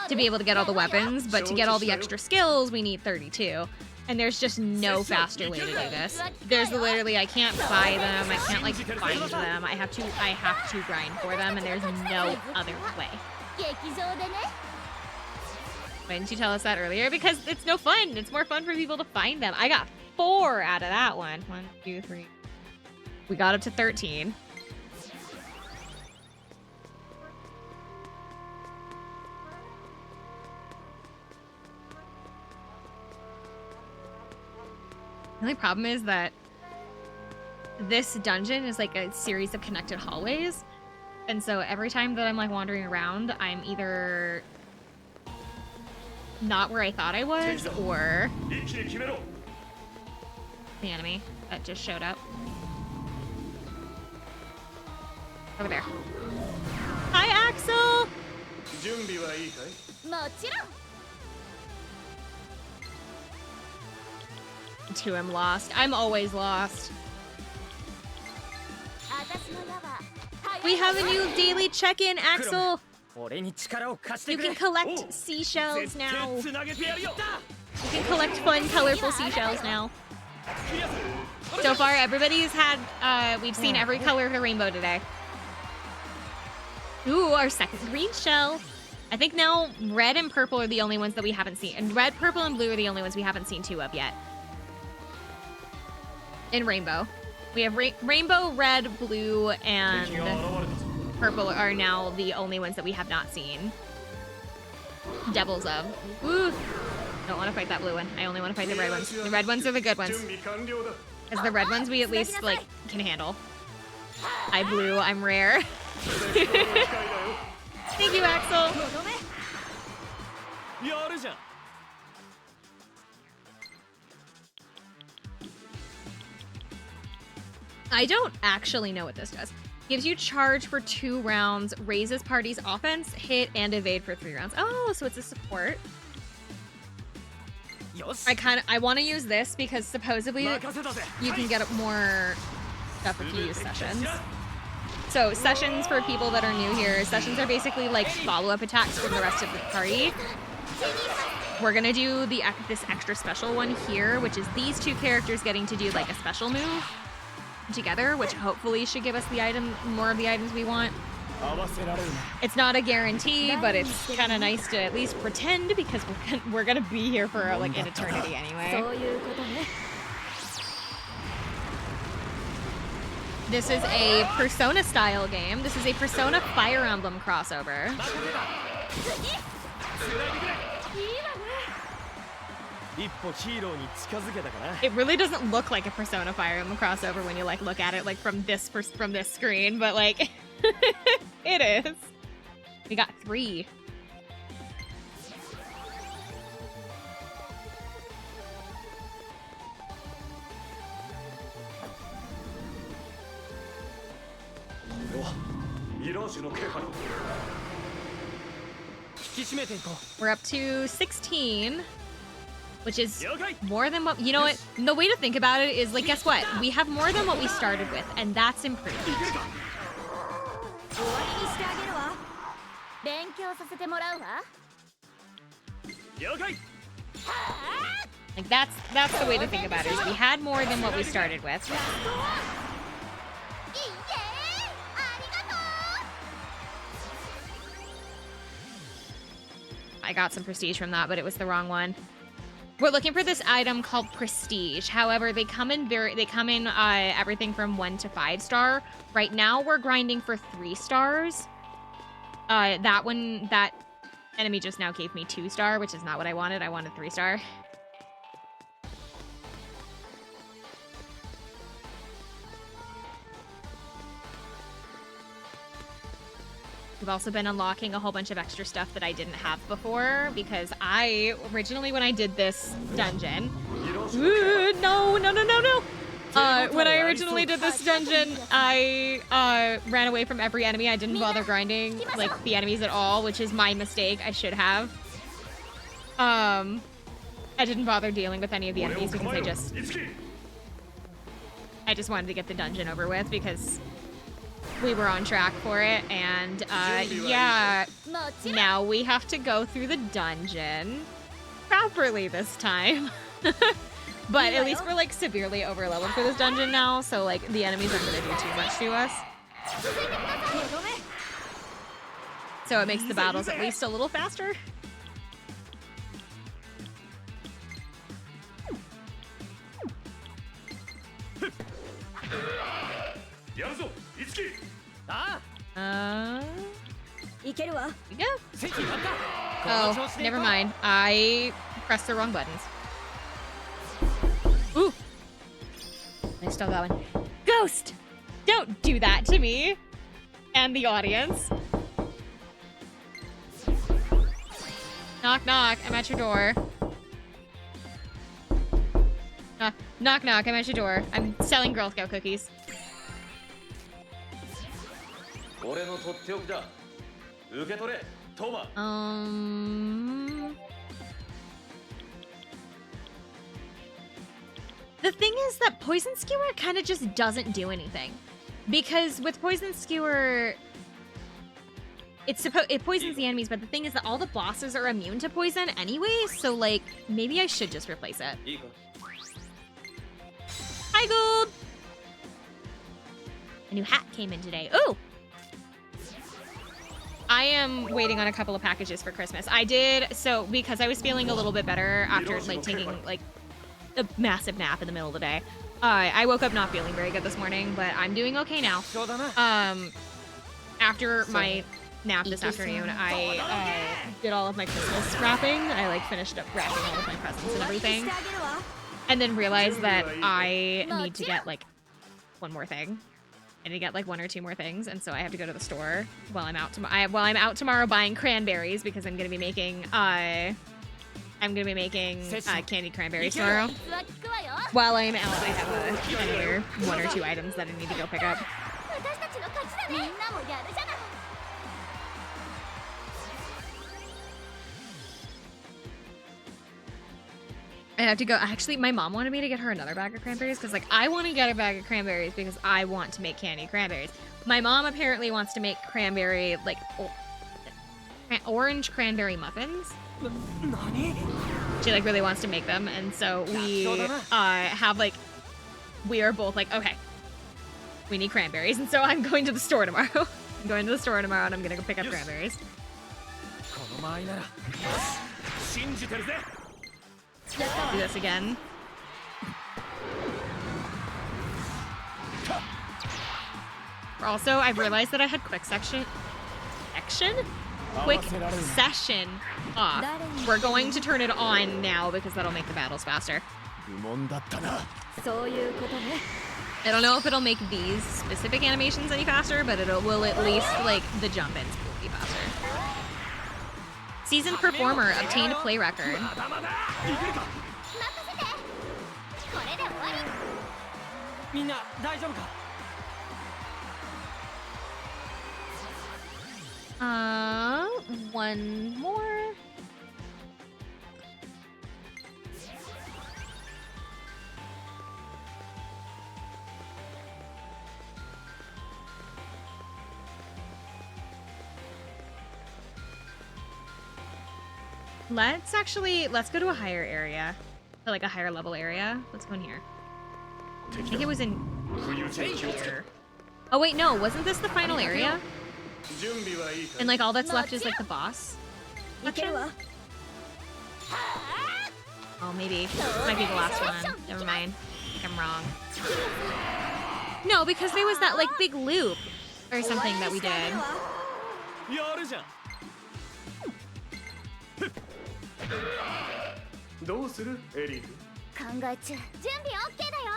to be able to get all the weapons, but to get all the extra skills, we need 32. And there's just no faster way to do this. There's literally, I can't buy them, I can't like find them, I have to grind for them, and there's no other way. Why didn't you tell us that earlier? Because it's no fun. It's more fun for people to find them. I got 4 out of that one. 1, 2, 3. We got up to 13. The only problem is that this dungeon is like a series of connected hallways. And so every time that I'm like wandering around, I'm either not where I thought I was, or the enemy that just showed up. Over there. Hi, Axel! Too, I'm lost. I'm always lost. We have a new daily check-in, Axel. You can collect seashells now. You can collect fun, colorful seashells now. So far, everybody's had, we've seen every color of the rainbow today. Ooh, our second green shell. I think now red and purple are the only ones that we haven't seen. And red, purple, and blue are the only ones we haven't seen 2 of yet. In rainbow. We have rainbow, red, blue, and purple are now the only ones that we have not seen. Devils of. Ooh. Don't want to fight that blue one. I only want to fight the red ones. The red ones are the good ones. Because the red ones we at least, like, can handle. I blue, I'm rare. Thank you, Axel. I don't actually know what this does. Gives you charge for 2 rounds, raises party's offense, hit, and evade for 3 rounds. Oh, so it's a support. I want to use this because supposedly you can get more stuff if you use sessions. So sessions, for people that are new here, sessions are basically like follow-up attacks from the rest of the party. We're gonna do this extra special one here, which is these 2 characters getting to do like a special move together, which hopefully should give us more of the items we want. It's not a guarantee, but it's kind of nice to at least pretend, because we're gonna be here for like an eternity anyway. This is a Persona style game. This is a Persona Fire Emblem crossover. It really doesn't look like a Persona Fire Emblem crossover when you like look at it like from this screen, but like it is. We got 3. We're up to 16. Which is more than what, you know what, the way to think about it is like, guess what? We have more than what we started with, and that's improvement. Like that's the way to think about it, is we had more than what we started with. I got some prestige from that, but it was the wrong one. We're looking for this item called Prestige. However, they come in everything from 1 to 5 star. Right now, we're grinding for 3 stars. That enemy just now gave me 2 star, which is not what I wanted. I wanted 3 star. We've also been unlocking a whole bunch of extra stuff that I didn't have before, because I, originally when I did this dungeon... Ooh, no! When I originally did this dungeon, I ran away from every enemy. I didn't bother grinding, like, the enemies at all, which is my mistake. I should have. I didn't bother dealing with any of the enemies because I just wanted to get the dungeon over with, because we were on track for it, and yeah, now we have to go through the dungeon properly this time. But at least we're like severely overleveled for this dungeon now, so like the enemies aren't gonna do too much to us. So it makes the battles at least a little faster. Yeah. Oh, never mind. I pressed the wrong buttons. Ooh. I still got one. Ghost! Don't do that to me! And the audience. Knock, knock. I'm at your door. Knock, knock. I'm at your door. I'm selling Girl Scout cookies. The thing is that Poison Skewer kind of just doesn't do anything. Because with Poison Skewer, it poisons the enemies, but the thing is that all the bosses are immune to poison anyway, so like, maybe I should just replace it. Hi, Gold! A new hat came in today. Ooh! I am waiting on a couple of packages for Christmas. I did, so because I was feeling a little bit better after like taking like a massive nap in the middle of the day. I woke up not feeling very good this morning, but I'm doing okay now. After my nap this afternoon, I did all of my Christmas wrapping. I like finished up wrapping all of my presents and everything. And then realized that I need to get like one more thing. I need to get like 1 or 2 more things, and so I have to go to the store while I'm out tomorrow buying cranberries, because I'm gonna be making candied cranberries tomorrow. While I'm out, I have another 1 or 2 items that I need to go pick up. I have to go. Actually, my mom wanted me to get her another bag of cranberries, because like I want to get a bag of cranberries because I want to make candied cranberries. My mom apparently wants to make cranberry, like orange cranberry muffins. She like really wants to make them, and so we we are both like, okay, we need cranberries, and so I'm going to the store tomorrow. I'm going to the store tomorrow, and I'm gonna go pick up cranberries. Do this again. Also, I've realized that I had quick session off. We're going to turn it on now because that'll make the battles faster. I don't know if it'll make these specific animations any faster, but will at least, like, the jump-ins will be faster. Seasoned performer obtained play record. One more. Let's go to a higher area. Or like a higher level area. Let's go in here. I think it was in here. Oh wait, no, wasn't this the final area? And like all that's left is like the boss section? Oh, maybe. Might be the last one. Never mind. I think I'm wrong. No, because there was that, like, big loop or something that we did. やるじゃんどうするエリート考え中準備 OK だよ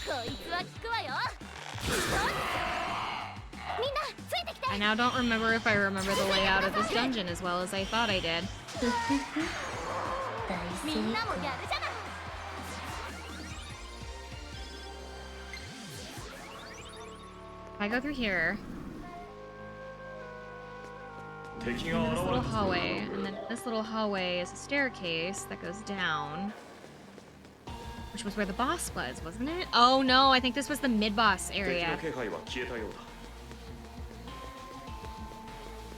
こいつは効くわよみんなついてきて I now don't remember if I remember the layout of this dungeon as well as I thought I did. みんなもやるじゃない If I go through here, 敵が this 現 little れた hallway, and then this little hallway is a staircase that goes down, which was where the boss was, wasn't it? Oh no, I think this was the mid-boss 敵の area. 気配は消えたようだ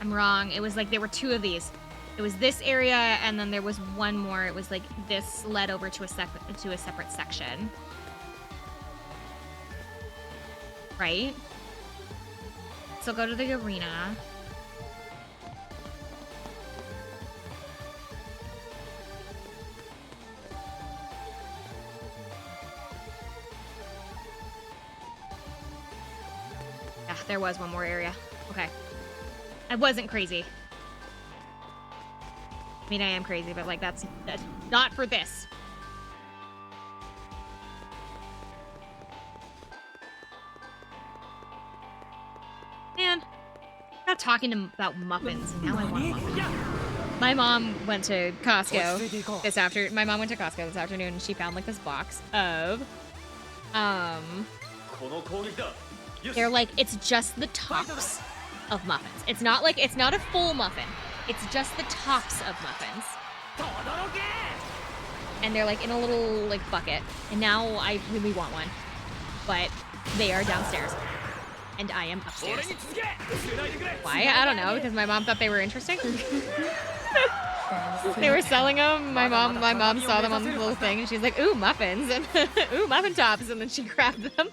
I'm wrong. It was like there were two of these. It was this area, and then there was one more. It was like this led over to a separate section. Right? So go to the arena. Yeah, there was one more area. Okay. I wasn't crazy. I mean, I am crazy, but like that's not for this. Man, not talking about muffins. Now I want muffins. My mom went to Costco this afternoon. My mom went to Costco this afternoon, and she found like this box of, この攻撃だよし they're like it's just the tops of muffins. It's not like it's not a full muffin. It's just the tops of muffins. And they're like in a little like bucket. And now I really want one. But they are downstairs. And I am upstairs. Why? I don't know, because my mom thought they were interesting. They were selling them. My mom saw them on the little thing and she's like, ooh, muffins and ooh, muffin tops, and then she grabbed them.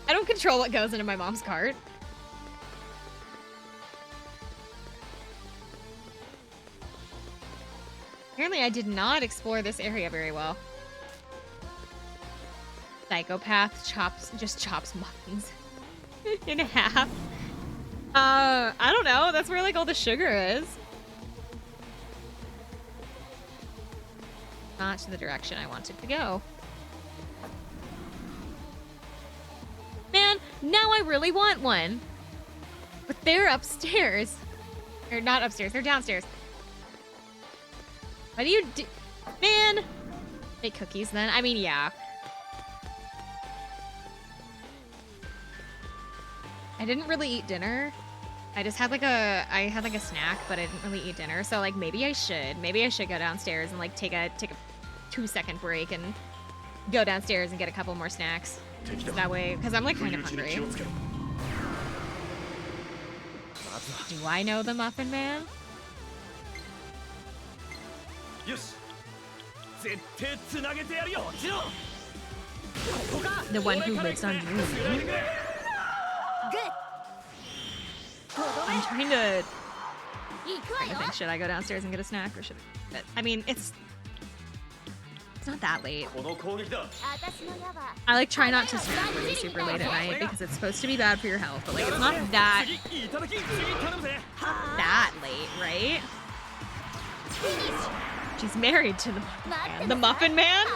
I don't control what goes into my mom's cart. Apparently I did not explore this area very well. Psychopath just chops muffins in half. I don't know. That's where like all the sugar is. Not to the direction I wanted to go. Man, now I really want one. But they're upstairs. Or not upstairs, they're downstairs. What do you do? Man! Make cookies then? I mean, yeah. I didn't really eat dinner. I just had like I had like a snack, but I didn't really eat dinner. So like maybe I should go downstairs and like take a 2-second break and go downstairs and get a couple more snacks. So that way, because I'm like kind of hungry. Do I know the Muffin Man? よし絶対つなげてやるよもちろんここか The one who lives on Moon. I'm trying to think, should I go downstairs and get a snack or should I? I mean, it's not that late. この攻撃だ I like try not to snack really super late at night because it's supposed to be bad for your health, but like it's not that 次いただき次頼むぜ late, right? She's married to the Muffin Man.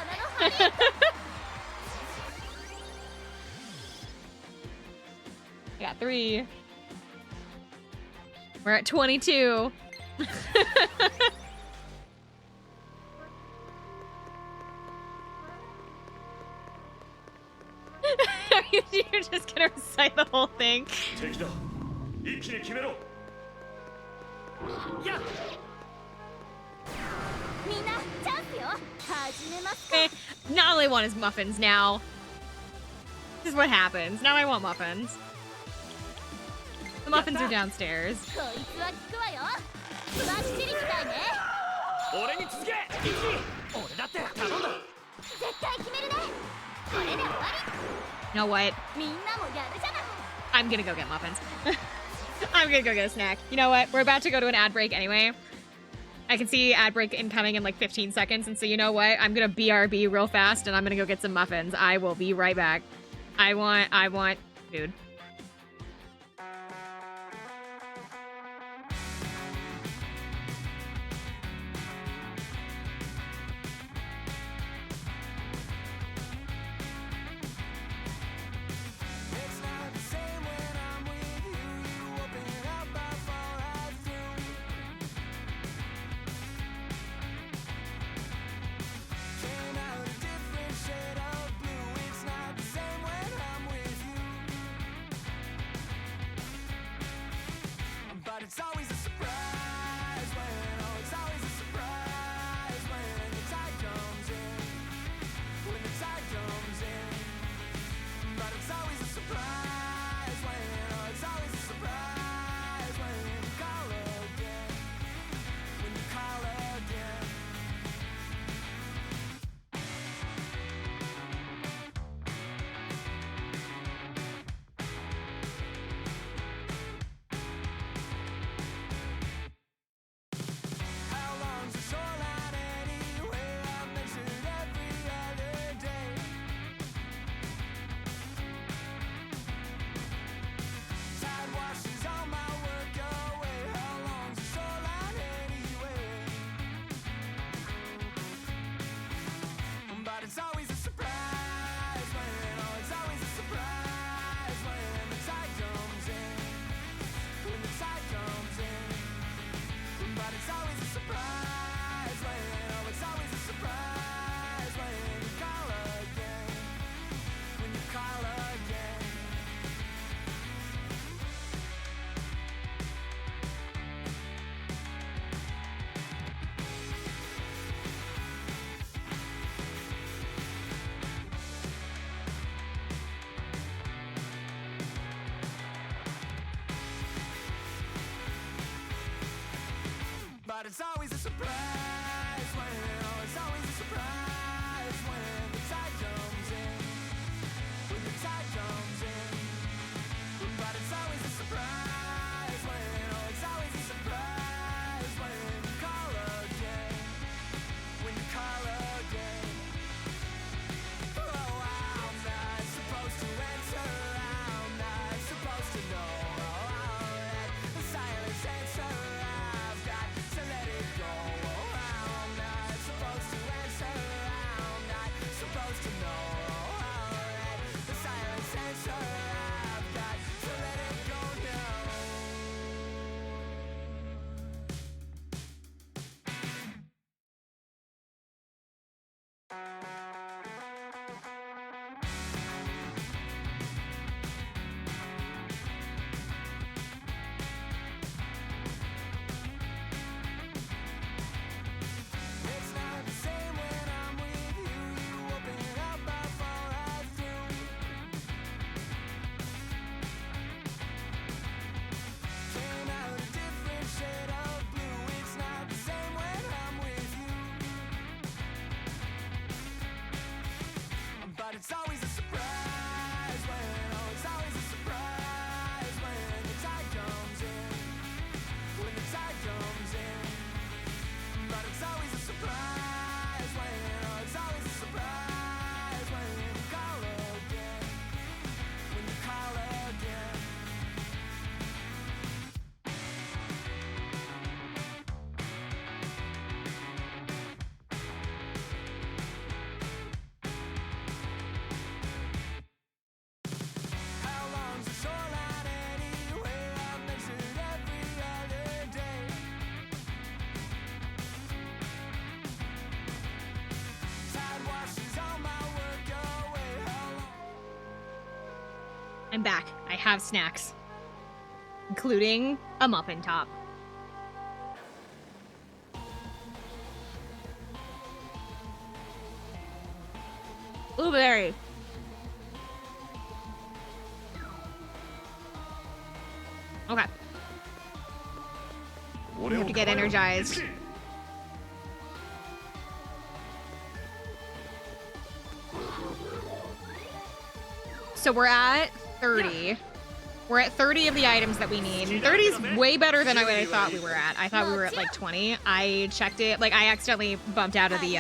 I got 3. We're at 22. You're just gonna recite the whole thing. 敵だ一気に決めろやっ みんなチャンスよ始めますか Now all I want is muffins now. This is what happens. Now I want muffins. The muffins are downstairs. こいつは効くわよバッチリ来たいね俺に続け一気俺だって頼んだ絶対決めるねこれで終わ You know what? りみんなもやるじゃない I'm gonna go get muffins. I'm gonna go get a snack. You know what? We're about to go to an ad break anyway. I can see ad break incoming in like 15 seconds, and so you know what? I'm gonna BRB real fast, and I'm gonna go get some muffins. I will be right back. I want food. It's not the same when I'm with you. You open up, I fall right through. Came out a different shade of blue. It's not the same when I'm with you. But it's always a surprise when, oh, it's always a surprise when the tide comes in. When the tide comes in. But it's always a surprise when, oh, it's always a surprise when you call again. When you call again. How long's the shoreline anyway? I measured every other day. Tide washes all my work away. How long's the shoreline anyway? But it's always a surprise when, oh, it's always a surprise when the tide comes in. When the tide comes in. But it's always a surprise when, oh, it's always a surprise when you call again. When you call again. But it's always a surprise when, oh, it's always a surprise when the tide comes in. When the tide comes in. But it's always a surprise when, oh, it's always a surprise when you call again. When you call again. Oh, I'm not supposed to answer. I'm not supposed to know. Oh, that the silence answer. I've got to let it go. Oh, I'm not supposed to answer. I'm not supposed to know. Oh, that the silence answer. I've got to let it go now. It's not the same when I'm with you. You open up, I fall right through. Came out a different shade of blue. It's not the same when I'm with you. But it's always a surprise when, oh, it's always a surprise when the tide comes in. When the tide comes in. But it's always a surprise when, oh, it's always a surprise when you call again. When you call again. How long's the shoreline anyway? I measured every other day. Tide washes all my work away. How long? I'm back. I have snacks, including a muffin top. Blueberry. Okay. We have to get energized. So we're at 30. We're at 30 of the items that we need. And 30 is way better than I thought we were at. I thought we were at like 20. I checked it. Like, I accidentally bumped out of the,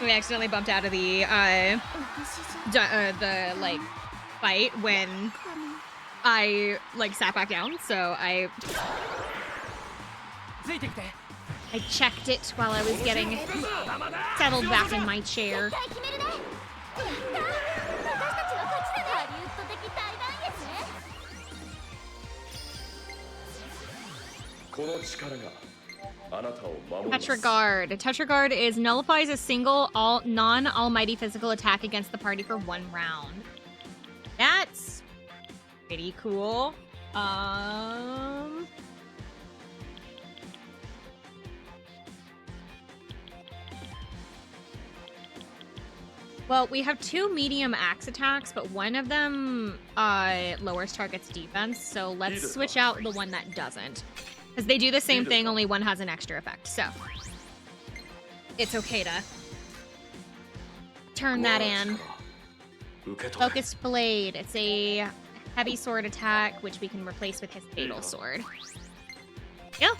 we accidentally bumped out of the like, fight when I, like, sat back down. So I checked it while I was getting settled back in my chair. この力があなたを守ります。 Tetragard. Tetragard is nullifies a single non-almighty physical attack against the party for 1 round. That's pretty cool. Well, we have 2 medium axe attacks, but one of them lowers target's defense, so let's switch out the one that doesn't. Because they do the same thing, only one has an extra effect, so it's okay to turn that in. Focused Blade. It's a heavy sword attack, which we can replace with his fatal sword. Yeah.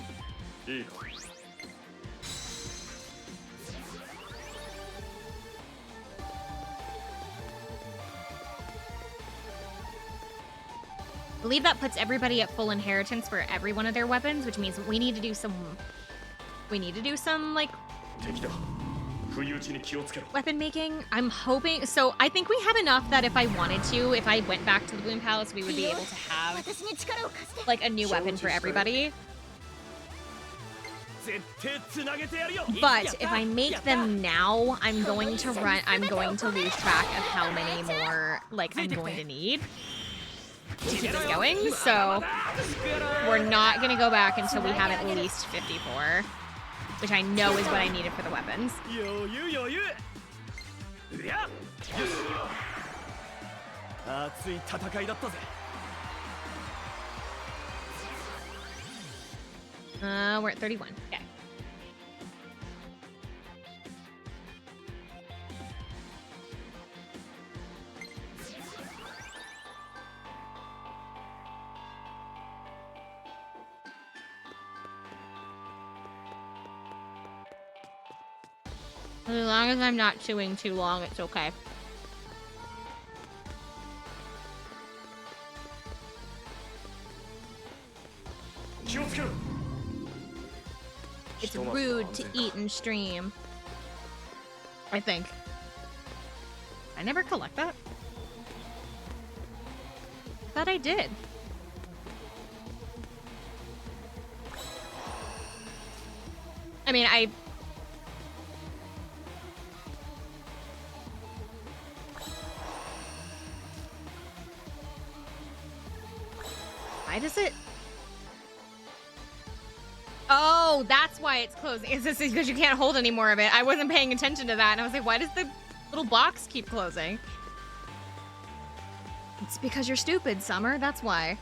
I believe that puts everybody at full inheritance for every one of their weapons, which means we need to do some like weapon making. I'm hoping, so I think we have enough that if I wanted to, if I went back to the Bloom Palace, we would be able to have like a new weapon for everybody. But if I make them now, I'm going to lose track of how many more like I'm going to need to keep this going, so we're not gonna go back until we have at least 54, which I know is what I needed for the weapons. We're at 31. Okay. As long as I'm not chewing too long, it's okay. It's rude to eat and stream. I think. I never collect that. I thought I did. I mean, why does it? Oh, that's why it's closing. It's just because you can't hold any more of it. I wasn't paying attention to that, and I was like, why does the little box keep closing? It's because you're stupid, Summer. That's why.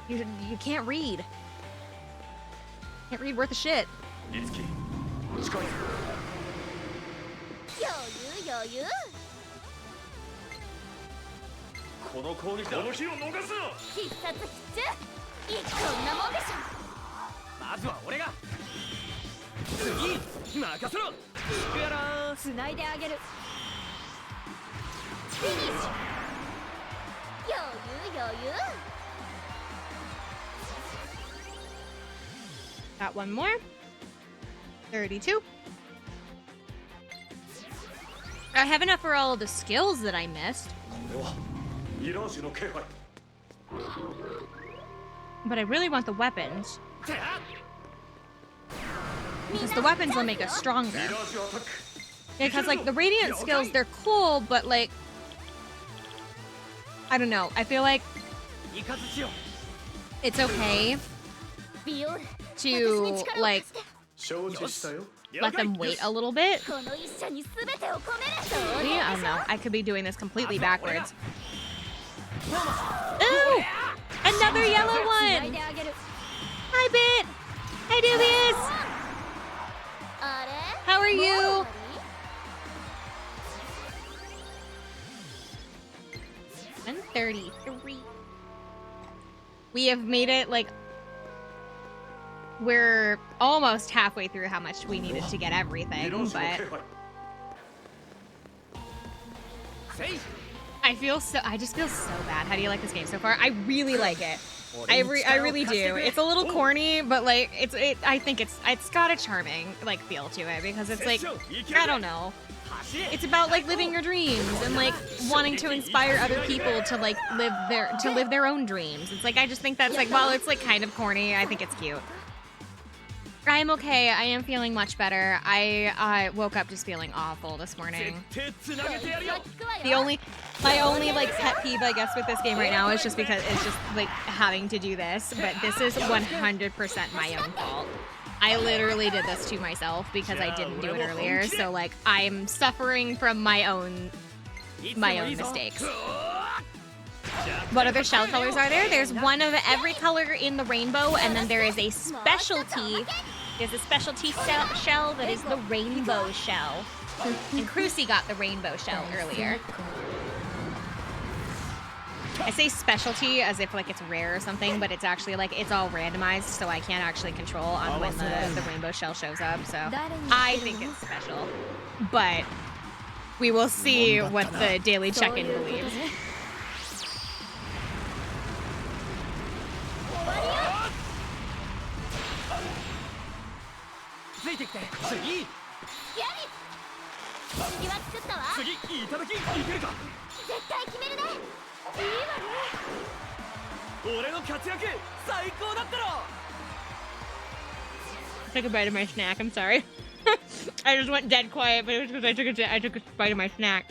You can't read. Can't read worth a shit. Got one more. 32. I have enough for all of the skills that I missed. But I really want the weapons. Because the weapons will make us stronger. Because, like, the radiant skills, they're cool, but, like, I don't know. I feel like it's okay to, like, let them wait a little bit. Maybe? I don't know. I could be doing this completely backwards. Ooh! Another yellow one! Hi, Bit! Hi, Dubious! How are you? we have made it like we're almost halfway through how much we needed to get everything, 色紙の but 気配 I just feel so bad. How do you like this game so far? I really like it. I really do. It's a little corny, but like I think it's got a charming like feel to it because it's like I don't know. It's about like living your dreams and like wanting to inspire other people to like live their own dreams. It's like I just think that's like while it's like kind of corny, I think it's cute. I'm okay. I am feeling much better. I woke up just feeling awful this morning. My only like pet peeve, I guess, with this game right now is just because it's just like having to do this. But this is 100% my own fault. I literally did this to myself because I didn't do it earlier. So like I'm suffering from my own mistakes. What other shell colors are there? There's one of every color in the rainbow, and then there is a specialty. There's a specialty shell that is the rainbow shell. And Crucy got the rainbow shell earlier. I say specialty as if like it's rare or something, but it's actually like it's all randomized, so I can't actually control on when the rainbow shell shows up. So I think it's special, but we will see what the daily check-in believes. Took a bite of my snack. I'm sorry. I just went dead quiet, but it was because I took a bite of my snack.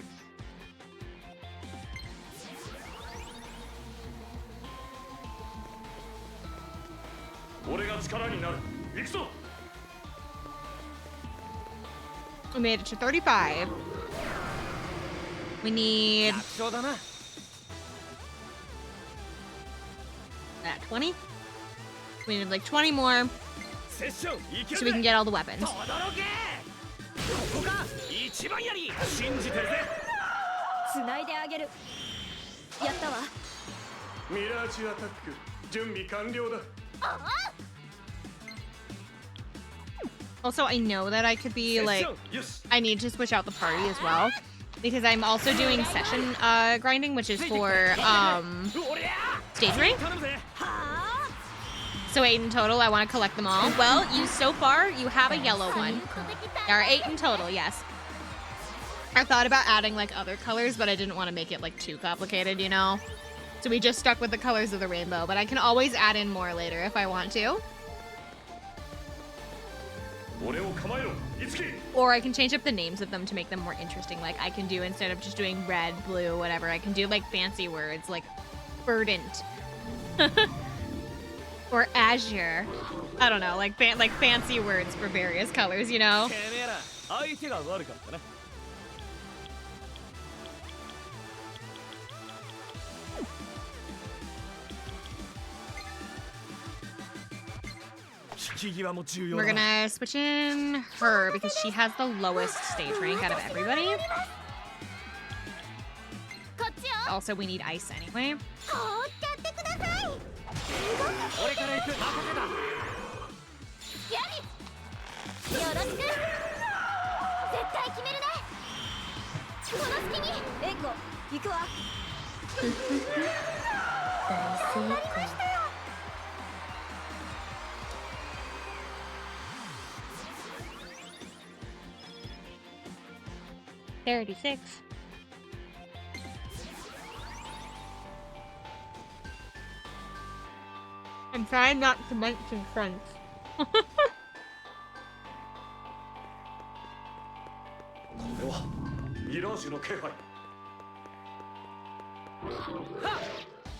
We made it to 35. We need 20. We need like 20 more so we can get all the weapons. 繋いであげる。やったわ。ミラージュアタック準備完了だ。 Also, I know that I could be like, I need to switch out the party as well because I'm also doing session grinding, which is for stage rank. So 8 in total. I want to collect them all. Well, so far you have a yellow one. There are 8 in total. Yes. I thought about adding like other colors, but I didn't want to make it like too complicated, you know. So we just stuck with the colors of the rainbow, but I can always add in more later if I want to. Or I can change up the names of them to make them more interesting. Like I can do, instead of just doing red, blue, whatever, I can do like fancy words like verdant or azure. I don't know, like fancy words for various colors, you know? We're gonna switch in her because she has the lowest stage rank out of everybody. Also, we need ice anyway. $36. I'm trying not to mention friends.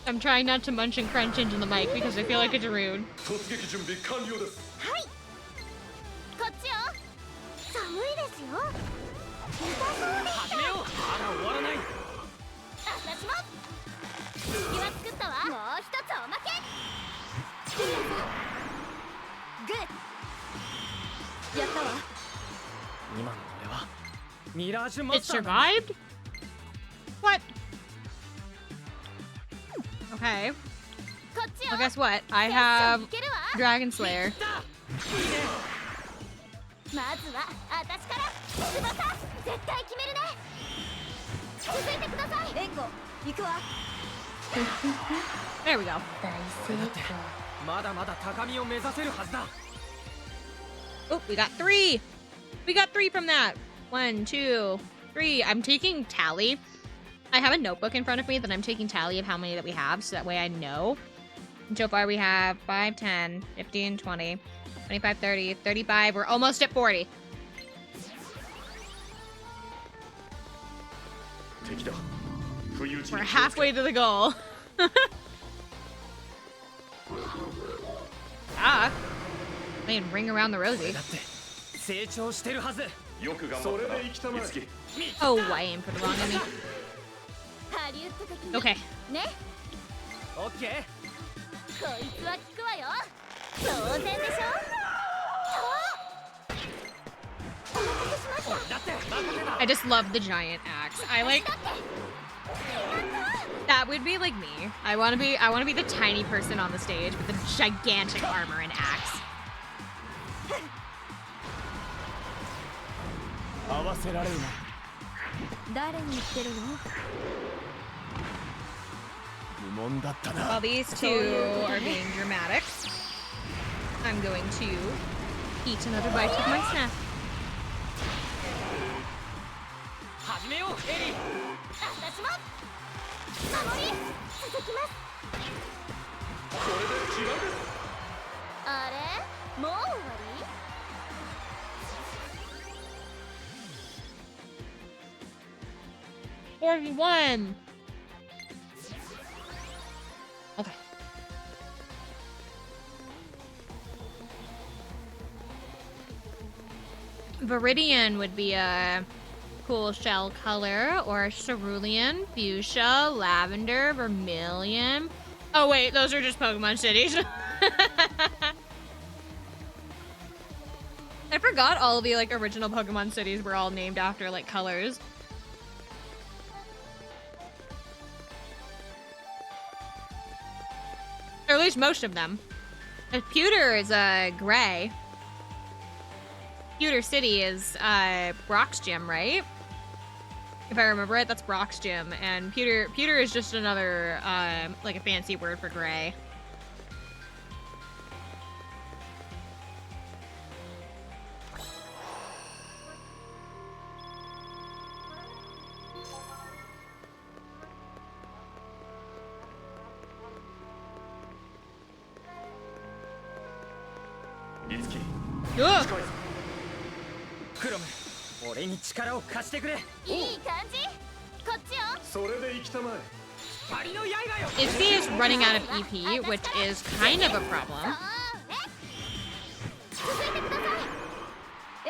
I'm trying not to munch and crunch into the mic because I feel like it's rude. It survived? What? Okay. Well, guess what? I have Dragon Slayer. まずは私から翼絶対決めるね続いてくださいレンコ行くわ There we go. 大成功まだまだ高みを目指せるはずだ Oh, we got 3. We got 3 from that. 1, 2, 3. I'm taking tally. I have a notebook in front of me that I'm taking tally of how many that we have, so that way I know. And so far we have 5, 10, 15, 20, 25, 30, 35. We're almost at 40. 敵だ不意打ち We're に気をつけ halfway to the goal. Ah. Playing Ring Around the Rosie. だって成長してるはずよく頑張ったな美月 Oh, I aimed for the wrong enemy. ハリウッド的に Okay. ねオッケーこいつは効くわよ当然でしょお待たせしました だって任せだ I just love the giant axe. I like that would be like me. I want to be the tiny person on the stage with the gigantic armor and axe. 合わせられるな誰に言ってるの 無問だったな While these two are being dramatic, I'm going to eat another bite of my snack. 始めようエリー私も守り続きますそれで違うですあれもう終わり 41. Okay. Viridian would be a cool shell color, or cerulean, fuchsia, lavender, vermilion. Oh wait, those are just Pokemon cities. I forgot all of the like original Pokemon cities were all named after like colors. Or at least most of them. Pewter is gray. Pewter City is Brock's gym, right? If I remember it, that's Brock's gym, and pewter is just another like a fancy word for gray. Ugh. クロム俺に力を貸してくれいい感じこっちよそれで行きたまえ光の刃よ Izzy is running out of EP, which is kind of a problem. 続いてくださ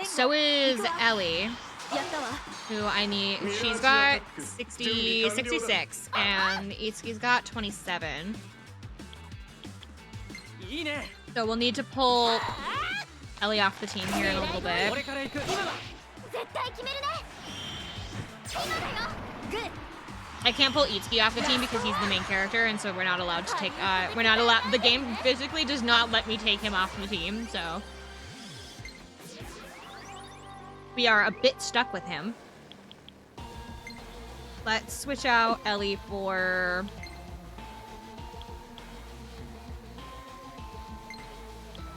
い So is Ellie, やったわ who I need. She's got 60, 66, and Itsuki's got 27. いいね So we'll need to pull Ellie off the team here in a little bit. 俺から行く今だ絶対決めるね今だよグッ I can't pull Itsuki off the team because he's the main character, and so we're not allowed to take, we're not allowed, the game physically does not let me take him off the team, so. We are a bit stuck with him. Let's switch out Ellie for...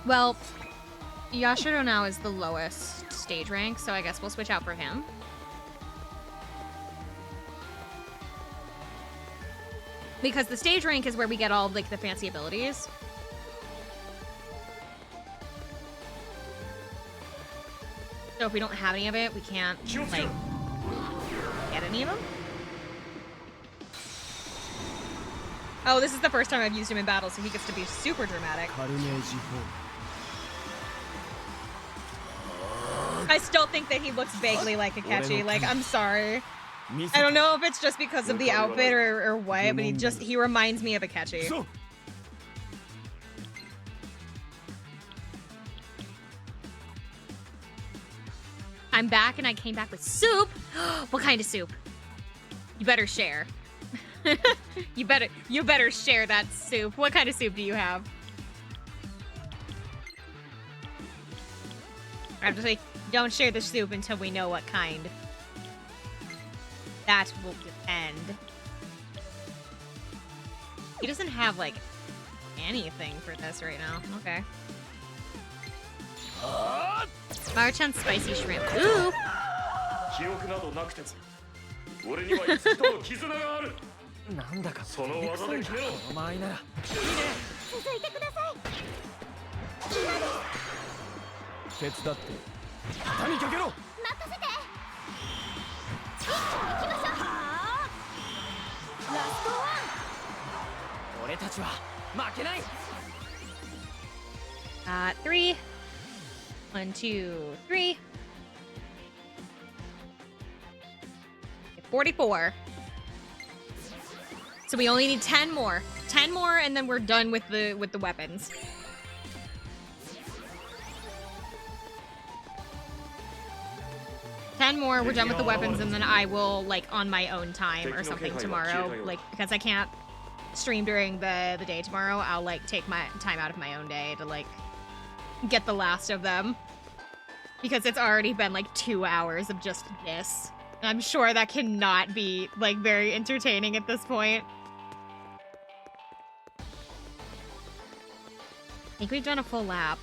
Well, Yashiro now is the lowest stage rank, so I guess we'll switch out for him. Because the stage rank is where we get all like the fancy abilities. So if we don't have any of it, we can't like get any of them. Oh, this is the first time I've used him in battle, so he gets to be super dramatic. I still think that he looks vaguely like Akechi. Like, I'm sorry. I don't know if it's just because of the outfit or what, but he reminds me of Akechi. I'm back and I came back with soup. What kind of soup? You better share. You better share that soup. What kind of soup do you have? I have to say, don't share the soup until we know what kind. That will depend. He doesn't have, like, anything for this right now. Okay. Marchan spicy shrimp. Ooh! 記憶などなくても俺には一度の絆があるなんだかその技で決めろお前ならいいね続いてください手伝って肩にかけろ任せて一気に行きましょうラストワン俺たちは負けない 3. 1, 2, 3. 44. So we only need 10 more. 10 more and then we're done with the weapons. Ten more, we're done with the weapons, and then I will, like, on my own time or something tomorrow. Like, because I can't stream during the day tomorrow, I'll, like, take my time out of my own day to, like, get the last of them. Because it's already been, like, 2 hours of just this. And I'm sure that cannot be, like, very entertaining at this point. I think we've done a full lap.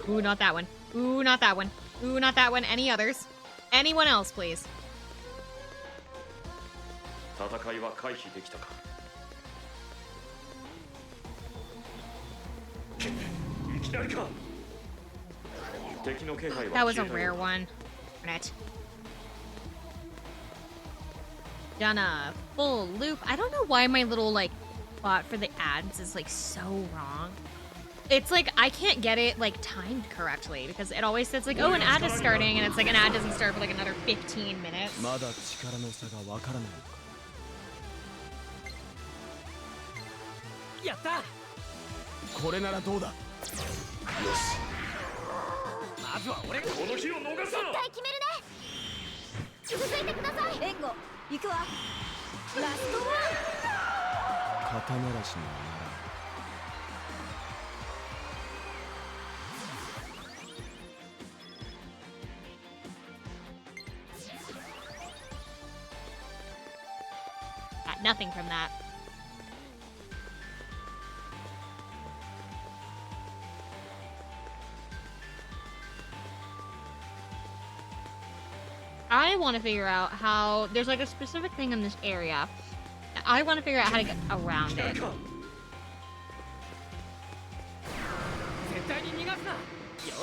Ooh, not that one. Ooh, not that one. Ooh, not that one. Any others? Anyone else, please? 戦いは回避できたかいきなりか敵の気配は That was a rare one. Darn it. Done a full loop. I don't know why my little, like, bot for the ads is, like, so wrong. It's like, I can't get it, like, timed correctly, because it always says, like, oh, an ad is starting, and it's like, an ad doesn't start for, like, another 15 minutes. まだ力の差がわからないやったこれならどうだよしまずは俺この日を逃すな絶対決めるね続いてください援護行くわラストワン肩慣らしにはならん Got nothing from that. I want to figure out how... There's, like, a specific thing in this area. I want to figure out how to get around it. 絶対に逃がすなよ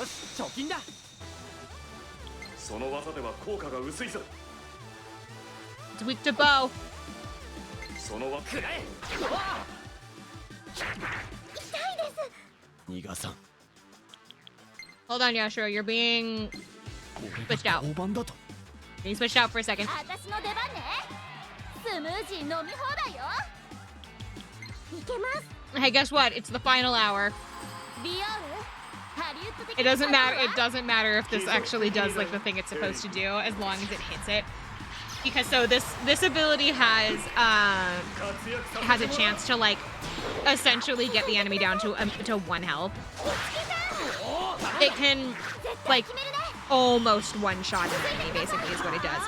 し貯金だその技では効果が薄いぞ It's weak to bow. その技くらえ逃がさん Hold on, Yashiro. You're being switched out. 交番だと Being switched out for a second. 私の出番ねスムージー飲み放題よいけます Hey, guess what? It's the final hour. ビオールハリウッド的 It doesn't matter. It doesn't matter if this actually does, like, the thing it's supposed to do, as long as it hits it. Because so this ability has a chance to, like, essentially get the enemy down to 1 health. It can, like, almost one-shot an enemy, basically, is what it does.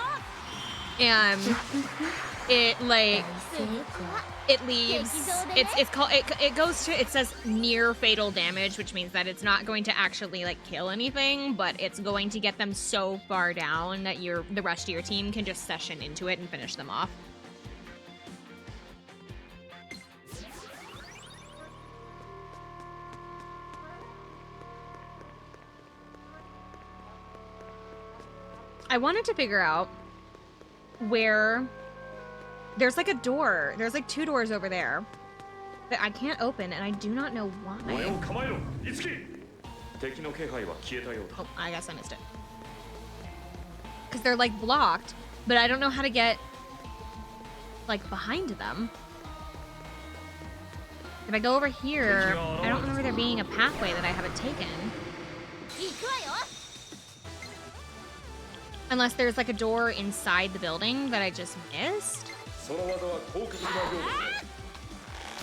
And it, like, it leaves, it's called, it goes to, it says near fatal damage, which means that it's not going to actually, like, kill anything, but it's going to get them so far down that the rest of your team can just session into it and finish them off. I wanted to figure out where there's, like, a door. There's, like, 2 doors over there that I can't open, and I do not know why. 前を構えろいつき敵の気配は消えたようだ Oh, I guess I missed it. Because they're, like, blocked, but I don't know how to get, like, behind them. If I go over here, I don't remember there being a pathway that I haven't taken. 行くわよ Unless there's like a door inside the building that I just missed. その技は効果的なようで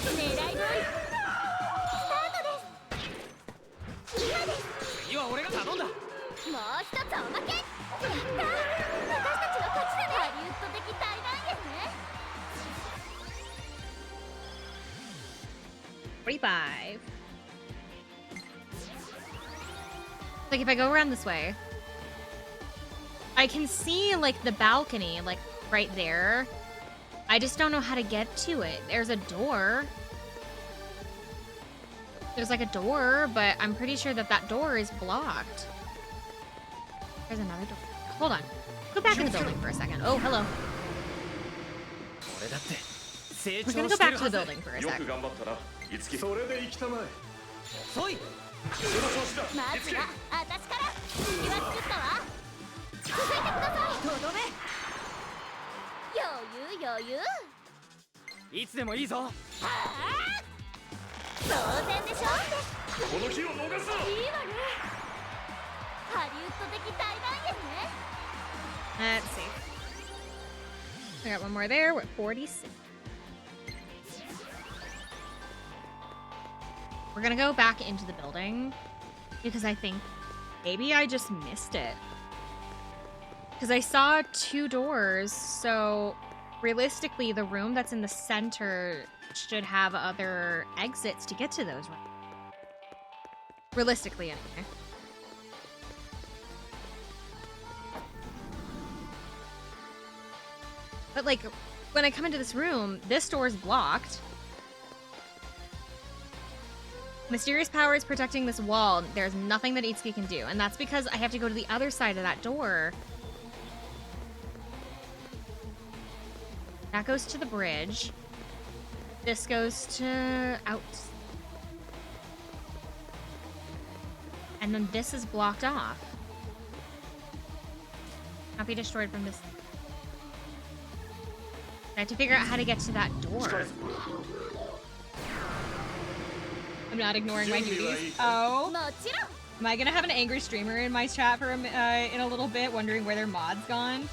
すね。狙い通りスタートです。今です。次は俺が頼んだ。もう一つおまけ。やったー、私たちの勝ちだね。ハリウッド的大団円ね。 45. Like if I go around this way, I can see like the balcony like right there. I just don't know how to get to it. There's a door. There's like a door, but I'm pretty sure that that door is blocked. There's another door. Hold on. Go back in the building for a second. Oh, hello. 俺だって成 We're 長 gonna し go て back る to は the ず。 building for a よ sec. く頑張ったな。いつき。それで行きたまえ。そい。その調子だ。いつき。まずは私から隙は作ったわ。続いてください。とどめ。余裕余裕。いつでもいいぞ。はあ。当然でしょ。この日を逃すな。いいわね。ハリウッド的大団円ね。 Let's see. I got one more there. We're at 46. We're gonna go back into the building because I think maybe I just missed it. Because I saw 2 doors, so realistically, the room that's in the center should have other exits to get to those rooms. Realistically, anyway. But like, when I come into this room, this door is blocked. Mysterious power is protecting this wall. There's nothing that Itsuki can do, and that's because I have to go to the other side of that door. That goes to the bridge. This goes to out. And then this is blocked off. Not be destroyed from this. I have to figure out how to get to that door. I'm not ignoring my duties. Oh. もちろん。 Am I gonna have an angry streamer in my chat for in a little bit, wondering where their mod's gone?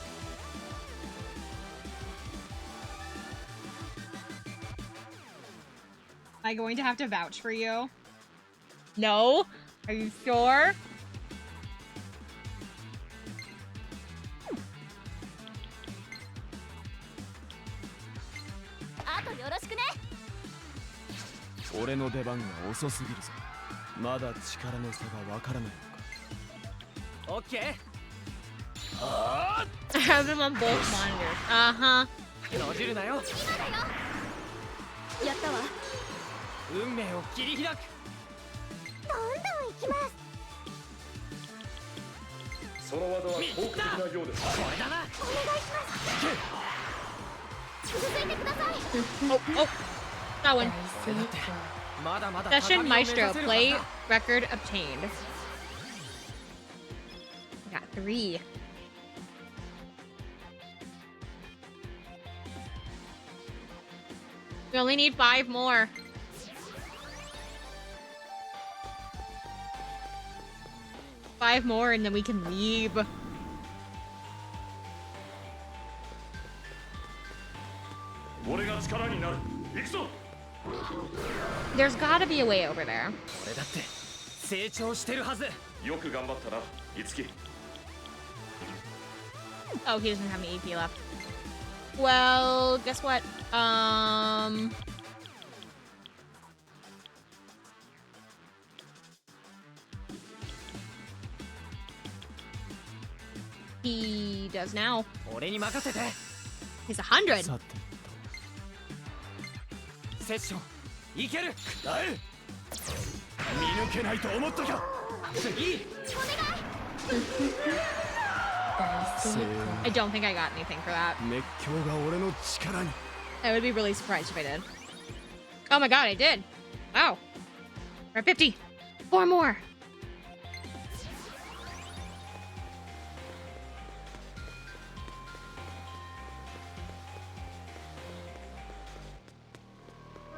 Am I going to have to vouch for you? No? Are you sure? Atoyoroshiku ne. 俺の出番が遅すぎるぞ。まだ力の差がわからないのか。オッケー。あ I have them on both monitors. Uh-huh. 閉じるなよ。今だよ。やったわ。運命を切り開く。どんどん行きます。その技は効果的なようです。これだな。お願いします。続いてください。 Oh, oh. That one. 俺だってまだまだ Session 高みを目指 Maestro. せるはず Play だ。 record obtained. I got 3. We only need 5 more. Five more and then we can leave. There's gotta be a way over there. 俺だって成長してるはず。よく頑張ったな、いつき。 Oh, he doesn't have any AP left. Well, guess what? He does now. 俺に任せて。 He's 100. さてと。セッションいける。だえ。見抜けないと思ったか。次。 I don't think I got anything for that. 熱狂が俺の力に。 I would be really surprised if I did. Oh my god, I did. Wow. We're at 50. 4 more.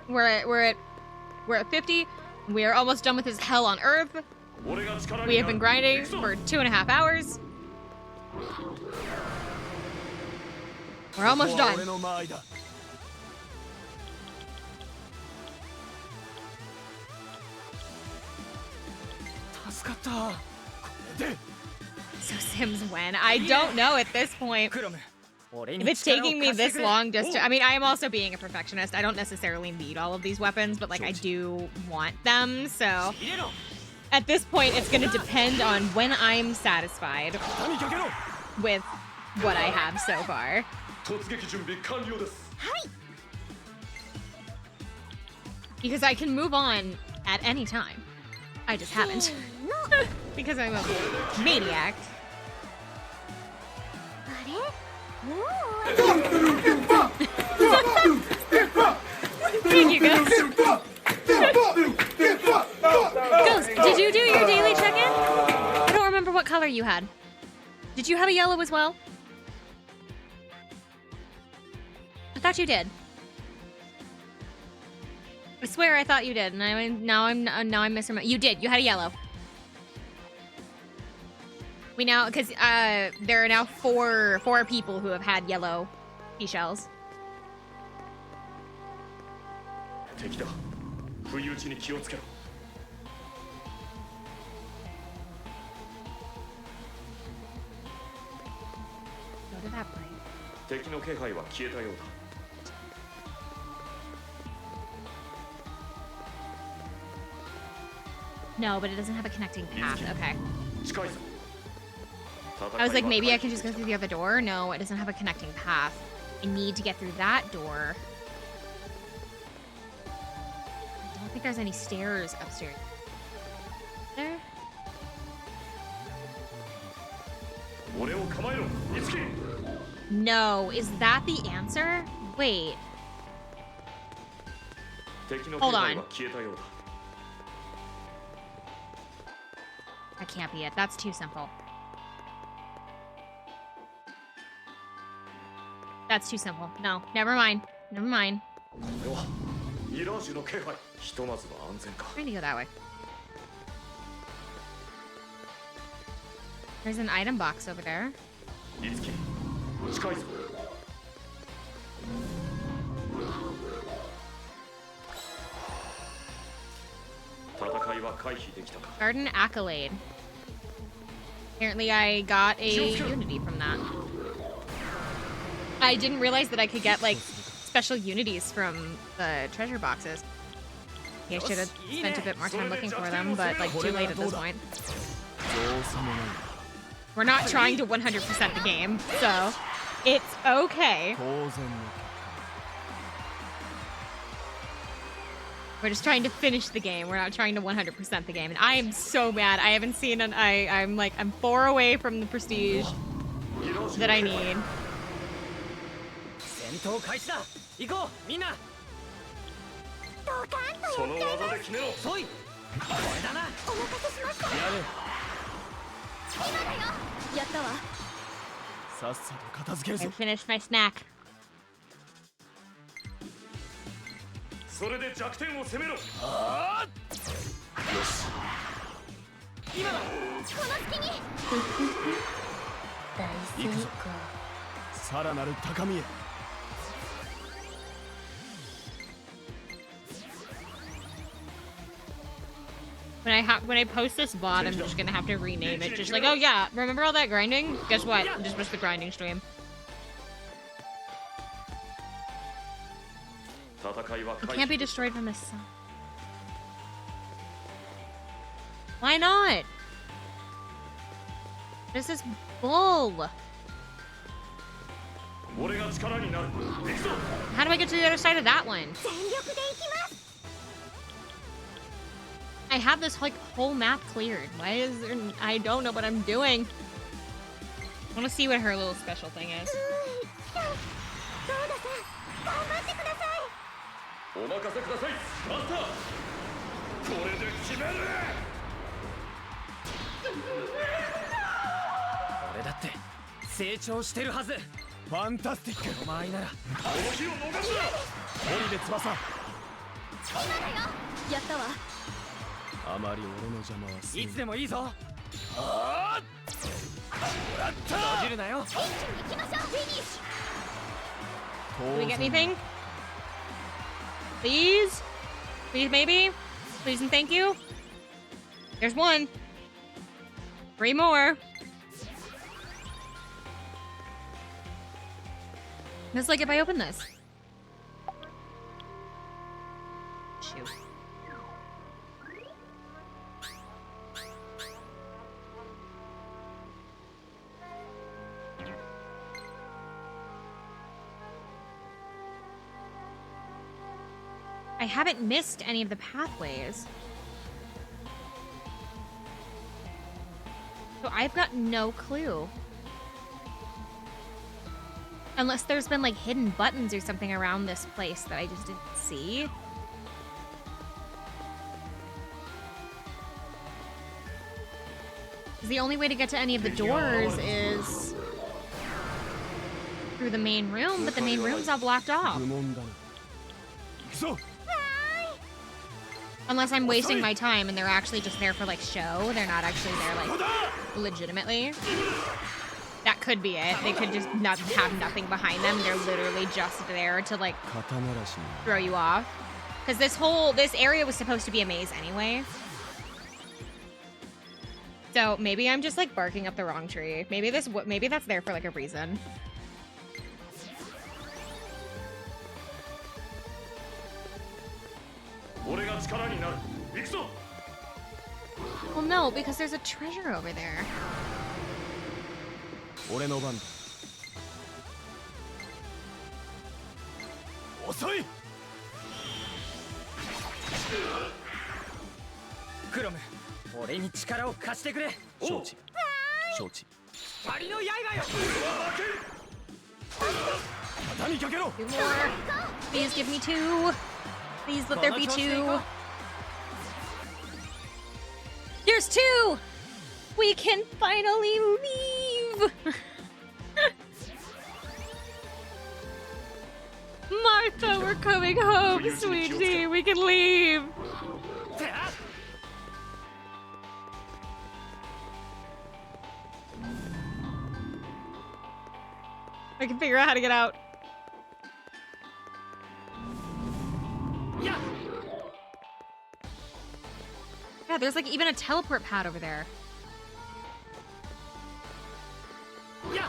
We're at 50. We are almost done with his hell on Earth. We have been grinding for 2.5 hours. We're almost done. 俺の間合いだ。助かった。これで。 So Sims when? I don't know at this point. クロム。 If it's taking me this long just to, I mean, I am also being a perfectionist. I don't necessarily need all of these weapons, but like I do want them. So at this point, it's going to depend on when I'm satisfied with what I have so far. Because I can move on at any time. I just haven't. Because I'm a maniac. Thank you, Ghost. Ghost, did you do your daily check-in? I don't remember what color you had. Did you have a yellow as well? I thought you did. I swear I thought you did, and now I'm misremembering. You did. You had a yellow. We now, because there are now four people who have had yellow seashells. 敵だ。不意打ちに気をつけろ。 Go to that place. 敵の気配は消えたようだ。 No, but it doesn't have a connecting path. Okay. 近いぞ。 I was like, maybe I can just go through the other door. No, it doesn't have a connecting path. I need to get through that door. I don't think there's any stairs upstairs. There? 俺を構えろ、いつき。 No, is that the answer? Wait. 敵の気配は消えたようだ。 That can't be it. That's too simple. That's too simple. No, never mind. Never mind. これはミラージュの気配。ひとまずは安全か。 Trying to go that way. There's an item box over there. いつき、近いぞ。 戦いは回避できたか。 Garden Accolade. Apparently I got a unity from that. I didn't realize that I could get, like, special unities from the treasure boxes. I should have spent a bit more time looking for them, but, like, too late at this point. We're not trying to 100% the game, so it's okay. We're just trying to finish the game. We're not trying to 100% the game. And I am so mad. I haven't seen an... I'm 4 away from the prestige that I need. 戦闘開始だ。行こう、みんな。その技で決めろ。そい。これだな。お任せしました。やる。今だよ。やったわ。さっさと片付ける I ぞ。 finished my snack. それで弱点を攻めろ。ああ。よし。今だ。この隙に。行くぞ。さらなる高みへ。 When I post this VOD, I'm just gonna have to rename it. Just like, oh yeah, remember all that grinding? Guess what? Just was the grinding stream. It can't be destroyed from the sun. Why not? This is bull. How do I get to the other side of that one? I have this like whole map cleared. Why is there... I don't know what I'm doing. I want to see what her little special thing is. Fantastic. お前なら。森で翼。やったわ。 あまり俺の邪魔はする。いつでもいいぞ。ああ。閉じるなよ。一気に行きましょう。フィニッシ Do we get anything? Please? Please, maybe? Please and thank you? There's one. 3 more. It's like if I open this. Shoot. I haven't missed any of the pathways. So I've got no clue. Unless there's been like hidden buttons or something around this place that I just didn't see. The only way to get to any of the doors is through the main room, but the main room's all blocked off. Unless I'm wasting my time and they're actually just there for like show. They're not actually there like legitimately. That could be it. They could just not have nothing behind them. They're literally just there to like throw you off. Because this area was supposed to be a maze anyway. So maybe I'm just like barking up the wrong tree. Maybe that's there for like a reason. Well, no, because there's a treasure over there. Chrome, 俺に力を貸してくれ。承知。承知。光の刃よ。旗にかけろ。 2 more. Please give me 2. Please let there be 2. There's 2! We can finally leave! Martha, we're coming home, sweetie. We can leave. I can figure out how to get out. Yeah, there's like even a teleport pad over there. Yeah.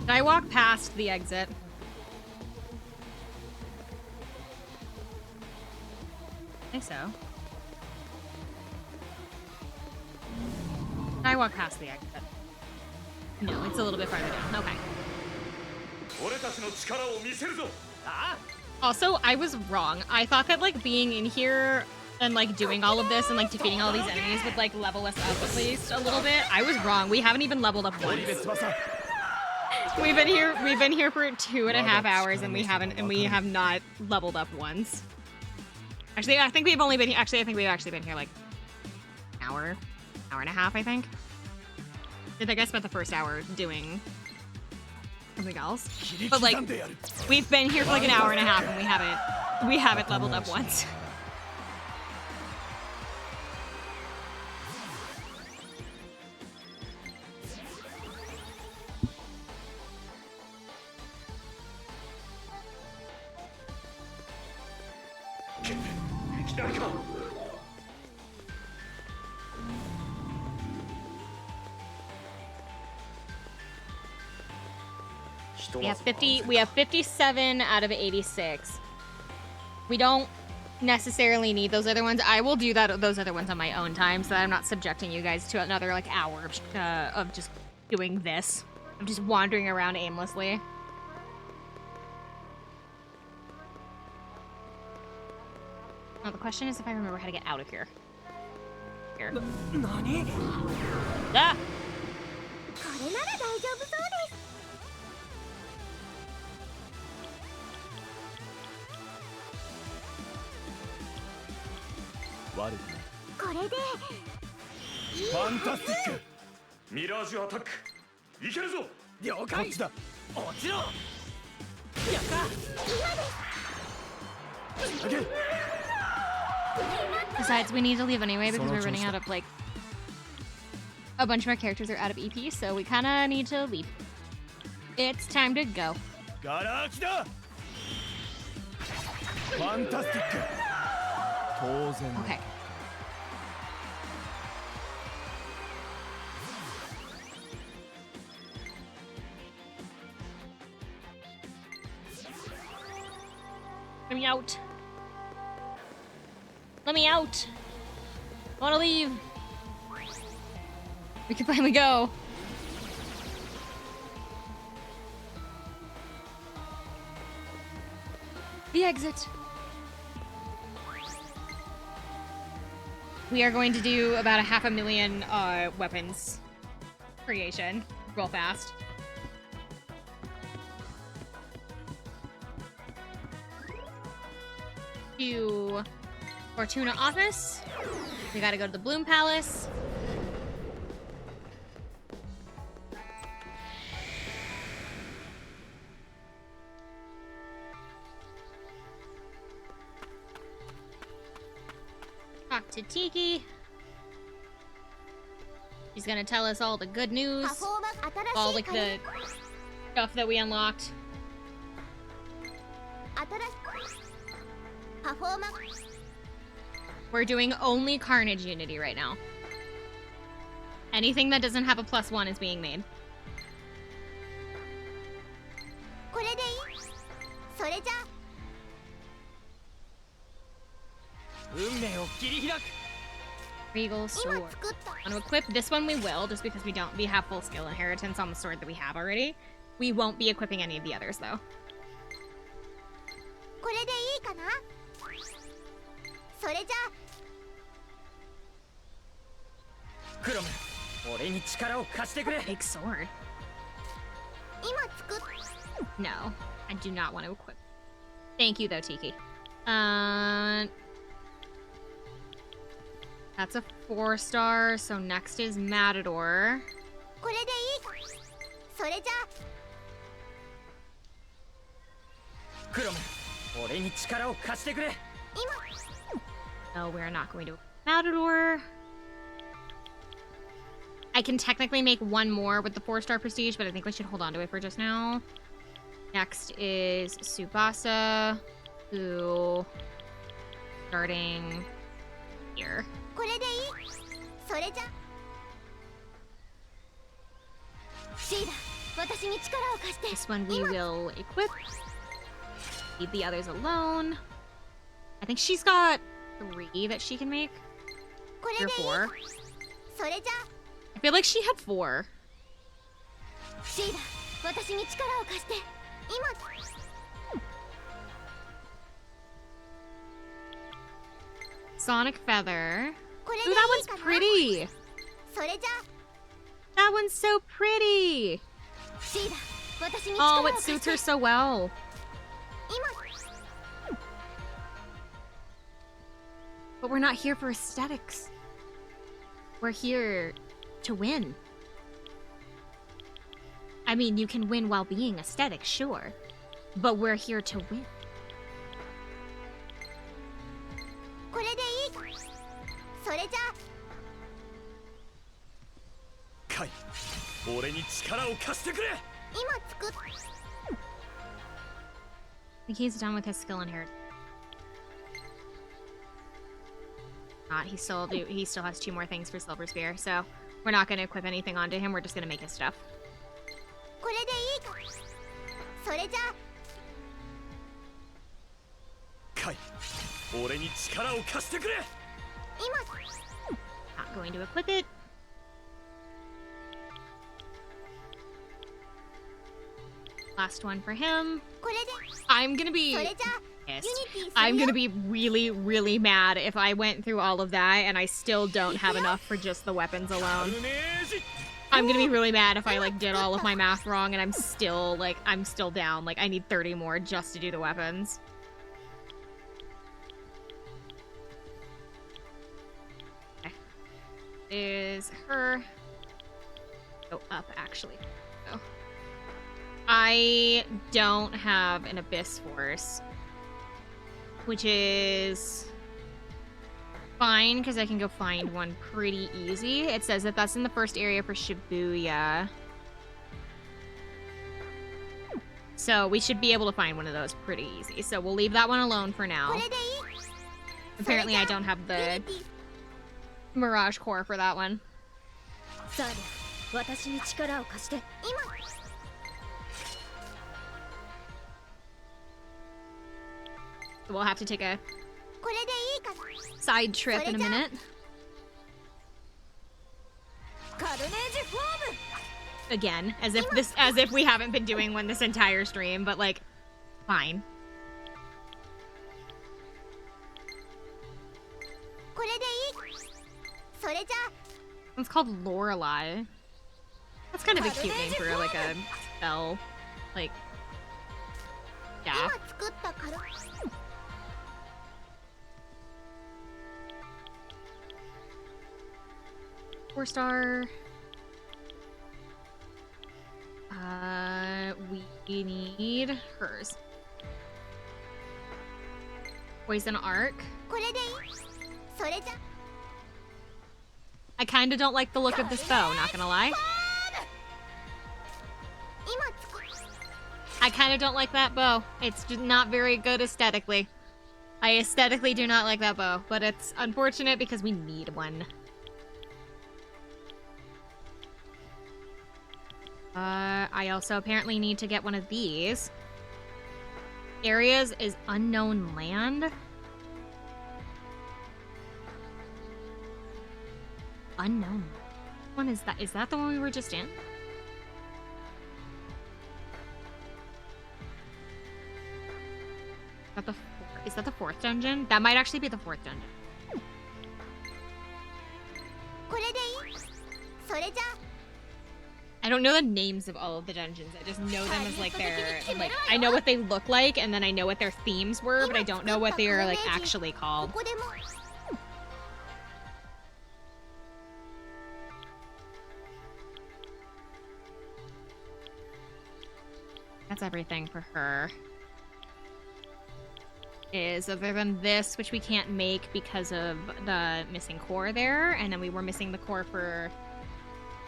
Did I walk past the exit? I think so. I walk past the exit. No, it's a little bit farther down. Okay. Also, I was wrong. I thought that like being in here and like doing all of this and like defeating all these enemies would like level us up at least a little bit. I was wrong. We haven't even leveled up once. We've been here for 2.5 hours and we have not leveled up once. Actually, I think we've actually been here like an hour and a half, I think. I think I spent the first hour doing something else. But like, we've been here for like an hour and a half and we haven't leveled up once. We have 57 out of 86. We don't necessarily need those other ones. I will do those other ones on my own time so that I'm not subjecting you guys to another like hour of just doing this. I'm just wandering around aimlessly. Now the question is if I remember how to get out of here. Here. Nani? Ah! これなら大丈夫そうです。悪くない。これでファンタスティック。ミラージュアタック。いけるぞ。了解。こっちだ。落ちろ。やった。今です。 Besides, we need to leave anyway because we're running out of, like, a bunch of our characters are out of EP, so we kind of need to leave. It's time to go. ガラ空きだ。ファンタスティック。当然。 Okay. Let me out. Let me out. I want to leave. We can finally go. The exit. We are going to do about 500,000 weapons creation real fast. To Fortuna office. We gotta go to the Bloom Palace. Talk to Tiki. She's gonna tell us all the good news. All like the stuff that we unlocked. We're doing only Carnage Unity right now. Anything that doesn't have a +1 is being made. Regal sword. Want to equip this one? We will, just because we have full skill inheritance on the sword that we have already. We won't be equipping any of the others though. Big sword. No, I do not want to equip. Thank you though, Tiki. That's a 4-star, so next is Matador. No, we're not going to Matador. I can technically make one more with the 4-star prestige, but I think we should hold on to it for just now. Next is Tsubasa, who starting here. This one we will equip. Leave the others alone. I think she's got 3 that she can make. 3 or 4. I feel like she had 4. Sonic Feather. Ooh, that one's pretty. That one's so pretty. Oh, it suits her so well. But we're not here for aesthetics. We're here to win. I mean, you can win while being aesthetic, sure. But we're here to win. Kai, 俺に力を貸してくれ。I think he's done with his skill inheritance. Not, he still has 2 more things for Silver Spear, so we're not going to equip anything onto him. We're just going to make his stuff. Kai, 俺に力を貸してくれ。Not going to equip it. Last one for him. I'm gonna be pissed. I'm gonna be really, really mad if I went through all of that and I still don't have enough for just the weapons alone. I'm gonna be really mad if I like did all of my math wrong and I'm still down. Like I need 30 more just to do the weapons. Okay. Is her go up actually. Oh. I don't have an Abyss Force, which is fine because I can go find one pretty easy. It says that that's in the first area for Shibuya. So we should be able to find one of those pretty easy. So we'll leave that one alone for now. Apparently I don't have the Mirage Core for that one. さあで私に力を貸して今 We'll have to take a これでいいか side trip in a minute. カルネージフォーム Again, as if we haven't been doing one this entire stream, but like, fine. これでいいそれじゃ It's called Lorelei. That's kind of a cute name for like a spell. Like, yeah. 今作ったカル 4-star. We need hers. Poison Arc. これでいいそれじゃ I kind of don't like the look of this bow, not gonna lie. 今作る I kind of don't like that bow. It's just not very good aesthetically. I aesthetically do not like that bow, but it's unfortunate because we need one. I also apparently need to get one of these. Areas is unknown land. Unknown. Which one is that? Is that the one we were just in? Is that the fourth dungeon? That might actually be the fourth dungeon. これでいいそれじゃ I don't know the names of all of the dungeons. I just know them as like their like I know what they look like and then I know what their themes were, but I don't know what they are like actually こ called. こでも That's everything for her. Is other than this, which we can't make because of the missing core there, and then we were missing the core for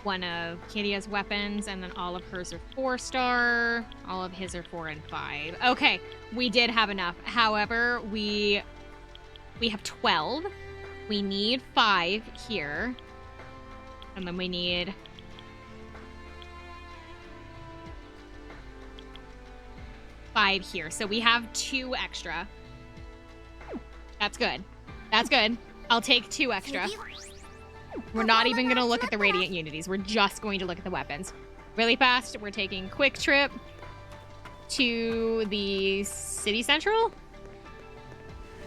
one of Kiria's weapons, and then all of hers are 4-star, all of his are 4 and 5. Okay, we did have enough. However, we have 12. We need 5 here, and then we need 5 here. So we have 2 extra. That's good. That's good. I'll take 2 extra. We're not even going to look at the Radiant Unities. We're just going to look at the weapons. Really fast, we're taking quick trip to the City Central.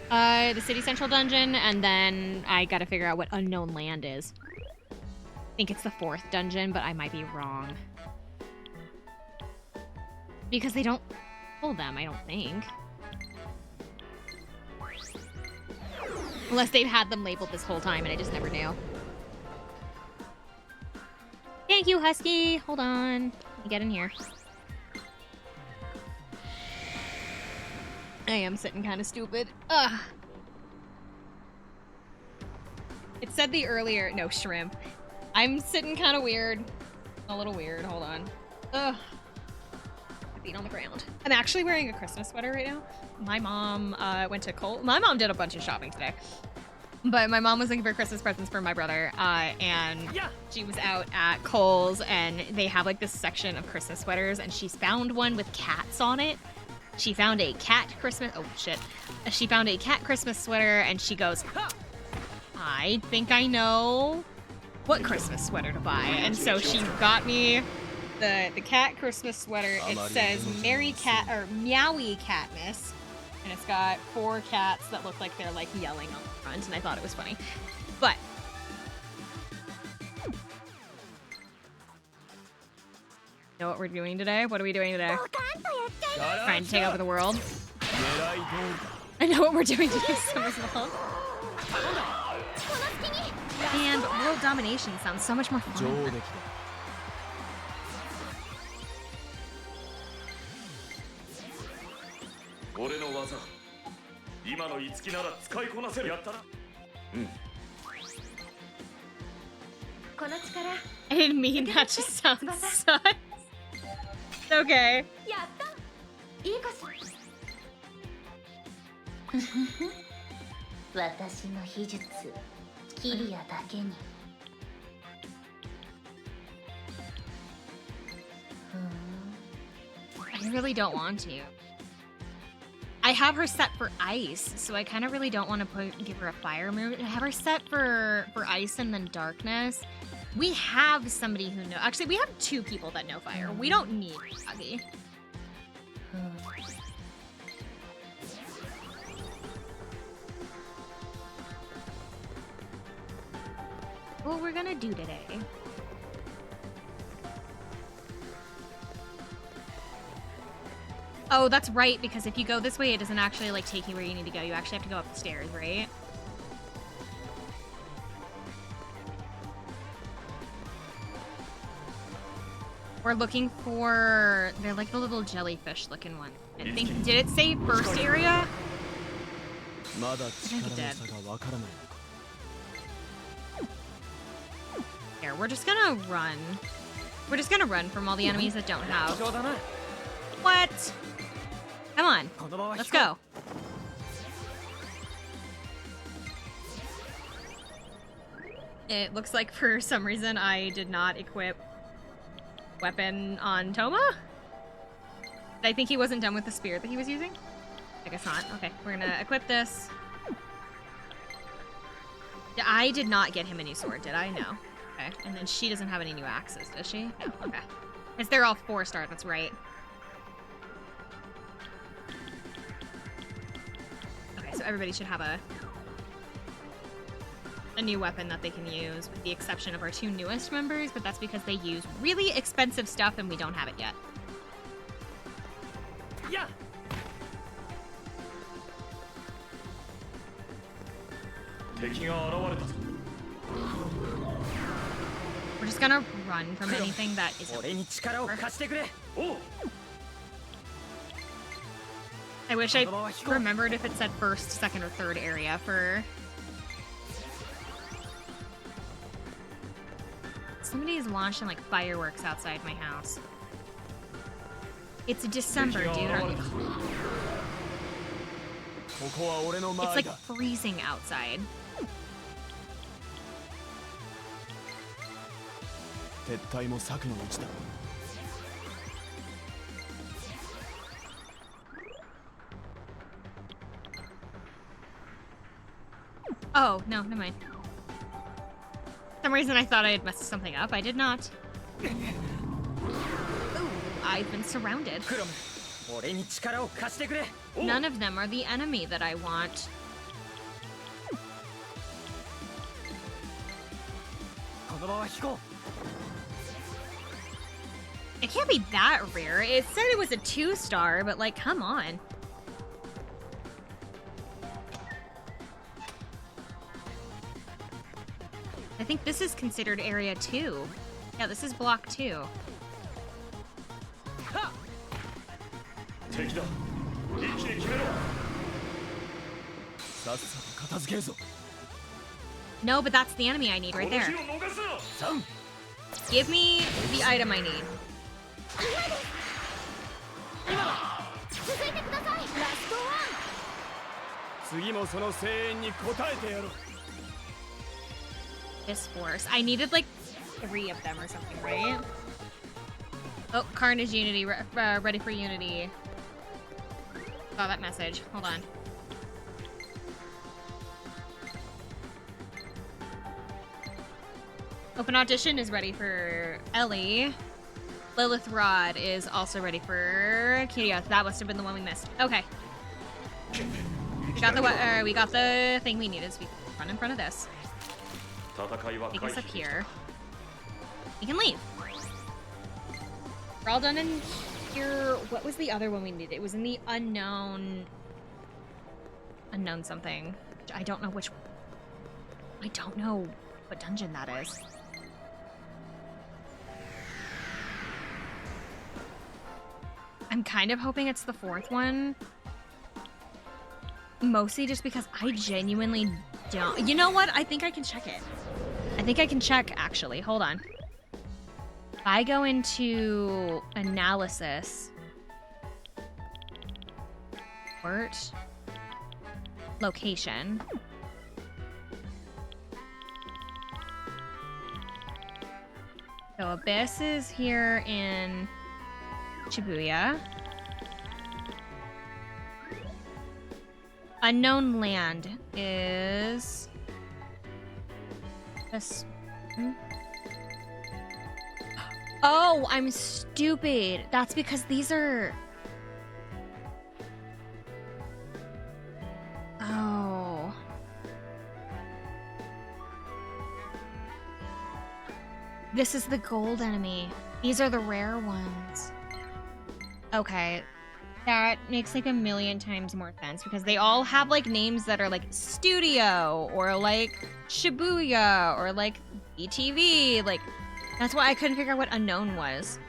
The City Central dungeon, and then I gotta figure out what Unknown Land is. I think it's the 4th dungeon, but I might be wrong. Because they don't pull them, I don't think. Unless they've had them labeled this whole time and I just never knew. Thank you, Husky. Hold on. Let me get in here. I am sitting kind of stupid. Ugh. It said the earlier... No, shrimp. I'm sitting kind of weird. A little weird. Hold on. Ugh. My feet on the ground. I'm actually wearing a Christmas sweater right now. My mom went to Kohl's. My mom did a bunch of shopping today. But my mom was looking for Christmas presents for my brother, and she was out at Kohl's, and they have like this section of Christmas sweaters, and she's found one with cats on it. She found a cat Christmas... Oh, shit. She found a cat Christmas sweater, and she goes, I think I know what Christmas sweater to buy. And so she got me the cat Christmas sweater. It says Merry Cat, or Meowie Catmas. And it's got 4 cats that look like they're like yelling on the front, and I thought it was funny. But know what we're doing today? What are we doing today? Trying to take over the world. I know what we're doing today, Summersville. And world domination sounds so much more fun. 俺の技今の五木なら使いこなせるやったなうん この力 I didn't mean that to sound sus. Okay. やったいいかしら私の秘術キリアだけにI really don't want to. I have her set for ice, so I kind of really don't want to give her a fire move. I have her set for ice and then darkness. We have somebody who knows. Actually, we have 2 people that know fire. We don't need Kagi. What we're gonna do today? Oh, that's right, because if you go this way, it doesn't actually, like, take you where you need to go. You actually have to go up the stairs, right? We're looking for... They're like the little jellyfish-looking one. I think... Did it say first area? I think it did. Here, we're just gonna run. We're just gonna run from all the enemies that don't have... What? Come on, let's go. It looks like for some reason I did not equip weapon on Toma. I think he wasn't done with the spear that he was using. I guess not. Okay, we're gonna equip this. I did not get him a new sword, did I? No. Okay, and then she doesn't have any new axes, does she? No, okay. Because they're all 4-star, that's right. So everybody should have a new weapon that they can use, with the exception of our 2 newest members, but that's because they use really expensive stuff and we don't have it yet. Yeah. We're just gonna run from anything that isn't. I wish I remembered if it said first, second, or third area for... Somebody's launching like fireworks outside my house. It's December, dude. It's like freezing outside. Oh, no, never mind. For some reason I thought I had messed something up. I did not. Ooh, I've been surrounded. None of them are the enemy that I want. It can't be that rare. It said it was a 2-star, but like, come on. I think this is considered area 2. Yeah, this is block 2. No, but that's the enemy I need right there. Give me the item I need. This force. I needed like 3 of them or something, right? Oh, Carnage Unity, ready for Unity. Saw that message. Hold on. Open Audition is ready for Ellie. Lilith Rod is also ready for Kiria. That must have been the one we missed. Okay. We got the thing we needed, so we can run in front of this. Take us up here. We can leave. We're all done in here. What was the other one we needed? It was in the unknown something. I don't know which. I don't know what dungeon that is. I'm kind of hoping it's the 4th one. Mostly just because I genuinely don't. You know what? I think I can check it. I think I can check, actually. Hold on. If I go into analysis. Port. Location. So Abyss is here in Shibuya. Unknown Land is this. Oh, I'm stupid. That's because these are. Oh. This is the gold enemy. These are the rare ones. Okay. That makes like a million times more sense because they all have like names that are like Studio or like Shibuya or like BTV. Like, that's why I couldn't figure out what unknown was.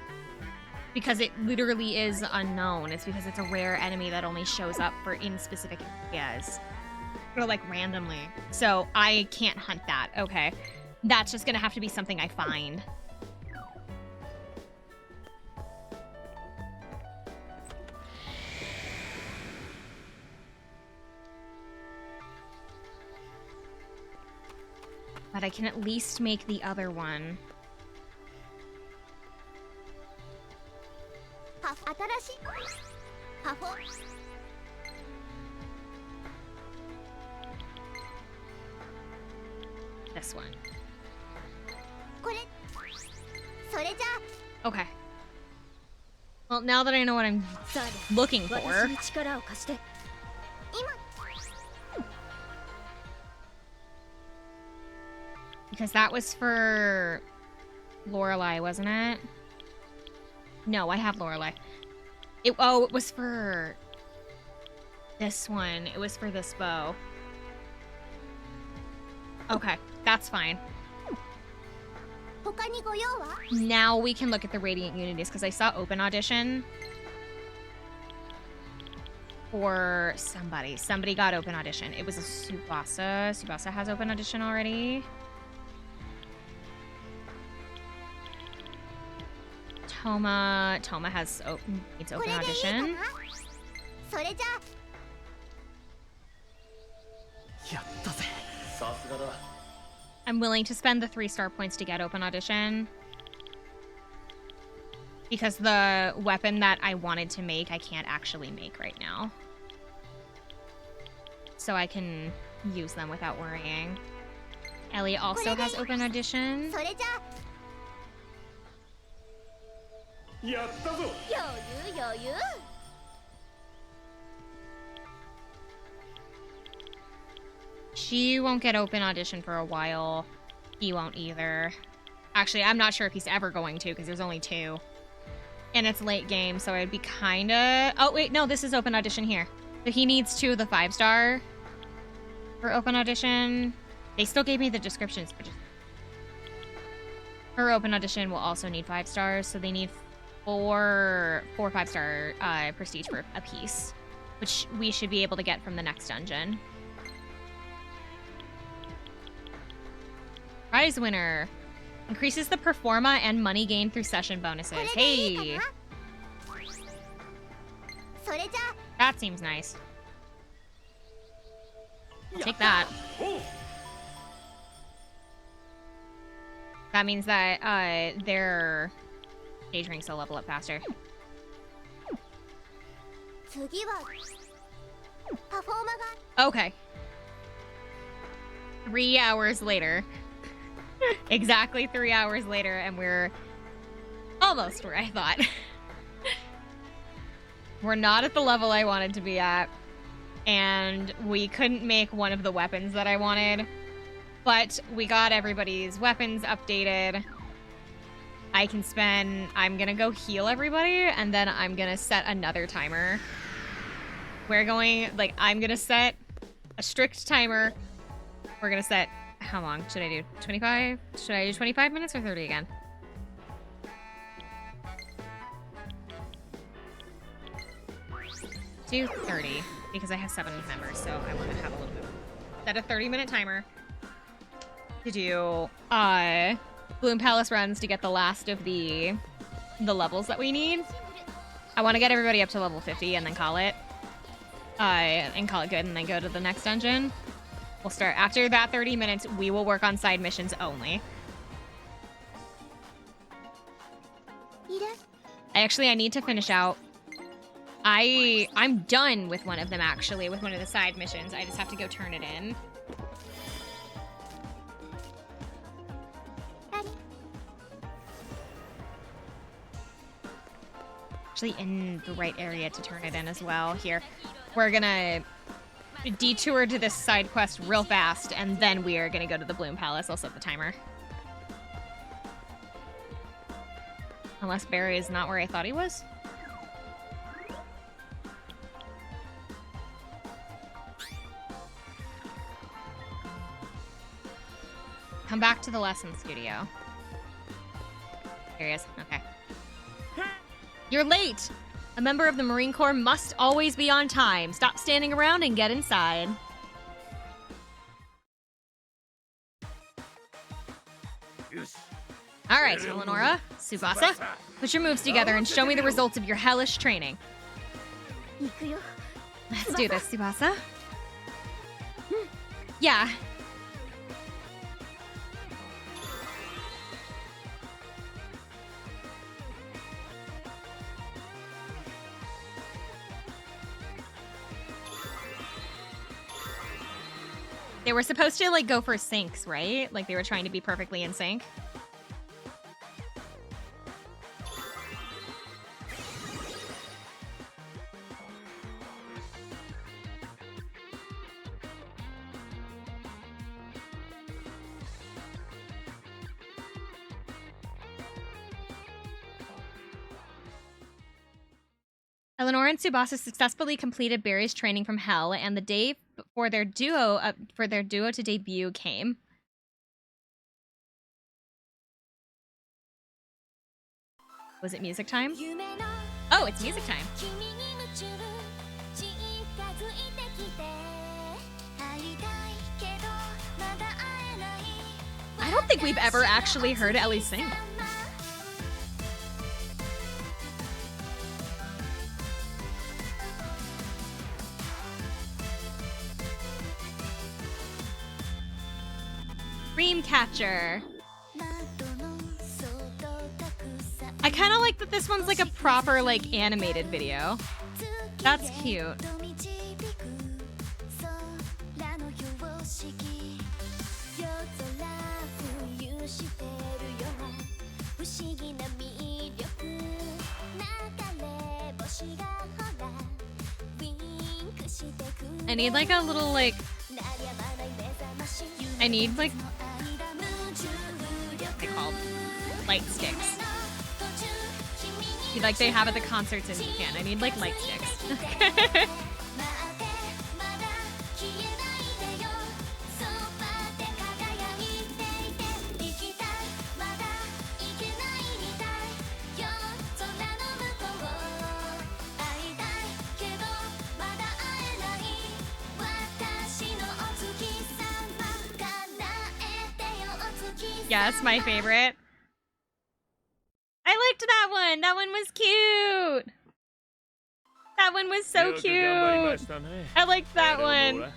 Because it literally is unknown. It's because it's a rare enemy that only shows up for in specific areas. Or like randomly. So I can't hunt that. Okay. That's just gonna have to be something I find. But I can at least make the other one. This one. Okay. Well, now that I know what I'm looking for. Because that was for Lorelei, wasn't it? No, I have Lorelei. It was for this one. It was for this bow. Okay, that's fine. Now we can look at the Radiant Unities, because I saw open audition for somebody. Somebody got open audition. It was a Tsubasa. Tsubasa has open audition already. Toma has needs open audition. I'm willing to spend the 3-star points to get open audition. Because the weapon that I wanted to make, I can't actually make right now. So I can use them without worrying. Ellie also has open audition. She won't get open audition for a while. He won't either. Actually, I'm not sure if he's ever going to, because there's only 2. And it's late game, so I'd be kinda... Oh, wait, no, this is open audition here. So he needs 2 of the 5-star for open audition. They still gave me the descriptions, but just... Her open audition will also need 5 stars, so they need 4 5-star prestige for a piece, which we should be able to get from the next dungeon. Prize winner. Increases the performa and money gained through session bonuses. Hey! That seems nice. I'll take that. That means that their stage ranks will level up faster. Okay. 3 hours later. Exactly 3 hours later, and we're almost where I thought. We're not at the level I wanted to be at, and we couldn't make one of the weapons that I wanted, but we got everybody's weapons updated. I'm gonna go heal everybody, and then I'm gonna set another timer. I'm gonna set a strict timer. We're gonna set... How long should I do? 25? Should I do 25 minutes or 30 again? Do 30. because I have 7 members, so I want to have a little bit. Set a 30-minute timer to do Bloom Palace runs to get the last of the levels that we need. I want to get everybody up to level 50 and then call it. And call it good and then go to the next dungeon. We'll start after that 30 minutes. We will work on side missions only. I need to finish out. I'm done with one of them, actually, with one of the side missions. I just have to go turn it in. Actually in the right area to turn it in as well. Here, we're gonna detour to this side quest real fast, and then we are gonna go to the Bloom Palace. I'll set the timer. Unless Barry is not where I thought he was. Come back to the lesson studio. Here he is. Okay. You're late! A member of the Marine Corps must always be on time. Stop standing around and get inside. Alright, Eleonora, Tsubasa, put your moves together and show me the results of your hellish training. Let's do this, Tsubasa. Yeah. They were supposed to, like, go for syncs, right? Like, they were trying to be perfectly in sync. Eleanor and Tsubasa successfully completed Barry's training from Hell, and the day for their duo to debut came. Was it music time? Oh, it's music time. I don't think we've ever actually heard Ellie sing. Dreamcatcher. I kind of like that this one's like a proper like animated video. That's cute. I need like a little like I need like what's it called? Light sticks. Like they have at the concerts in Japan. I need like light sticks. Yes, my favorite. I liked that one. That one was cute. That one was so cute. I liked that one.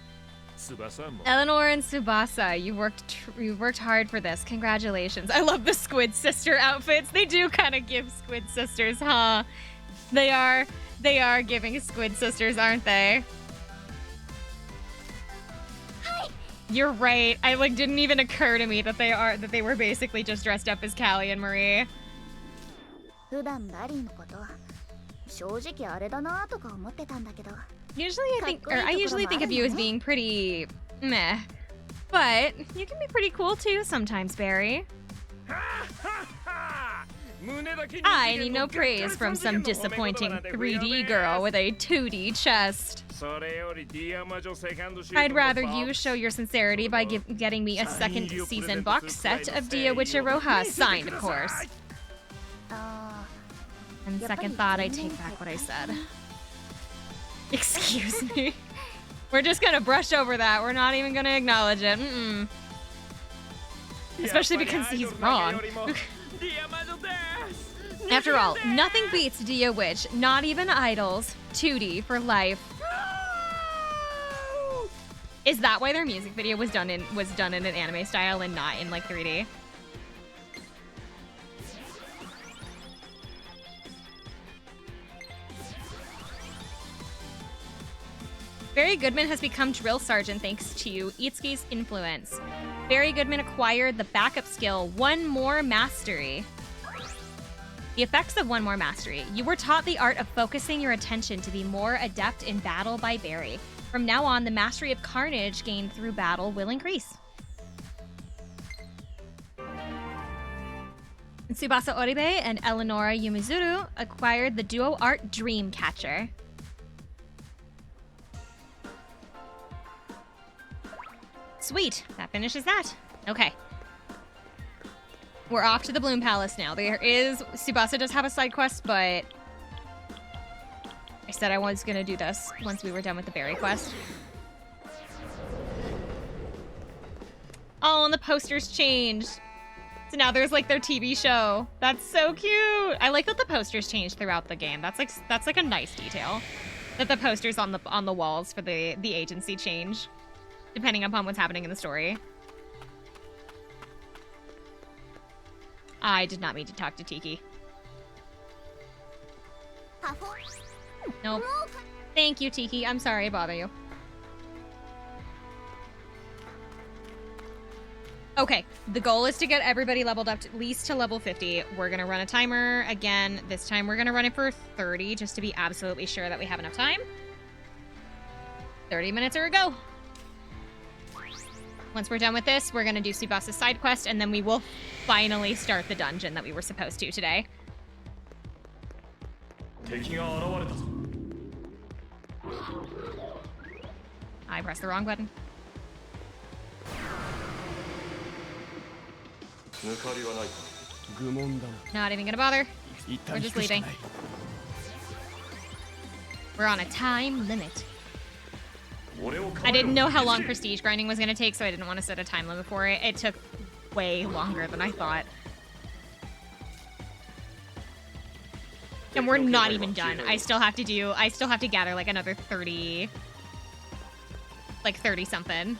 Eleanor and Tsubasa, you worked hard for this. Congratulations. I love the Squid Sister outfits. They do kind of give Squid Sisters, huh? They are giving Squid Sisters, aren't they? You're right. I like didn't even occur to me that they were basically just dressed up as Callie and Marie. I usually think of you as being pretty meh. But you can be pretty cool too sometimes, Barry. I need no praise from some disappointing 3D girl with a 2D chest. I'd rather you show your sincerity by getting me a second season box set of Dia Wichiroha, signed, of course. And second thought, I take back what I said. Excuse me. We're just gonna brush over that. We're not even gonna acknowledge it. Mm-mm. Especially because he's wrong. After all, nothing beats Dia Witch, not even idols. 2D for life. Is that why their music video was done in an anime style and not in like 3D? Barry Goodman has become drill sergeant thanks to Itsuki's influence. Barry Goodman acquired the backup skill, One More Mastery. The effects of One More Mastery. You were taught the art of focusing your attention to be more adept in battle by Barry. From now on, the mastery of Carnage gained through battle will increase. Tsubasa Oribe and Eleonora Yumizuru acquired the duo art Dreamcatcher. Sweet, that finishes that. Okay. We're off to the Bloom Palace now. Tsubasa does have a side quest, but I said I was gonna do this once we were done with the berry quest. Oh, and the posters changed. So now there's like their TV show. That's so cute. I like that the posters change throughout the game. That's like a nice detail. That the posters on the walls for the agency change depending upon what's happening in the story. I did not mean to talk to Tiki. Nope. Thank you, Tiki. I'm sorry I bother you. Okay, the goal is to get everybody leveled up to at least to level 50. We're gonna run a timer again. This time we're gonna run it for 30 just to be absolutely sure that we have enough time. 30 minutes or a go. Once we're done with this, we're gonna do Tsubasa's side quest, and then we will finally start the dungeon that we were supposed to today. I pressed the wrong button. Not even gonna bother. We're just leaving. We're on a time limit. I didn't know how long prestige grinding was gonna take, so I didn't want to set a time limit for it. It took way longer than I thought. And we're not even done. I still have to gather like another 30, like 30 something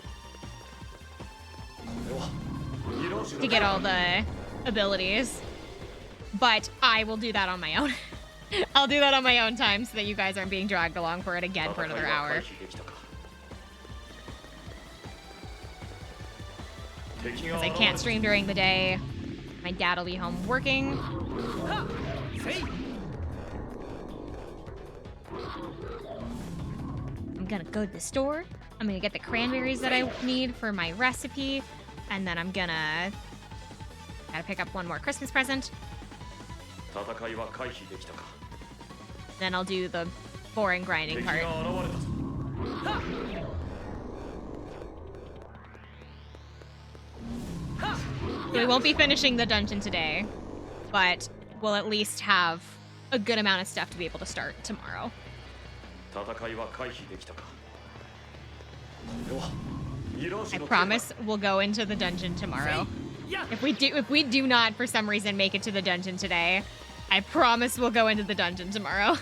to get all the abilities. But I will do that on my own. I'll do that on my own time so that you guys aren't being dragged along for it again for another hour. Because I can't stream during the day. My dad will be home working. I'm gonna go to the store. I'm gonna get the cranberries that I need for my recipe. And then I'm gotta pick up one more Christmas present. Then I'll do the boring grinding part. We won't be finishing the dungeon today, but we'll at least have a good amount of stuff to be able to start tomorrow. I promise we'll go into the dungeon tomorrow. If we do not for some reason make it to the dungeon today, I promise we'll go into the dungeon tomorrow.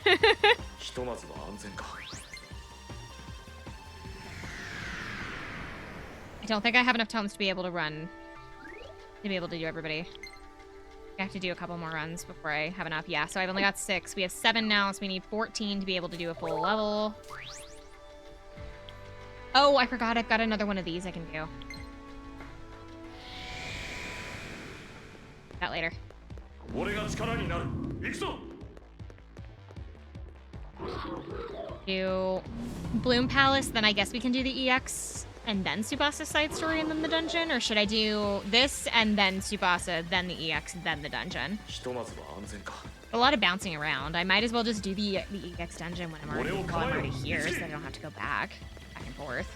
I don't think I have enough tomes to be able to run, to be able to do everybody. I have to do a couple more runs before I have enough. Yeah, so I've only got 6. We have 7 now, so we need 14 to be able to do a full level. Oh, I forgot I've got another one of these I can do. That later. Do Bloom Palace, then I guess we can do the EX and then Tsubasa's side story and then the dungeon? Or should I do this and then Tsubasa, then the EX, then the dungeon? A lot of bouncing around. I might as well just do the EX dungeon when I'm already here, so I don't have to go back and forth.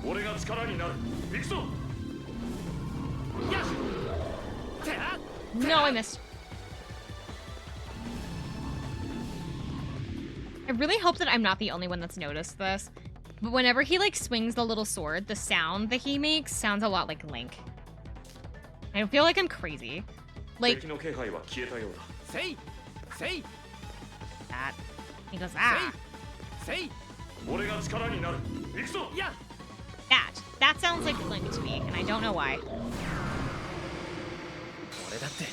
俺が力になる。行くぞ。 No, I missed. I really hope that I'm not the only one that's noticed this. But whenever he like swings the little sword, the sound that he makes sounds a lot like Link. I feel like I'm crazy. Like 敵の気配は消えたようだ。 that. He goes, ah. 俺が力になる。行くぞ。 That sounds like Link to me, and I don't know why. 俺だって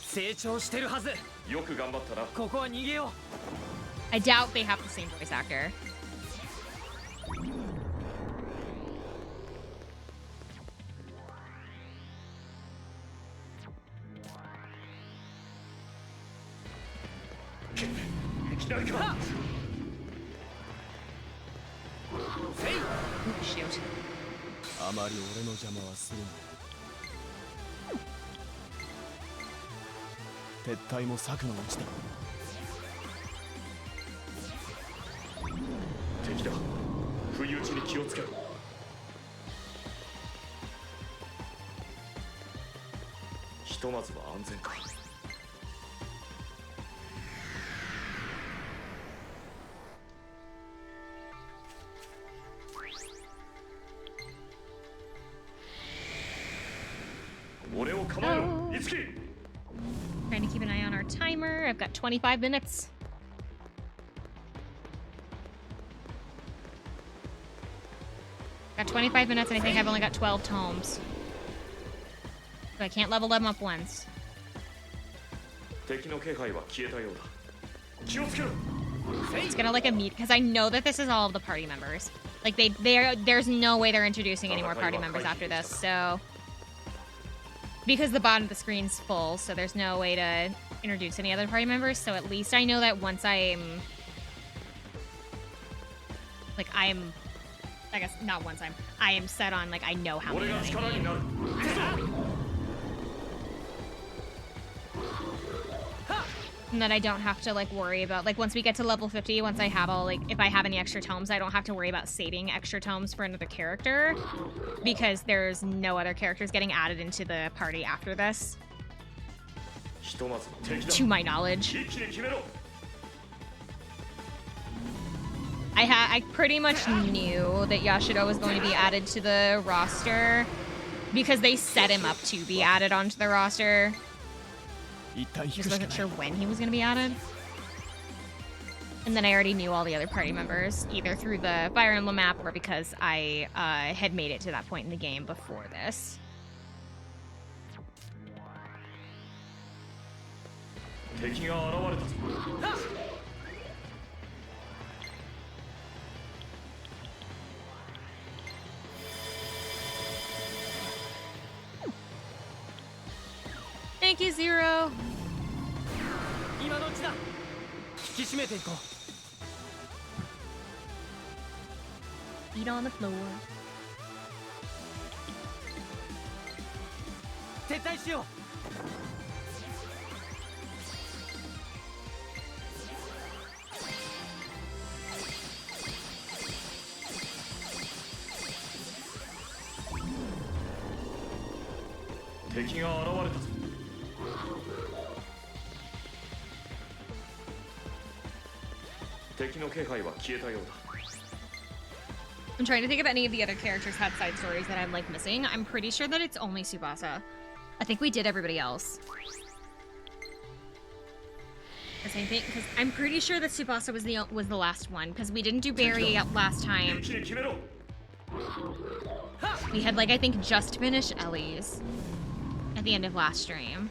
成長してるはず。よく頑張ったな。ここは逃げよ I doubt they have the same voice actor. いきなりか。 Ooh, shoot. あまり俺の邪魔はするな。撤退も策のうちだ。敵だ。不意打ちに気をつけろ。ひとまずは安全か。 俺を構えろ、いつき。 Trying to keep an eye on our timer. I've got 25 minutes. Got 25 minutes, and I think I've only got 12 tomes. So I can't level them up once. 敵の気配は消えたようだ。気をつけろ。 It's gonna like immediate because I know that this is all of the party members. Like there's no way they're introducing any more party members after this. So because the bottom of the screen's full, so there's no way to introduce any other party members. So at least I know that once I guess not once I am set on like I know how many. 俺が力になる。行くぞ。 And then I don't have to like worry about like once we get to level 50, once I have all like if I have any extra tomes, I don't have to worry about saving extra tomes for another character because there's no other characters getting added into the party after this. ひとまず敵だ。 To my knowledge. 一気に決めろ。 I pretty much knew that Yashiro was going to be added to the roster because they set him up to be added onto the roster. Just wasn't sure when he was going to be added. And then I already knew all the other party members, either through the Fire Emblem map or because I had made it to that point in the game before this. 敵が現れたぞ。 Thank you, Zero. 今のうちだ。引き締めていこう。 Feet on the floor. 撤退しよう。 敵が現れたぞ。 敵の気配は消えたようだ。 I'm trying to think if any of the other characters had side stories that I'm like missing. I'm pretty sure that it's only Tsubasa. I think we did everybody else. Because I'm pretty sure that Tsubasa was the last one because we didn't do Barry last time. 一気に決めろ。 We had like I think just finished Ellie's at the end of last stream.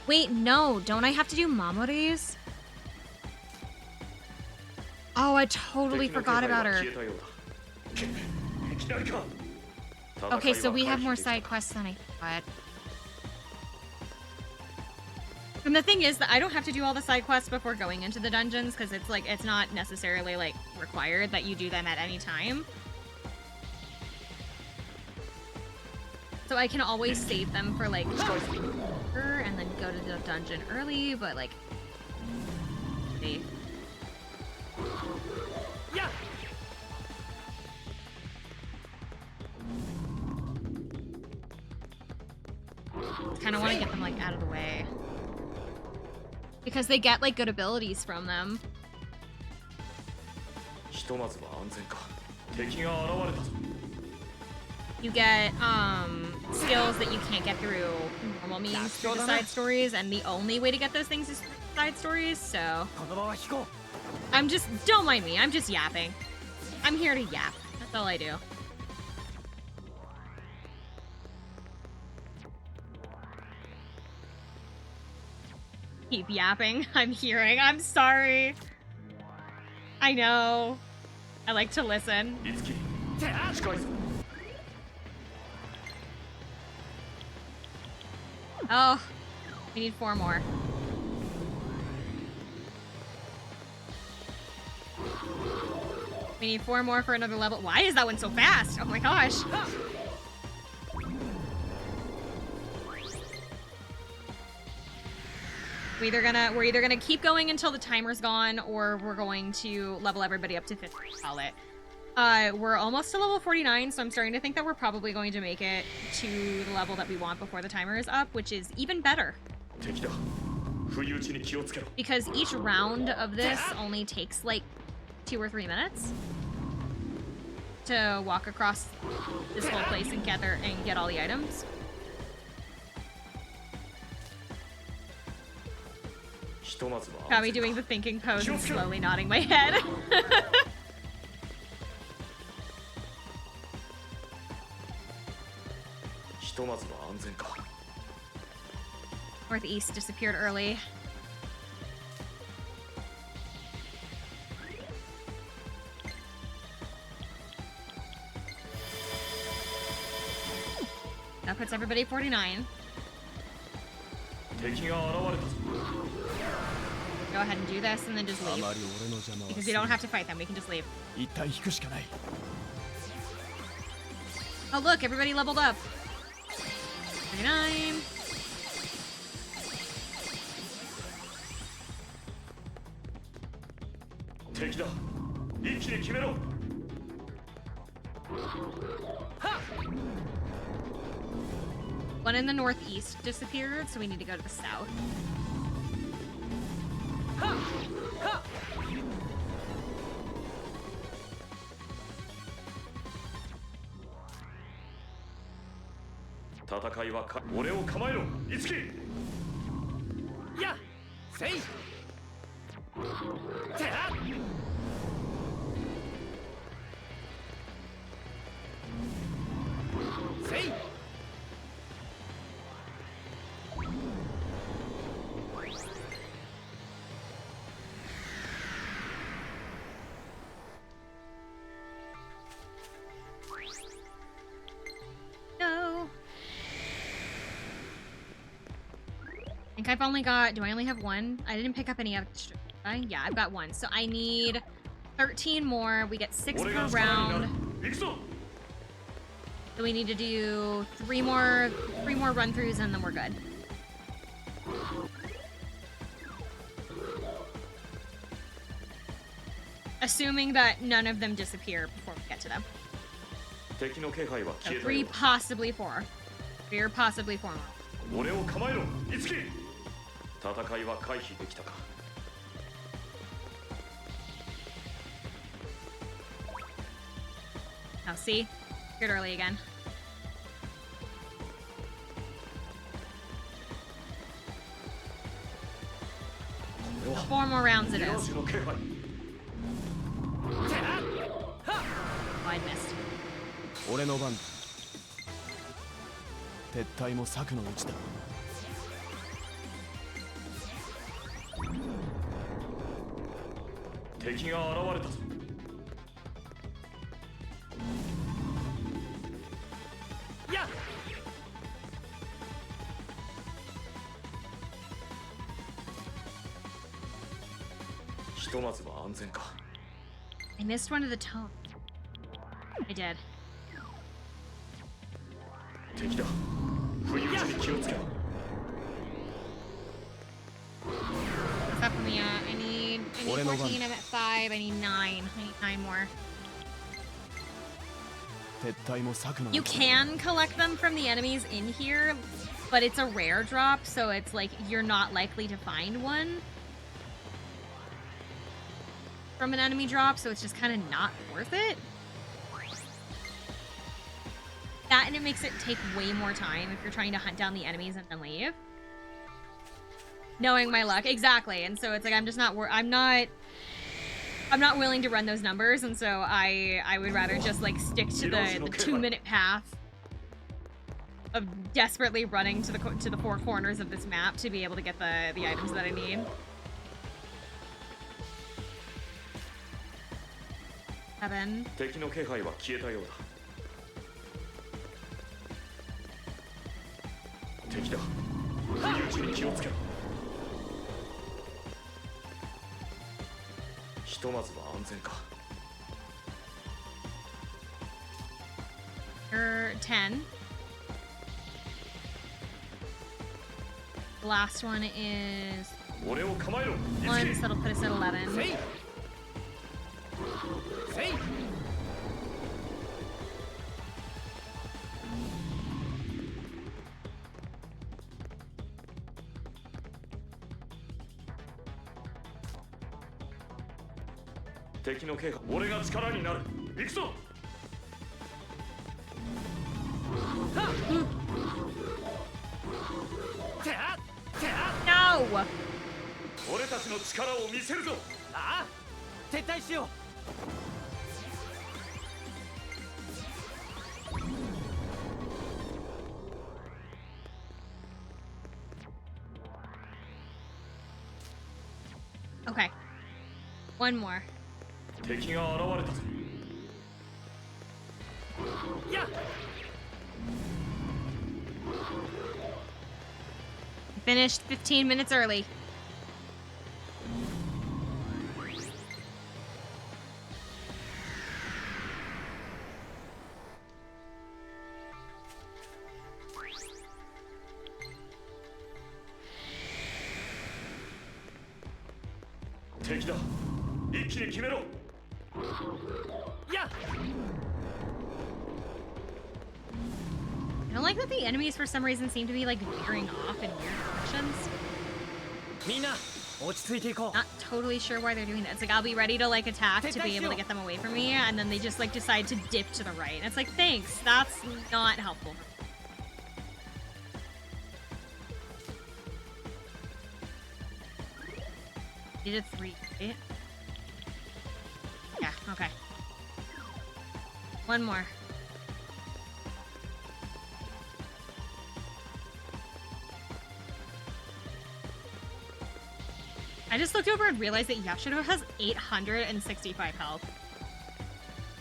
Wait, no, don't I have to do Mamori's? Oh, I totally forgot about her. いきなりか。 Okay, so we have more side quests than I thought. And the thing is that I don't have to do all the side quests before going into the dungeons because it's like it's not necessarily like required that you do them at any time. So I can always save them for like and then go to the dungeon early, but like see. kind of want to get them like out of the way because they get like good abilities from them. ひとまずは安全か。敵が現れたぞ。 You get skills that you can't get through normal means through the side stories, and the only way to get those things is through side stories. So I'm just, don't mind me. I'm just yapping. I'm here to yap. That's all I do. Keep yapping. I'm hearing. I'm sorry. I know. I like to listen. いつき近いぞ。 Oh, we need 4 more. We need 4 more for another level. Why is that one so fast? Oh my gosh. We're either gonna keep going until the timer's gone, or we're going to level everybody up to 50. Call it. We're almost to level 49, so I'm starting to think that we're probably going to make it to the level that we want before the timer is up, which is even better. 敵だ。不意打ちに気をつけろ。 Because each round of this only takes like 2 or 3 minutes to walk across this whole place and get all the items. ひとまずは Got 安 me 全 doing か。 the thinking pose and slowly nodding my head. ひとまずは安全か。 Northeast disappeared early. That puts everybody at 49. 敵が現れたぞ。 Go ahead and do this and then just あ leave. まり俺の邪魔は Because す we る don't have to fight them, we can just leave. 一旦引くしかない。 Oh look, everybody leveled up. 39. 敵だ。一気に決めろ。 One in the northeast disappeared, so we need to go to the south. Ha! 戦いはか俺を構えろいつきやせいてはせい No. I think I've only got, do I only have 1? I didn't pick up any extra. Yeah, I've got 1. So I need 13 more. We get 6 per round. 行くぞ So we need to do 3 more run-throughs and then we're good. Assuming that none of them disappear before we get to them. 敵の気配は So 消えた 3, よ possibly 4. 3 or possibly 4 more. 俺を構えろいつき戦いは回避できたか Oh, see? Good early again. So 4 more rounds it ミラー is. ジュの気配 Oh, I missed. 俺の番だ。撤退も策のうちだ。敵が現れたぞ や ひとまずは安全か I missed one of the tones. I did. 敵だ不意打ちに気をつけろ What's up, Mia? I need 14. I'm at 5. I need 9. I need 9 more. 撤退も策のう You ちだ。 can collect them from the enemies in here, but it's a rare drop, so it's like you're not likely to find one from an enemy drop, so it's just kind of not worth it. That, and it makes it take way more time if you're trying to hunt down the enemies and then leave. Knowing my luck, exactly. And so it's like I'm just not I'm not willing to run those numbers, and so I would rather just like stick to the 2-minute path of desperately running to the four corners of this map to be able to get the items that I need. 7. 敵の気配は消えたようだ。敵だ。不意打ちに気をつけろ。ひとまずは安全か。 10. The last one is 俺を構えろ。 1, so that'll put us at 11. 敵の気配、俺が力になる。行くぞ。 No! 俺たちの力を見せるぞ。ああ、撤退しよう。 Okay. One more. 敵が現れたぜ。やっ。 Finished 15 minutes early. I don't like that the enemies for some reason seem to be like veering off in weird directions. みんな落ち着いていこう。 Not totally sure why they're doing that. It's like I'll be ready to like attack to be able to get them away from me, and then they just like decide to dip to the right. And it's like, thanks, that's not helpful. You did 3, right? Yeah, okay. One more. I just looked over and realized that Yashido has 865 health.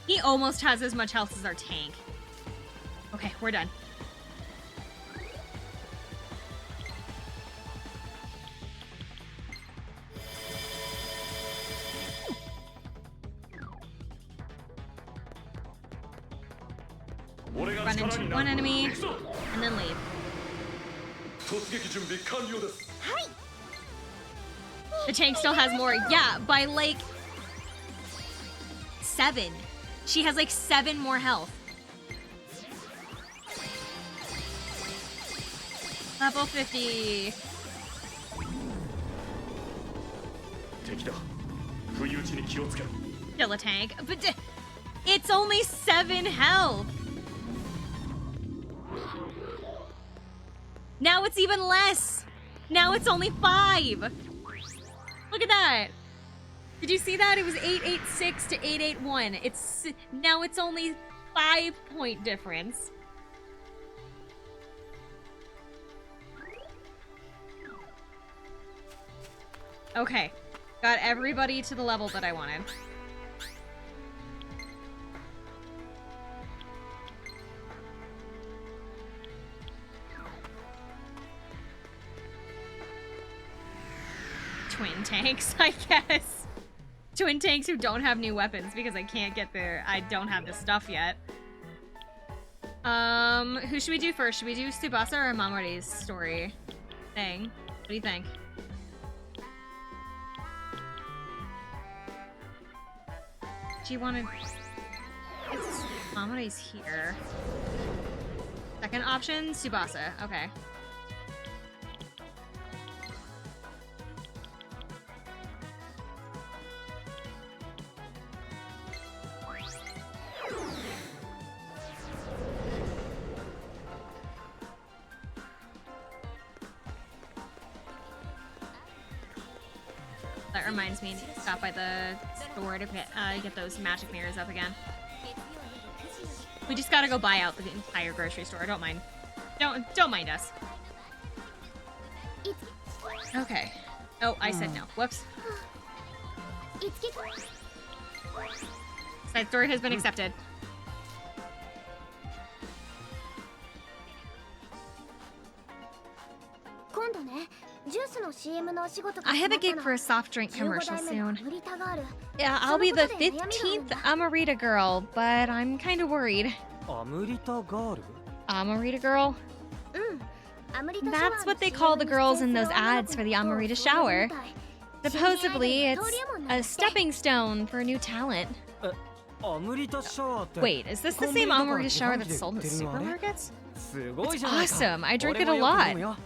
He almost has as much health as our tank. Okay, we're done. Run into one enemy, and then leave. 突撃準備完了です。 The tank still has more. Yeah, by like 7. She has like 7 more health. Level 50. 敵だ。不意打ちに気をつけろ。 Still a tank, but it's only 7 health. Now it's even less. Now it's only 5. Look at that. Did you see that? It was 886 to 881. Now it's only 5-point difference. Okay. Got everybody to the level that I wanted. Twin tanks, I guess. Twin tanks who don't have new weapons because I can't get there. I don't have the stuff yet. Who should we do first? Should we do Tsubasa or Mamori's story thing? What do you think? Do you want to... Mamori's here. Second option, Tsubasa. Okay. That reminds me to stop by the store to get those magic mirrors up again. We just gotta go buy out the entire grocery store. Don't mind. Don't mind us. Okay. Oh, I said no. Whoops. Side story has been accepted. I have a gig for a soft drink commercial soon. Yeah, I'll be the 15th Amarita girl, but I'm kind of worried. Amarita girl? That's what they call the girls in those ads for the Amarita shower. Supposedly, it's a stepping stone for new talent. Wait, is this the same Amarita shower that's sold in supermarkets? It's awesome. I drink it a lot.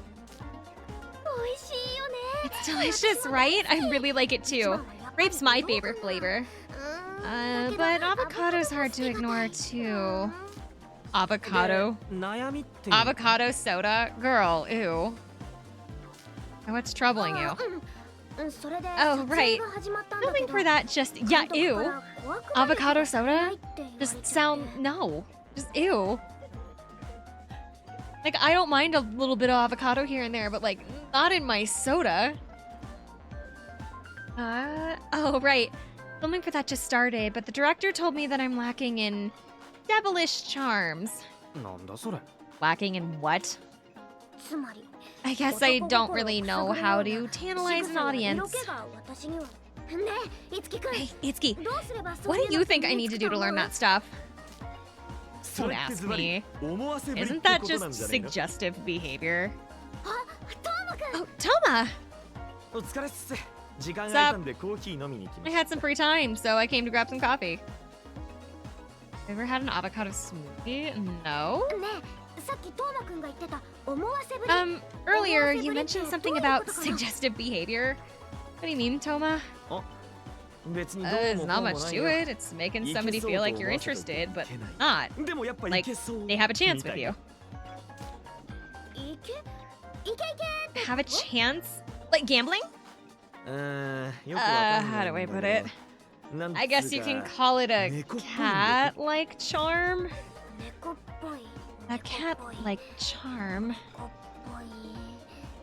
It's delicious, right? I really like it too. Grape's my favorite flavor. But avocado's hard to ignore too. Avocado? Avocado soda? Girl, ew. What's troubling you? Oh, right. Nothing for that, just, yeah, ew. Avocado soda? Just sound, no. Just ew. Like, I don't mind a little bit of avocado here and there, but like, not in my soda. Oh, right. Filming for that just started, but the director told me that I'm lacking in devilish charms. Lacking in what? I guess I don't really know how to tantalize an audience. Hey, Itsuki, what do you think I need to do to learn that stuff? Don't ask me. Isn't that just suggestive behavior? Oh, Toma! What's up? I had some free time, so I came to grab some coffee. Ever had an avocado smoothie? No? Earlier you mentioned something about suggestive behavior. What do you mean, Toma? There's not much to it. It's making somebody feel like you're interested, but not. Like, they have a chance with you. Have a chance? Like gambling? How do I put it? I guess you can call it a cat-like charm? A cat-like charm.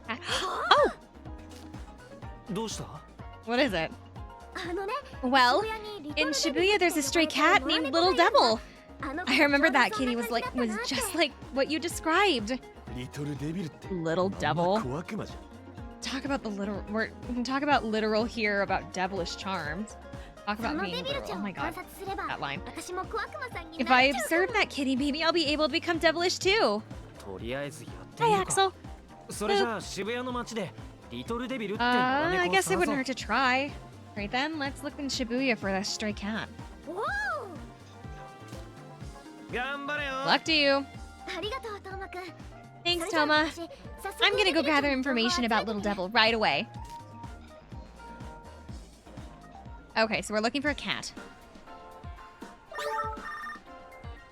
Oh! What is it? Well, in Shibuya there's a stray cat named Little Devil. I remember that kitty was just like what you described. Little Devil. Talk about talk about literal here about devilish charms. Talk about being literal. Oh my god. That line. If I observe that kitty, maybe I'll be able to become devilish too. Hi, Axel. I guess it wouldn't hurt to try. Right then, let's look in Shibuya for that stray cat. Luck to you. Thanks, Toma. I'm gonna go gather information about Little Devil right away. Okay, so we're looking for a cat.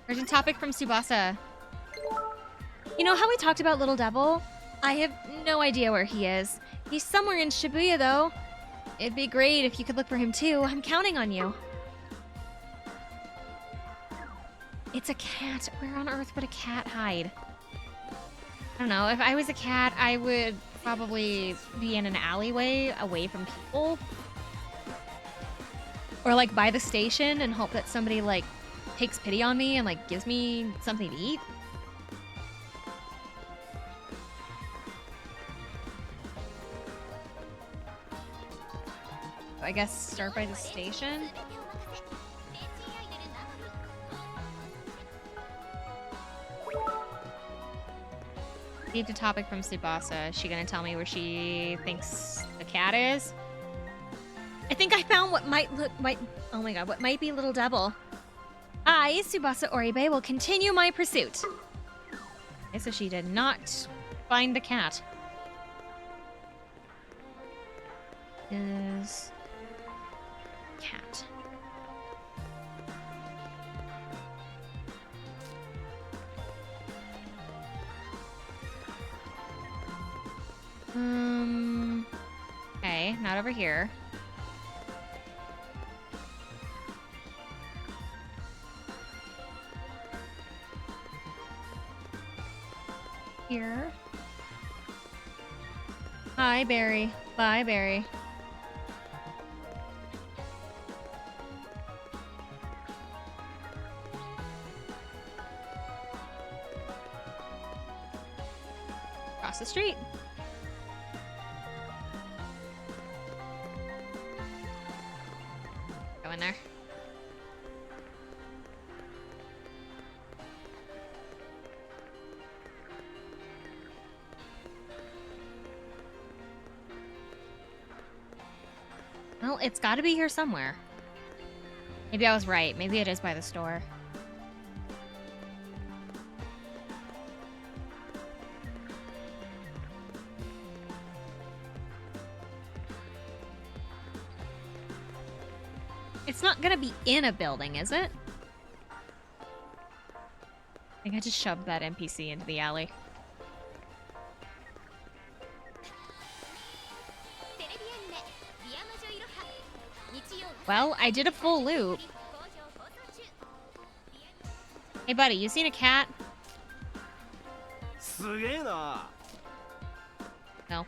Urgent topic from Tsubasa. You know how we talked about Little Devil? I have no idea where he is. He's somewhere in Shibuya, though. It'd be great if you could look for him, too. I'm counting on you. It's a cat. Where on earth would a cat hide? I don't know. If I was a cat, I would probably be in an alleyway away from people. Or, like, by the station and hope that somebody, like, takes pity on me and, like, gives me something to eat. I guess start by the station. Need a topic from Tsubasa. Is she gonna tell me where she thinks the cat is? I think I found what oh my god, what might be Little Devil. I, Tsubasa Oribe, will continue my pursuit. Okay, so she did not find the cat. Is cat. Okay, not over here. here. Hi, Barry. Bye, Barry. Across the street. Go in there. Well, it's got to be here somewhere. Maybe I was right. Maybe it is by the store. It's not gonna be in a building, is it? I think I just shoved that NPC into the alley. Well, I did a full loop. Hey, buddy, you seen a cat? No.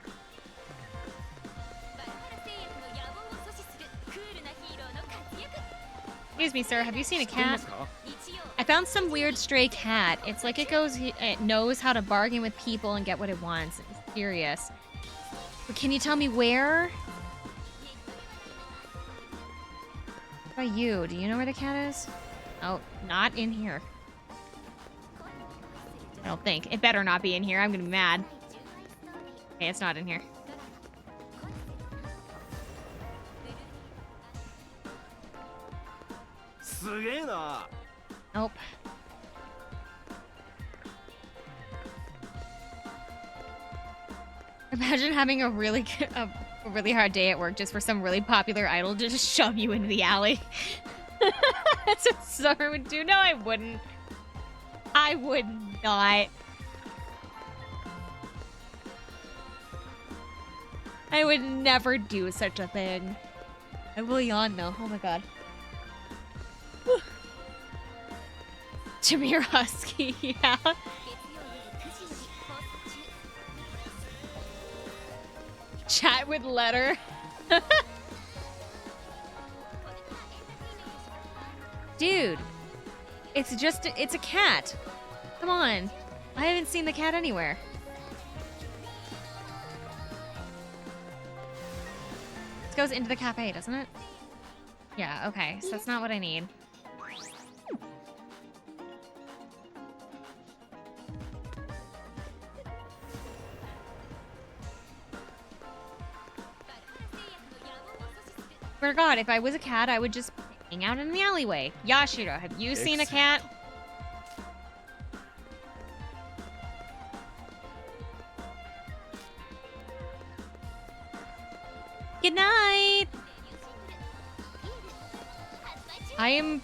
Excuse me, sir. Have you seen a cat? I found some weird stray cat. It's like it knows how to bargain with people and get what it wants. It's curious. But can you tell me where? What about you? Do you know where the cat is? Oh, not in here. I don't think. It better not be in here. I'm gonna be mad. Okay, it's not in here. Nope. Imagine having a really hard day at work just for some really popular idol to just shove you into the alley. That's what Summer would do. No, I wouldn't. I would not. I would never do such a thing. I will yawn though. Oh my god. Jameer Husky, yeah. Chat with letter. Dude, it's a cat. Come on. I haven't seen the cat anywhere. This goes into the cafe, doesn't it? Yeah, okay. So that's not what I need. Swear to God, if I was a cat, I would just hang out in the alleyway. Yashiro, have you seen a cat? Good night! I am...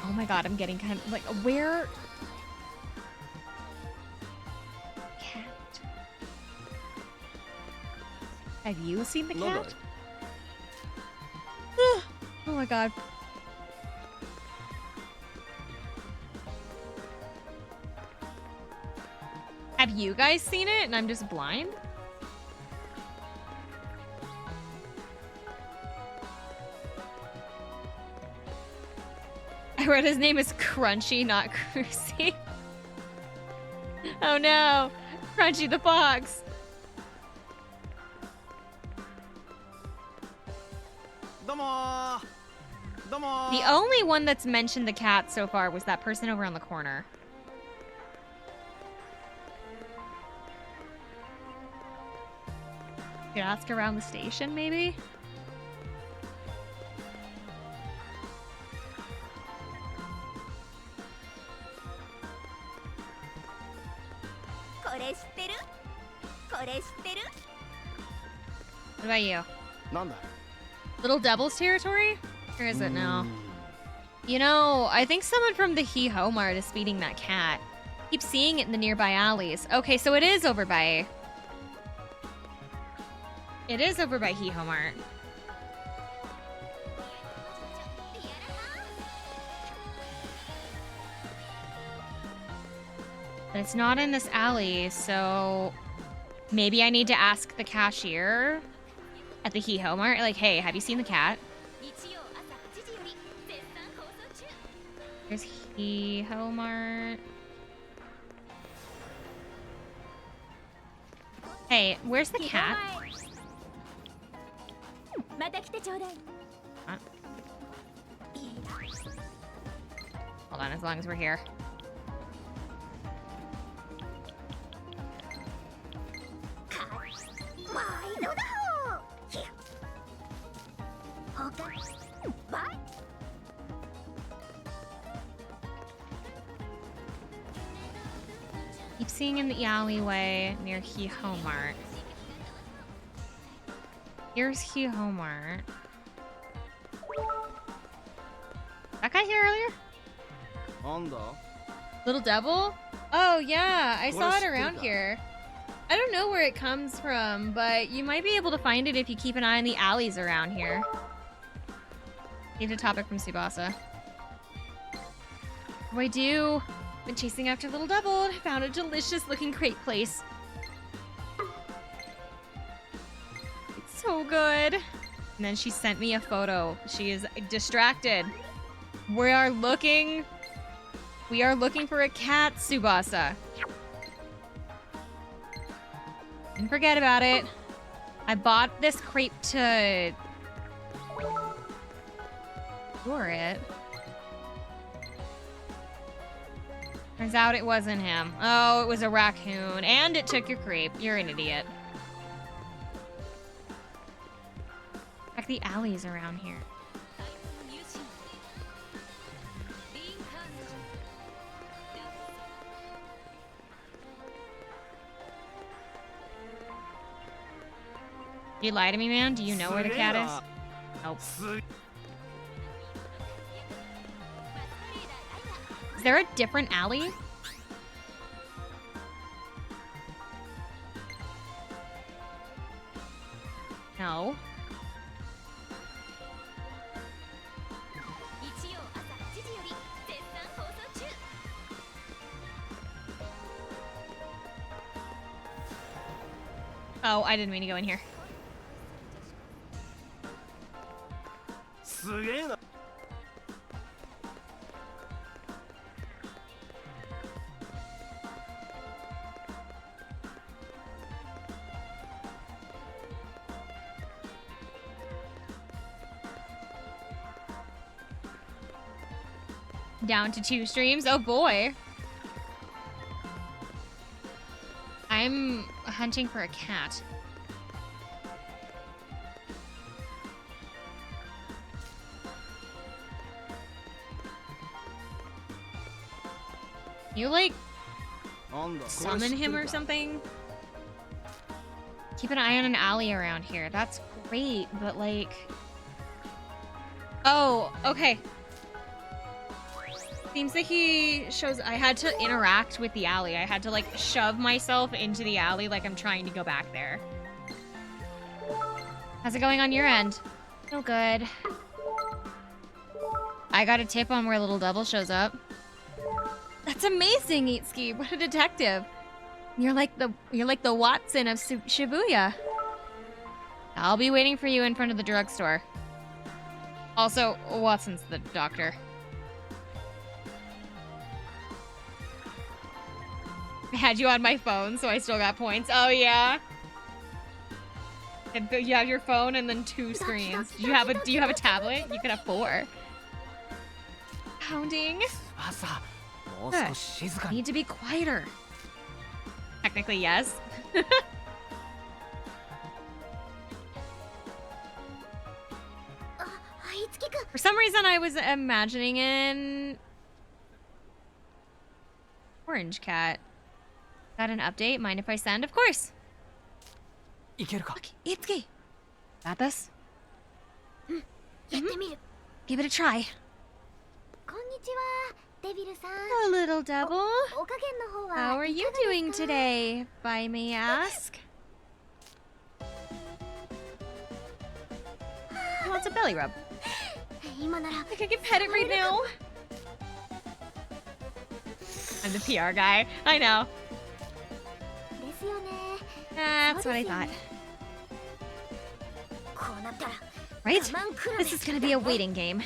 Oh my god, I'm getting kind of... Like, where... Cat. Have you seen the cat? Oh my god. Have you guys seen it and I'm just blind? I read his name is Crunchy, not Cruisy. Oh no! Crunchy the fox! The only one that's mentioned the cat so far was that person over on the corner. Could ask around the station, maybe? What about you? Little Devil's territory? Or is it now? You know, I think someone from the He-Ho Mart is feeding that cat. Keep seeing it in the nearby alleys. Okay, so it is over by... It is over by He-Ho Mart. But it's not in this alley, so maybe I need to ask the cashier at the Hiho Mart, like, hey, have you seen the cat? 日曜朝8時より絶賛放送中 There's Hiho Mart. Hey, where's the cat? また来てちょうだい Huh? Hold on, as long as we're here. 毎度だほうひゃほかバイ Keep seeing in the alleyway near Hiho Mart. Here's Hiho Mart. That guy here earlier? なんだ Little Devil? Oh yeah, I saw it Where's around Stiga? here. I don't know where it comes from, but you might be able to find it if you keep an eye on the alleys around here. Need a topic from Tsubasa. What do I do? Been chasing after Little Devil and found a delicious looking crepe place. It's so good. And then she sent me a photo. She is distracted. We are looking for a cat, Tsubasa. Didn't forget about it. I bought this crepe to lure it. Turns out it wasn't him. Oh, it was a raccoon. And it took your crepe. You're an idiot. Check the alleys around here. 入信リンカーネージ You lie to me, man? Do you know where the cat is? Nope. Is there a different alley? No. 日曜朝8時より絶賛放送中 Oh, I didn't mean to go in here. すげえな Down to 2 streams? Oh boy. I'm hunting for a cat. You like なんだ summon him or something? Keep an eye on an alley around here. That's great, but like... Oh, okay. Seems that he shows I had to interact with the alley. I had to like shove myself into the alley like I'm trying to go back there. How's it going on your end? No good. I got a tip on where Little Devil shows up. That's amazing, Itsuki. What a detective. You're like the Watson of Shibuya. I'll be waiting for you in front of the drugstore. Also, Watson's the doctor. I had you on my phone, so I still got points. Oh yeah. And you have your phone and then 2 screens. Do you have a tablet? You could have 4. Pounding. 朝もう少し静かに Need to be quieter. Technically, yes. For some reason, I was imagining an orange cat. Got an update? Mind if I send? Of course. いけるか Okay, Itsuki. Got this? やってみる Give it a try. こんにちはデビルさん Hello, little devil. お加減の方は How are you doing today, if I may ask? He wants a belly rub. 今なら I can pet it right now. I'm the PR guy. I know. ですよね。 That's what I thought. こうなったら Right? 我慢比べ This is gonna be a waiting game.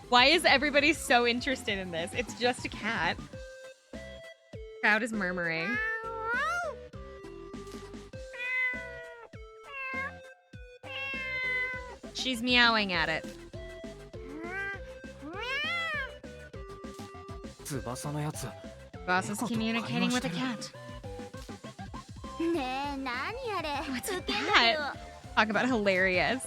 Why is everybody so interested in this? It's just a cat. Crowd is murmuring. She's meowing at it. 翼のやつ Boss is communicating with a cat. ねえ、何あれ。 What's ウケん that? だよ。 Talk about hilarious.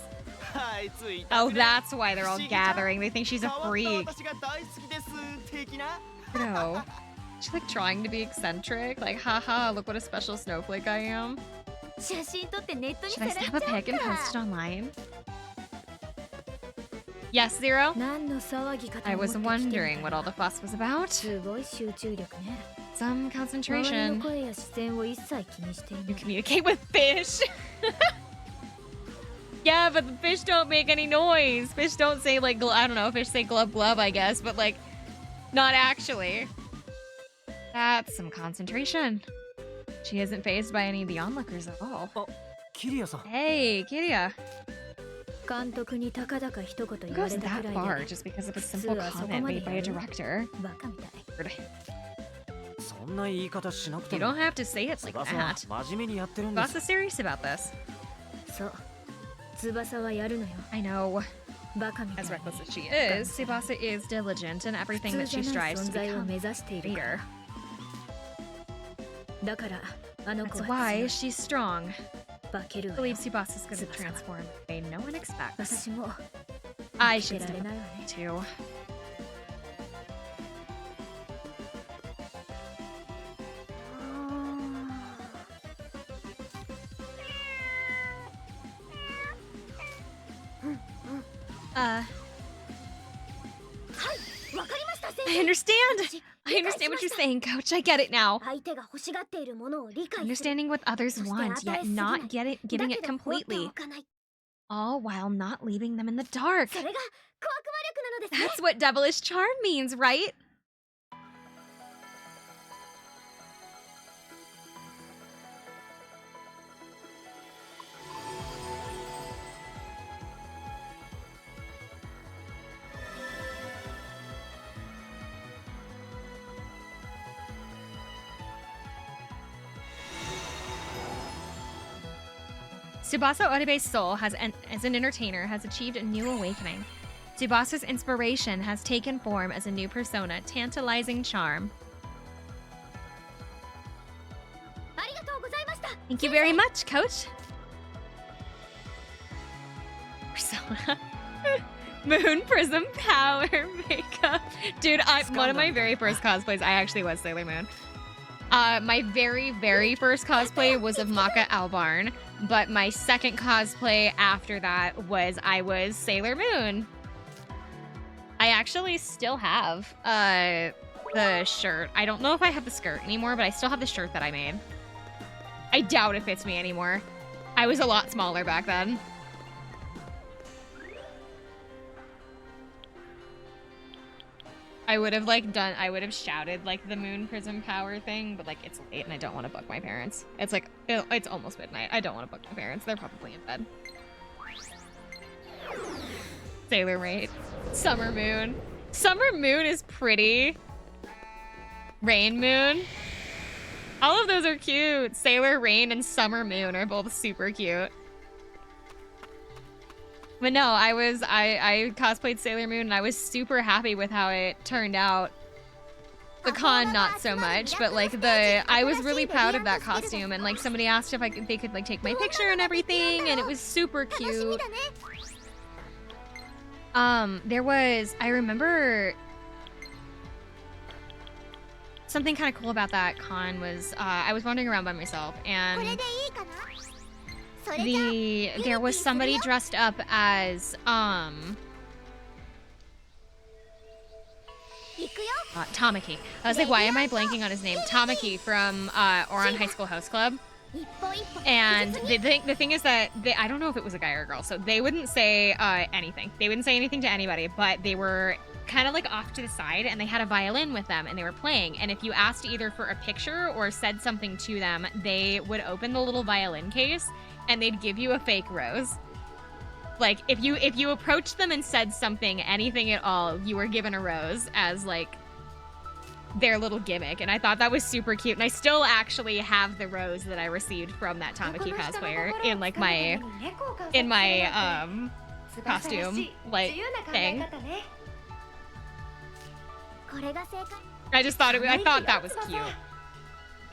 あいつい Oh, that's why they're all gathering. They think she's a freak. 私が大好きです的な No. She's like trying to be eccentric. Like, haha, look what a special snowflake I am. 写真撮ってネットに Should さ I らし snap ち a ゃう pic and post it か。 online? Yes, Zero? 何の騒ぎかと I 思って was 来てみた wondering what all ら the fuss was about. すごい集中力ね。 Some 周りの concentration. 声や視線を一切気にしてい You ない。 communicate with fish. Yeah, but the fish don't make any noise. Fish don't say like, I don't know, fish say glub glub, I guess, but like, not actually. That's some concentration. She isn't phased by any of the onlookers at all. キリアさん Hey, Kiria. 監督にたかだか一言 Who 言わ goes れた that くらい far で just because of a simple comment made by a director? バカみたい。 そんな言い方しなくて You も don't have to say it like 翼は that. 真面目にやってるんで Boss す is serious about this. そう。翼はやるのよ。 I know. バカみたい As に。 reckless as she is, Tsubasa is diligent in 普 everything 通 that じ she ゃない strives 存 to 在を become. 目指しているか Leader. ら。だから、あの子 That's は why 強い。 she's strong. 化けるわよ。 Believes Tsubasa's gonna transform in a way no one expects. 私も I 負け should られ step ない up わね。 too. Uh, わかりました、先 I 生。 understand. I understand what you're saying, Coach. I get it now. 相手が欲しがっているものを理解する。 Understanding what others want, yet not giving だ it けど放って completely, おかない。 all while not leaving them in the dark. それが小悪魔力なのですね。 That's what devilish charm means, right? Tsubasa Oribe's soul as an entertainer has achieved a new awakening. Tsubasa's inspiration has taken form as a new persona, tantalizing charm. ありがとうございました。 Thank you very much, Coach. Persona. Moon Prism Power Makeup. Dude, one of my very first cosplays, I actually was Sailor Moon. My very, very first cosplay was of Maka Albarn, but my second cosplay after that was I was Sailor Moon. I actually still have the shirt. I don't know if I have the skirt anymore, but I still have the shirt that I made. I doubt it fits me anymore. I was a lot smaller back then. I would have shouted like the Moon Prism Power thing, but like it's late and I don't want to bug my parents. It's like, it's almost midnight. I don't want to bug my parents. They're probably in bed. Sailor Mate. Summer Moon. Summer Moon is pretty. Rain Moon. All of those are cute. Sailor Rain and Summer Moon are both super cute. But no, I cosplayed Sailor Moon and I was super happy with how it turned out. The con, not so much, but like I was really proud of that costume and like somebody asked if they could like take my picture and everything and it was super cute. I remember something kind of cool about that con was I was wandering around by myself and there was somebody dressed up as Tamaki. I was like, why am I blanking on his name? Tamaki from Ouran High School House Club. And the thing is that I don't know if it was a guy or a girl, so they wouldn't say anything. They wouldn't say anything to anybody, but they were kind of like off to the side, and they had a violin with them, and they were playing. And if you asked either for a picture or said something to them, they would open the little violin case, and they'd give you a fake rose. Like, if you approached them and said something, anything at all, you were given a rose as, like, their little gimmick. And I thought that was super cute. And I still actually have the rose that I received from that Tamaki cosplayer in, like, my costume, like, thing. I just thought I thought that was cute.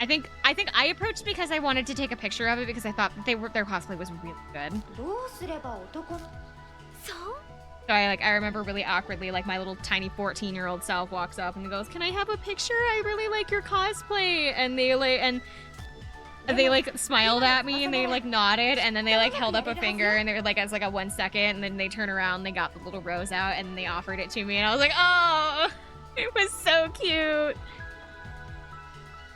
I think I approached because I wanted to take a picture of it because I thought that their cosplay was really good. So I remember really awkwardly, like, my little tiny 14-year-old self walks up and goes, "Can I have a picture? I really like your cosplay." And they smiled at me and they like nodded, and then they like held up a finger, and they were like, as like a 1 second, and then they turn around, they got the little rose out, and they offered it to me, and I was like, oh, it was so cute.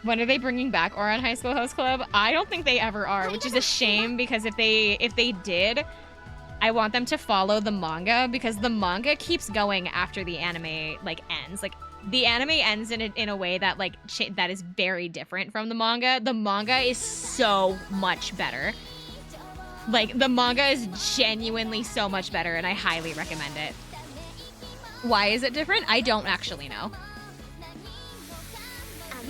When are they bringing back Ouran High School Host Club? I don't think they ever are, which is a shame, because if they did, I want them to follow the manga, because the manga keeps going after the anime like ends. Like, the anime ends in a way that like that is very different from the manga. The manga is so much better. Like, the manga is genuinely so much better, and I highly recommend it. Why is it different? I don't actually know.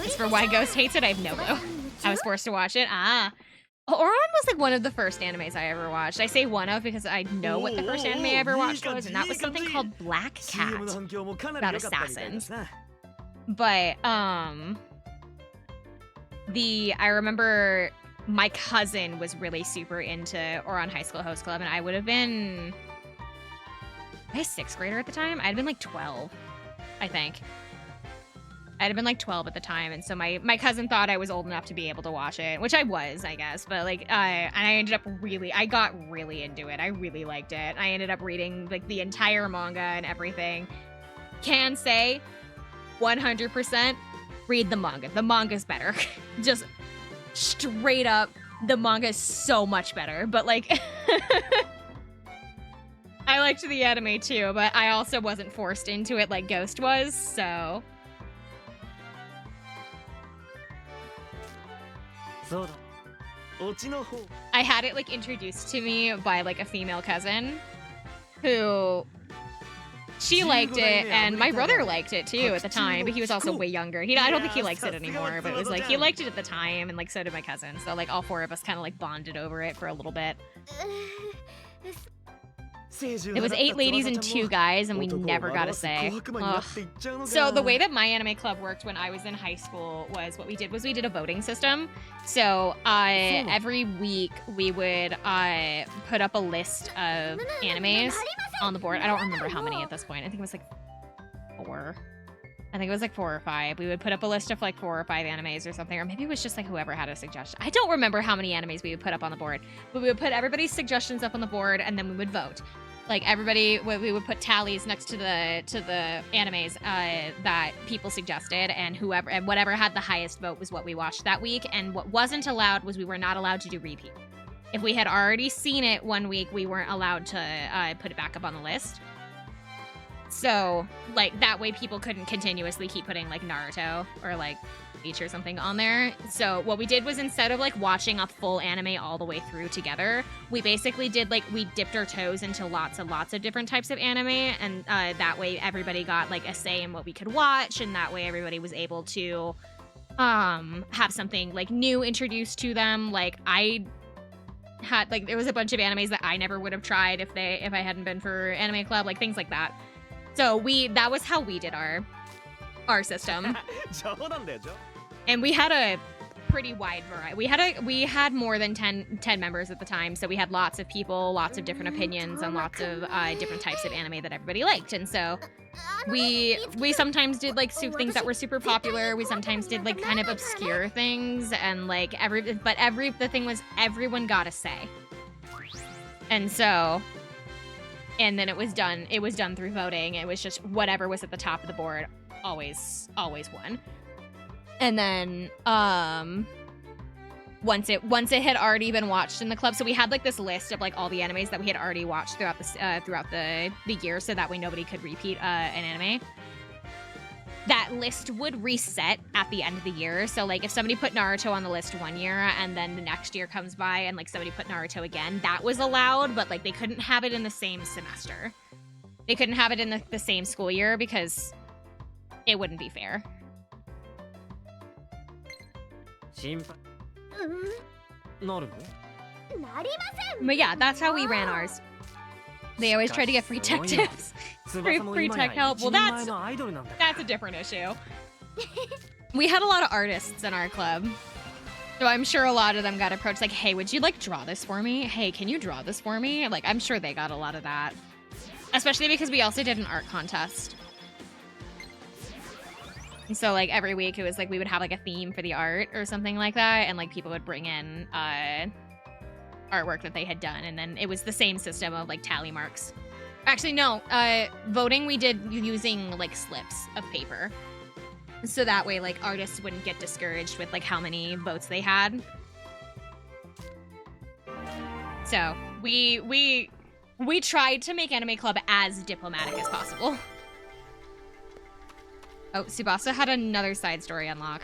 As for why Ghost hates it, I have no clue. I was forced to watch it. Ouran was like one of the first animes I ever watched. I say one of because I know what the first anime I ever watched was, and that was something called Black Cat, about assassins. But I remember my cousin was really super into Ouran High School Host Club, and I would have been a 6th grader at the time. I'd have been like 12, I think. I'd have been like 12 at the time, and so my cousin thought I was old enough to be able to watch it, which I was, I guess, but like, and I ended up I got really into it. I really liked it. I ended up reading like the entire manga and everything. Can say 100% read the manga. The manga's better. Just straight up, the manga is so much better, but like, I liked the anime too, but I also wasn't forced into it like Ghost was, so... I had it like introduced to me by like a female cousin who she liked it, and my brother liked it too at the time, but he was also way younger. I don't think he likes it anymore, but it was like he liked it at the time, and like so did my cousin. So like all 4 of us kind of like bonded over it for a little bit. It was 8 ladies and 2 guys, and we never got a say. Ugh. So the way that my anime club worked when I was in high school was we did a voting system. So every week we would put up a list of animes on the board. I don't remember how many at this point. I think it was like 4. I think it was like 4 or 5. We would put up a list of like 4 or 5 animes or something, or maybe it was just like whoever had a suggestion. I don't remember how many animes we would put up on the board, but we would put everybody's suggestions up on the board, and then we would vote. Like, everybody, we would put tallies next to the animes that people suggested, and whatever had the highest vote was what we watched that week. And what wasn't allowed was we were not allowed to do repeat. If we had already seen it one week, we weren't allowed to put it back up on the list. So, like, that way people couldn't continuously keep putting, like, Naruto or, like, Bleach or something on there. So what we did was, instead of, like, watching a full anime all the way through together, we basically did, like, we dipped our toes into lots of different types of anime, and that way everybody got, like, a say in what we could watch, and that way everybody was able to have something, like, new introduced to them. Like, I had, like, there was a bunch of animes that I never would have tried if I hadn't been for Anime Club, like, things like that. So that was how we did our system. And we had a pretty wide variety. We had more than 10 members at the time, so we had lots of people, lots of different opinions, and lots of different types of anime that everybody liked. And so we sometimes did like things that were super popular. We sometimes did like kind of obscure things, and like the thing was everyone got a say. And so, and then it was done through voting. It was just whatever was at the top of the board always won. And then once it had already been watched in the club. So we had like this list of like all the animes that we had already watched throughout the year, so that way nobody could repeat an anime. That list would reset at the end of the year. So like if somebody put Naruto on the list one year and then the next year comes by and like somebody put Naruto again, that was allowed, but like they couldn't have it in the same semester. They couldn't have it in the same school year because it wouldn't be fair. 心配なるの？ なりません。 But yeah, that's how we ran ours. They always try to get free tech tips. free tech help. Well, that's a different issue. We had a lot of artists in our club. So I'm sure a lot of them got approached like, hey, would you like draw this for me? Hey, can you draw this for me? Like, I'm sure they got a lot of that. Especially because we also did an art contest. And so like every week it was like we would have like a theme for the art or something like that. And like people would bring in artwork that they had done. And then it was the same system of like tally marks. Actually, no, voting we did using like slips of paper. So that way like artists wouldn't get discouraged with like how many votes they had. So we tried to make Anime Club as diplomatic as possible. Oh, Tsubasa had another side story unlock.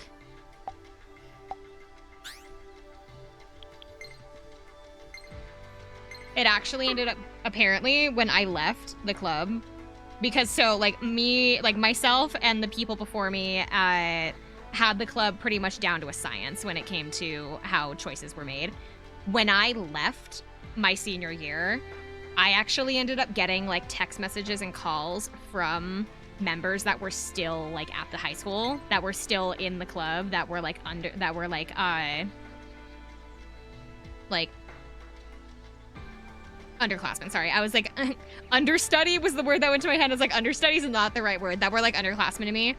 It actually ended up, apparently, when I left the club, because so, like, myself and the people before me had the club pretty much down to a science when it came to how choices were made. When I left my senior year, I actually ended up getting, like, text messages and calls from members that were still, like, at the high school, that were still in the club, that were, like, underclassmen, sorry. I was like, understudy was the word that went to my head. I was like, understudy is not the right word. That were like underclassmen to me.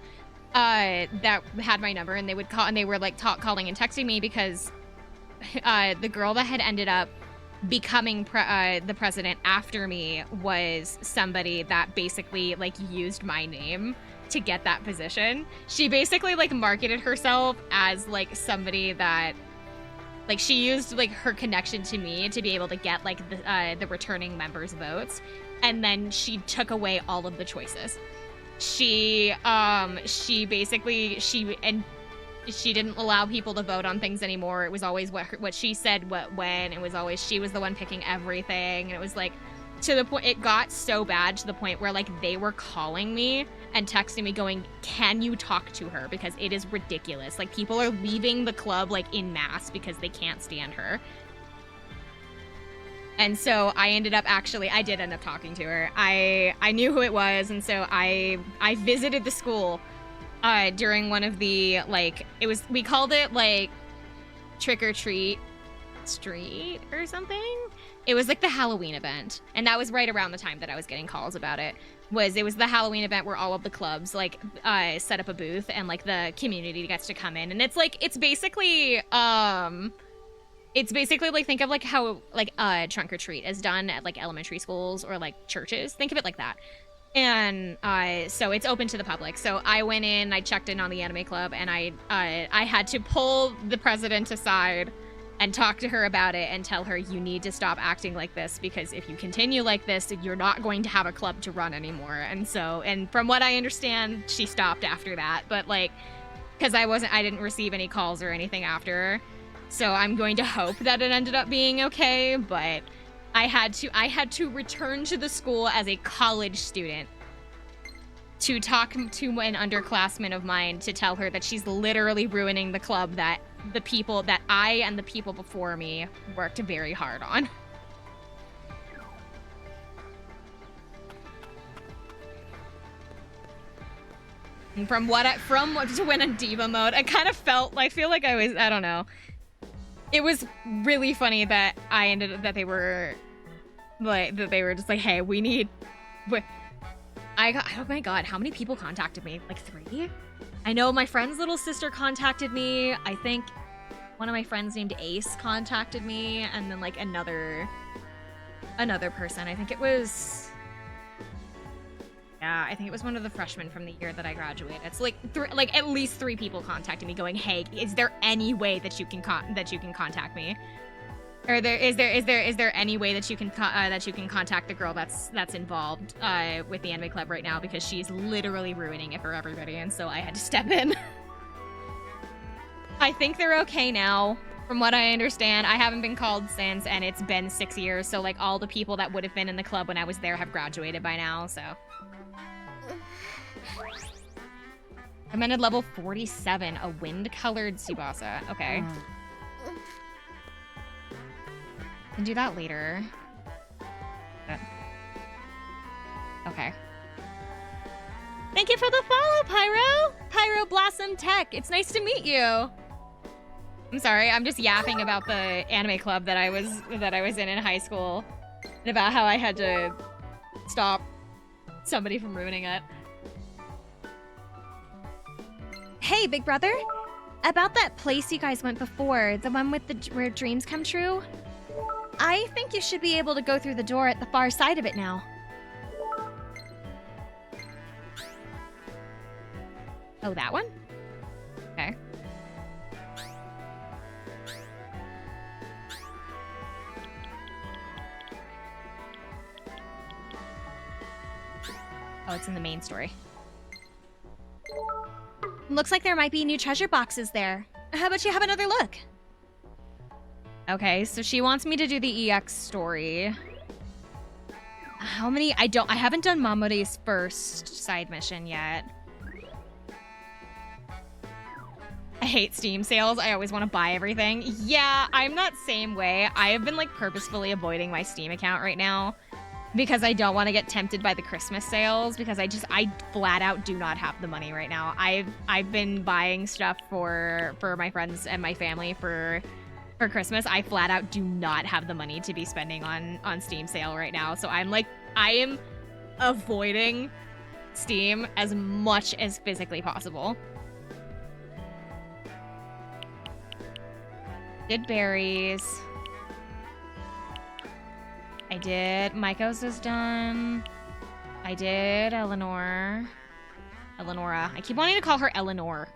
That had my number, and they would call, and they were like calling and texting me because the girl that had ended up becoming the president after me was somebody that basically like used my name to get that position. She basically like marketed herself as like somebody that like she used like her connection to me to be able to get like the returning members' votes, and then she took away all of the choices. She basically she didn't allow people to vote on things anymore. It was always what she said, when. It was always she was the one picking everything, and it was like to the point. It got so bad to the point where like they were calling me and texting me going, can you talk to her, because it is ridiculous. Like people are leaving the club like in mass because they can't stand her. And so I did end up talking to her. I knew who it was, and so I visited the school during one of the like we called it like trick or treat street or something. It was like the Halloween event, and that was right around the time that I was getting calls about it. It was the Halloween event where all of the clubs like set up a booth, and like the community gets to come in, and it's basically like think of like how like trunk or treat is done at like elementary schools or like churches. Think of it like that. And so it's open to the public. So I went in, I checked in on the anime club, and I had to pull the president aside and talk to her about it and tell her, you need to stop acting like this, because if you continue like this, you're not going to have a club to run anymore. And so, and from what I understand, she stopped after that, but like, because I didn't receive any calls or anything after, so I'm going to hope that it ended up being okay. But I had to return to the school as a college student to talk to an underclassman of mine to tell her that she's literally ruining the club that the people that I and the people before me worked very hard on. And from to win in diva mode, I kind of I feel like I don't know. It was really funny that they were just like, hey, we need, oh my god, how many people contacted me? Like 3? I know my friend's little sister contacted me. I think one of my friends named Ace contacted me, and then like another person. I think it was, Yeah, I think it was one of the freshmen from the year that I graduated. It's like at least 3 people contacted me going, "Hey, is there any way that you can contact me? Or is there any way that you can contact the girl that's involved with the anime club right now, because she's literally ruining it for everybody." And so I had to step in. I think they're okay now, from what I understand. I haven't been called since, and it's been 6 years. So like all the people that would have been in the club when I was there have graduated by now. So recommended level 47, a wind-colored Tsubasa. Okay. Can do that later. Okay. Thank you for the follow, Pyro! Pyro Blossom Tech. It's nice to meet you. I'm sorry, I'm just yapping about the anime club that I was in high school, and about how I had to stop somebody from ruining it. Hey, big brother. About that place you guys went before, the one with where dreams come true. I think you should be able to go through the door at the far side of it now. Oh, that one? Okay. Oh, it's in the main story. Looks like there might be new treasure boxes there. How about you have another look? Okay, so she wants me to do the EX story. How many? I haven't done Mamoru's first side mission yet. I hate Steam sales. I always want to buy everything. Yeah, I'm that same way. I have been like purposefully avoiding my Steam account right now because I don't want to get tempted by the Christmas sales, because I flat out do not have the money right now. I've been buying stuff for my friends and my family for Christmas. I flat out do not have the money to be spending on Steam sale right now. So I am avoiding Steam as much as physically possible. Did berries. I did. Maiko's is done. I did Eleanora. I keep wanting to call her Eleanor.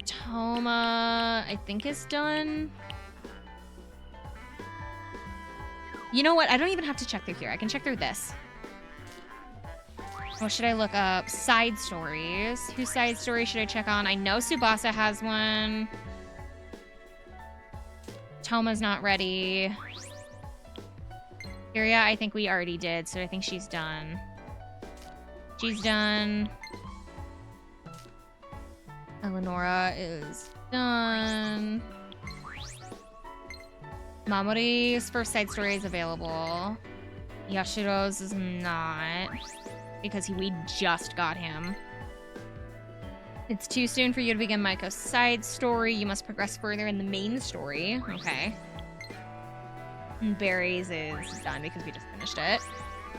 Toma, I think is done. You know what? I don't even have to check through here. I can check through this. What should I look up? Side stories. Whose side story should I check on? I know Tsubasa has one. Toma's not ready. Kiria, I think we already did, so I think she's done. She's done. Eleonora is done. Mamoru's first side story is available. Yashiro's is not, because we just got him. It's too soon for you to begin Maiko's side story. You must progress further in the main story. Okay. And Berries is done because we just finished it.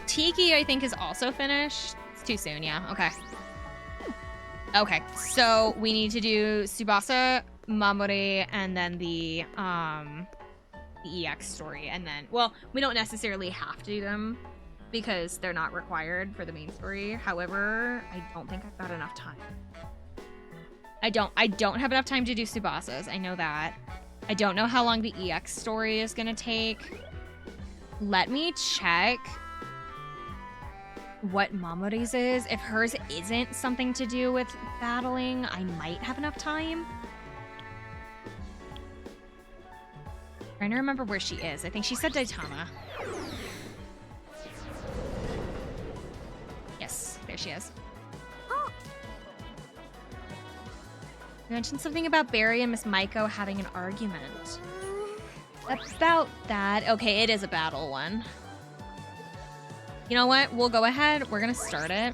Tiki, I think, is also finished. It's too soon, yeah. Okay. Okay, so we need to do Tsubasa, Mamoru, and then the EX story. And then, well, we don't necessarily have to do them because they're not required for the main story. However, I don't think I've got enough time. I don't have enough time to do Tsubasa's. I know that. I don't know how long the EX story is gonna take. Let me check what Mamoru's is. If hers isn't something to do with battling, I might have enough time. Trying to remember where she is. I think she said Daitama. Yes, there she is. You mentioned something about Barry and Miss Maiko having an argument. About that. Okay, it is a battle one. You know what? We'll go ahead. We're gonna start it.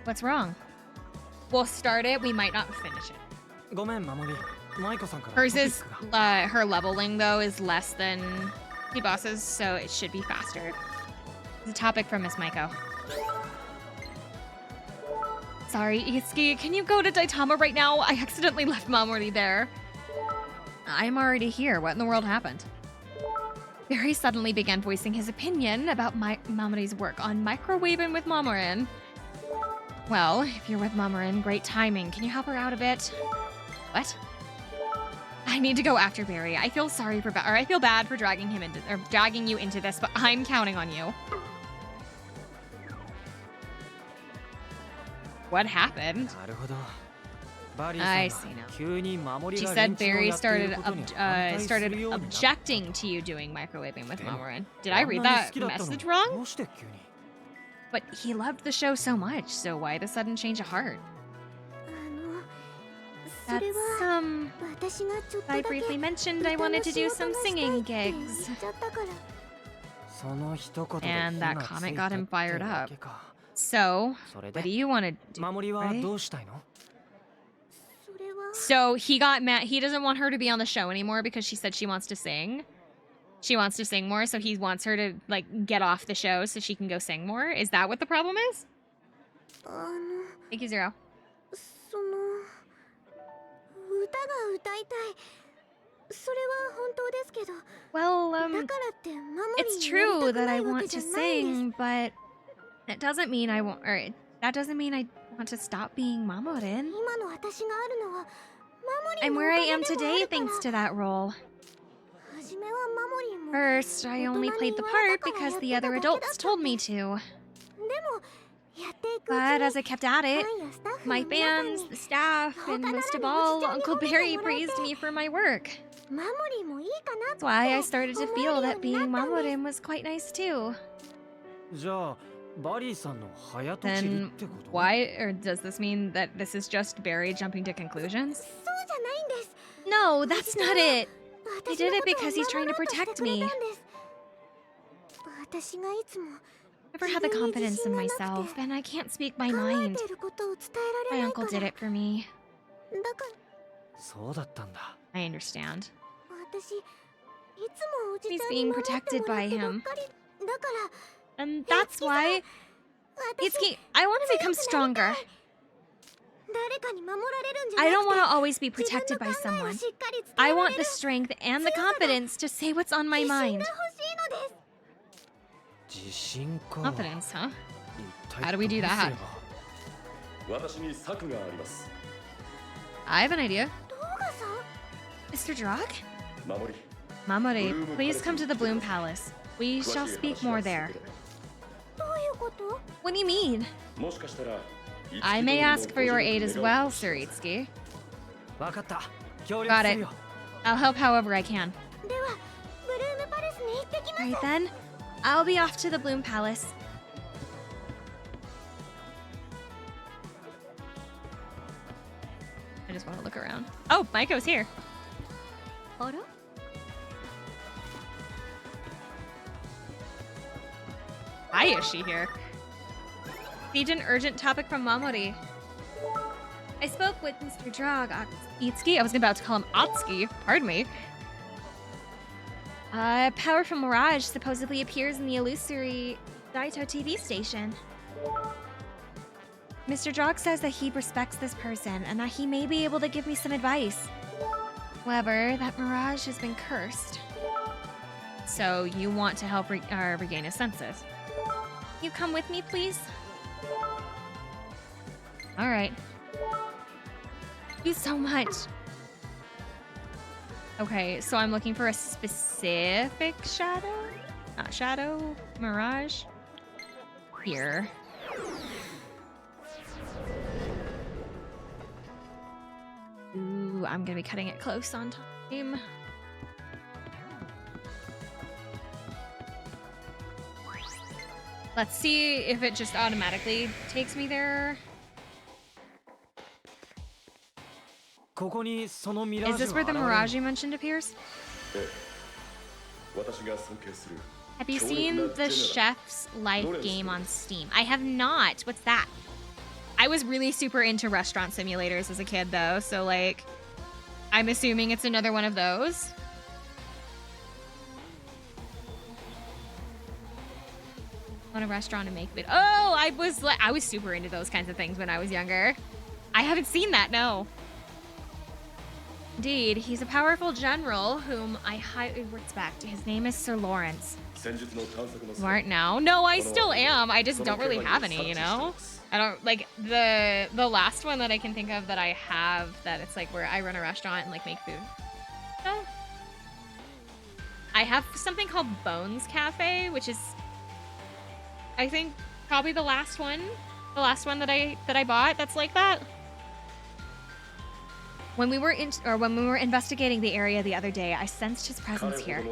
What's wrong? We'll start it. We might not finish it. Hers is, her leveling though is less than Tsubasa's, so it should be faster. It's a topic from Miss Maiko. Sorry, Itsuki, can you go to Daitama right now? I accidentally left Mamoru there. I'm already here. What in the world happened? Barry suddenly began voicing his opinion about Mamoru's work on Microwaving with Mamoru. Well, if you're with Mamoru, great timing. Can you help her out a bit? What? I need to go after Barry. I feel sorry for I feel bad for dragging you into this, but I'm counting on you. What happened? I see now. She said Barry started objecting to you doing microwaving with Mamoru. Did I read that message wrong? But he loved the show so much, so why the sudden change of heart? That's, I briefly mentioned I wanted to do some singing gigs. And that comment got him fired up. So, what do you want to do, right? So he got mad. He doesn't want her to be on the show anymore because she said she wants to sing. She wants to sing more, so he wants her to, like, get off the show so she can go sing more. Is that what the problem is? Thank you, Zero. Well, it's true that I want to sing, but it doesn't mean I want, or that doesn't mean I want to stop being Mamoru. I'm where I am today thanks to that role. First, I only played the part because the other adults told me to. But as I kept at it, my fans, the staff, and most of all, Uncle Barry praised me for my work. That's why I started to feel that being Mamoru was quite nice too. Then why, or does this mean that this is just Barry jumping to conclusions? No, that's not it. He did it because he's trying to protect me. I never had the confidence in myself, and I can't speak my mind. My uncle did it for me. I understand. He's being protected by him. And that's why... Itsuki, I want to become stronger. I don't want to always be protected by someone. I want the strength and the confidence to say what's on my mind. Confidence, huh? How do we do that? I have an idea. Mr. Drog? Mamoru, please come to the Bloom Palace. We shall speak more there. What do you mean? I may ask for your aid as well, Sir Itsuki. Got it. I'll help however I can. Right then, I'll be off to the Bloom Palace. I just want to look around. Oh, Maiko's here. Why is she here? Received an urgent topic from Mamoru. I spoke with Mr. Drog Itsuki. I was about to call him Atsuki. Pardon me. A powerful mirage supposedly appears in the illusory Daito TV station. Mr. Drog says that he respects this person and that he may be able to give me some advice. However, that mirage has been cursed. So you want to help regain his senses. You come with me, please? Alright. Thank you so much. Okay, so I'm looking for a specific shadow? Not shadow, mirage. Here. Ooh, I'm gonna be cutting it close on time. Let's see if it just automatically takes me there. Is this where the mirage you mentioned appears? Have you seen the Chef's Life game on Steam? I have not. What's that? I was really super into restaurant simulators as a kid, though, so, like, I'm assuming it's another one of those. On a restaurant and make it. Oh, I was super into those kinds of things when I was younger. I haven't seen that, no. Indeed, he's a powerful general whom I highly respect. His name is Sir Lawrence. 戦術の探索の You aren't now? No, I still am. I just don't really have any, you know? I don't like the last one that I can think of that I have that it's like where I run a restaurant and like make food. Oh. I have something called Bones Cafe, which is I think probably the last one that I bought that's like that. When we were investigating the area the other day, I sensed his presence here.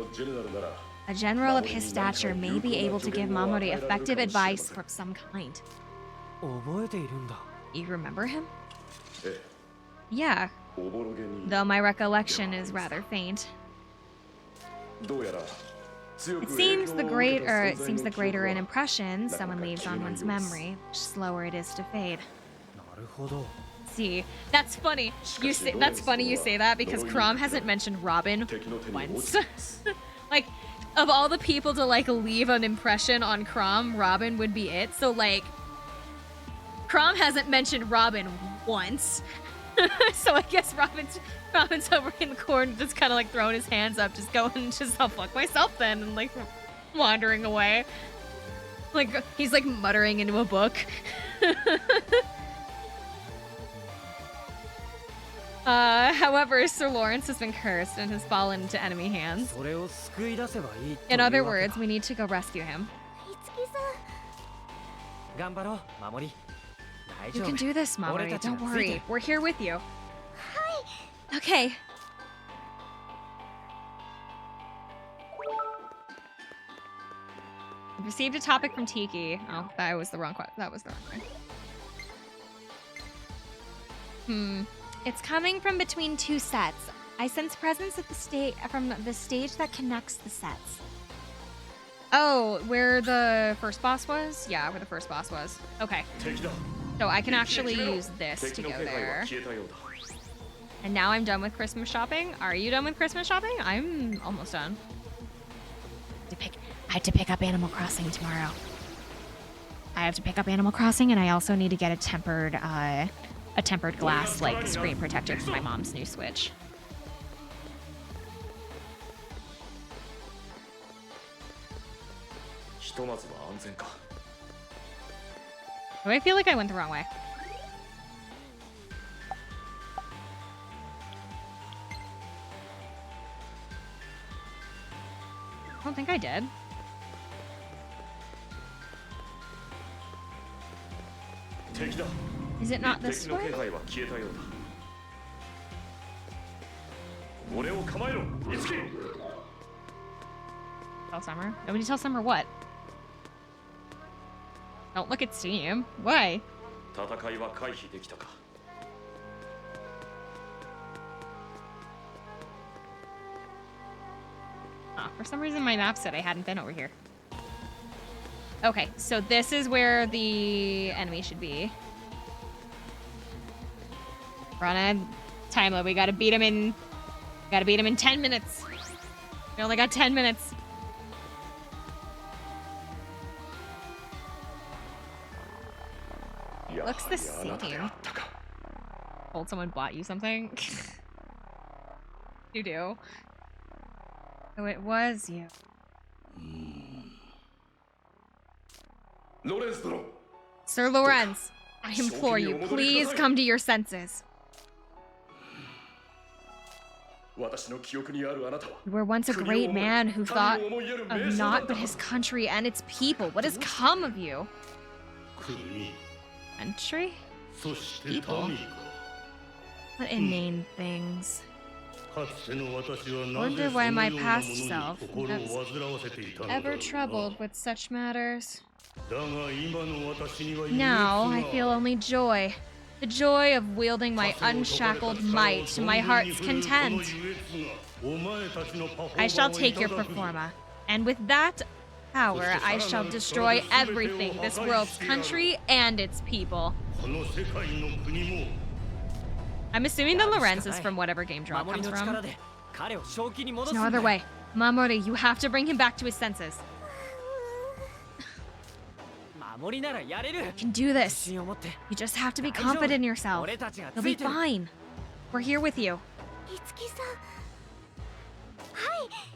A general of his stature may be able to give Mamori effective advice of some kind. You remember him? Yeah, though my recollection is rather faint. It seems the greater an impression someone leaves on one's memory, the slower it is to fade. See, that's funny. That's funny you say that because Crom hasn't mentioned Robin once. Like, of all the people to like leave an impression on Crom, Robin would be it. So like, Crom hasn't mentioned Robin once. So I guess Robin's over in the corner, just kind of like throwing his hands up, just going, just I'll fuck myself then, and like wandering away. Like he's like muttering into a book. However, Sir Lawrence has been cursed and has fallen into enemy hands. In other words, we need to go rescue him. You can do this, Mamori. Don't worry. We're here with you. Okay. Received a topic from Tiki. Oh, that was the wrong one. It's coming from between two sets. I sense presence at from the stage that connects the sets. Oh, where the first boss was? Yeah, where the first boss was. Okay. So I can actually use this to go there. And now I'm done with Christmas shopping. Are you done with Christmas shopping? I'm almost done. I have to pick up Animal Crossing tomorrow. And I also need to get a tempered glass like screen protector for my mom's new Switch. Do I feel like I went the wrong way? I don't think I did. Is it not this way? Tell Summer? Nobody tell Summer what? Don't look at Steam. Why? For some reason my map said I hadn't been over here. Okay, so this is where the enemy should be. We're on a time limit. We gotta beat him in 10 minutes. We only got 10 minutes. It looks the same. Told someone bought you something? You do. Oh, it was you. Sir Lawrence, I implore you, please come to your senses. You were once a great man who thought of naught but his country and its people. What has come of you? Country? People? What inane things. Wonder why my past self was ever troubled with such matters. Now I feel only joy. The joy of wielding my unshackled might to my heart's content. I shall take your performa, and with that power I shall destroy everything, this world's country and its people. I'm assuming the Lorenz is from whatever game Drop comes from. There's no other way. Mamori, you have to bring him back to his senses. You can do this. You just have to be confident in yourself. You'll be fine. We're here with you. いつきさん。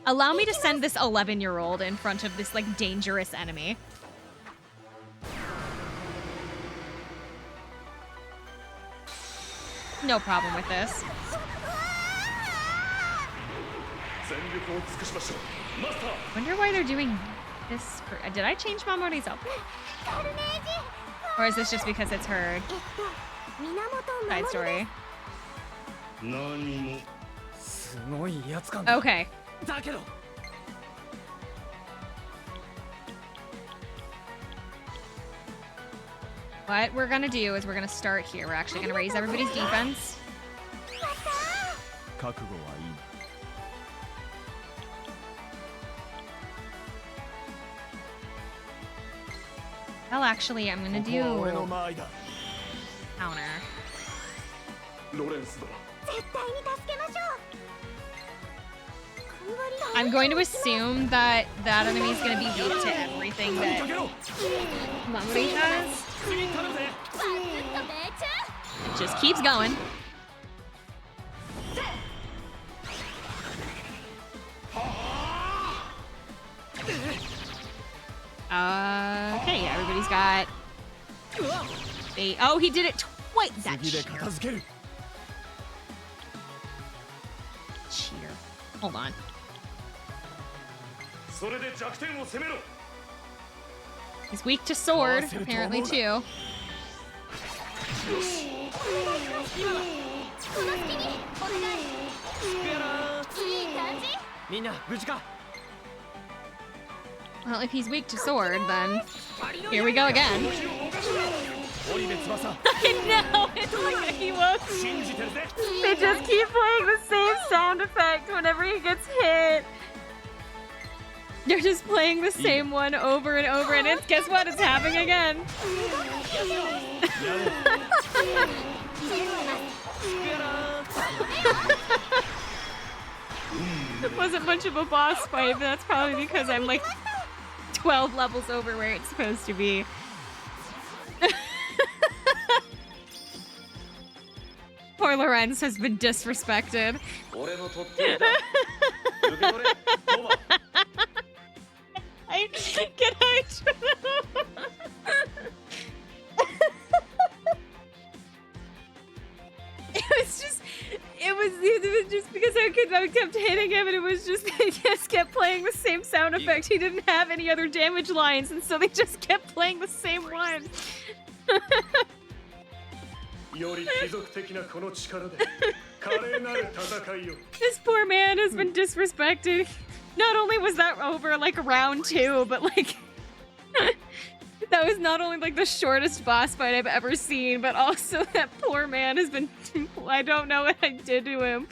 Allow me to send this 11-year-old in front of this, like, dangerous enemy. No problem with this. 全力を尽くしましょうマスター Wonder why they're doing this for... Did I change Mamori's outfit? Or is this just because it's her side story? 何もすごい威圧感だ。 Okay. だけど What we're gonna do is we're gonna start here. We're actually gonna raise everybody's defense. 覚悟はいい。 Well, actually, I'm gonna ここは俺の do 間合いだ。 counter. ロレンス殿 絶対に助けましょう。 I'm going to assume that that enemy is gonna be weak to everything that かけろ。 Mamori has. 次頼むぜ。 It just keeps going. Okay, yeah, everybody's got. Oh, he did it twice. That 次で cheater. 片付ける。 Cheater. Hold on. それで弱点を攻めろ He's weak to sword, apparently too. この隙にお願い。いい感じ。 みんな無事か。 Well, if he's weak to sword, then here we go again. 織部翼。 No, it's like he won't. 信じてるぜ。 They just keep playing the same sound effect whenever he gets hit. They're just playing the same one over and over, and it's guess what? It's happening again. It wasn't much of a boss fight, but that's probably because I'm like 12 levels over where it's supposed to be. Poor Lorenz has been disrespected. 俺の取っていた受け取れロバ Can I it was just because I kept hitting him, and it was just they just kept playing the same sound effect. He didn't have any other damage lines, and so they just kept playing the same one. より貴族的なこの力で華麗なる戦いを This poor man has been disrespected. Not only was that over like round 2, but like that was not only like the shortest boss fight I've ever seen, but also that poor man has been I don't know what I did to him.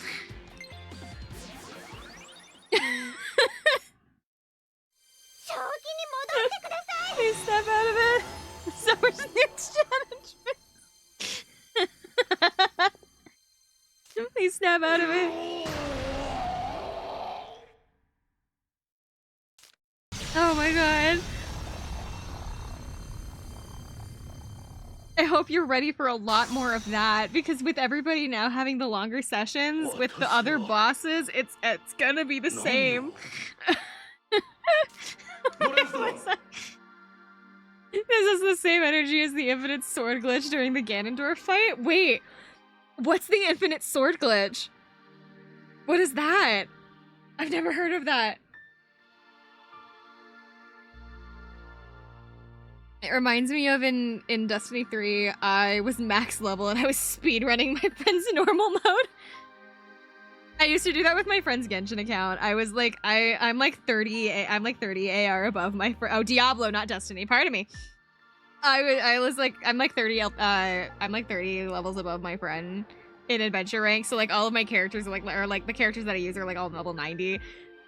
Please step out of it. Summer's next challenge. Please snap out of it. Oh my god. I hope you're ready for a lot more of that, because with everybody now having the longer sessions with the other bosses, it's gonna be the same. This is the same energy as the infinite sword glitch during the Ganondorf fight? Wait, what's the infinite sword glitch? What is that? I've never heard of that. It reminds me of in Destiny 3, I was max level and I was speedrunning my friend's normal mode. I used to do that with my friend's Genshin account. I was like, I'm like 30 AR above my oh, Diablo, not Destiny, pardon me. I was like, I'm like 30 levels above my friend in adventure rank. So like all of my characters are like the characters that I use are like all level 90.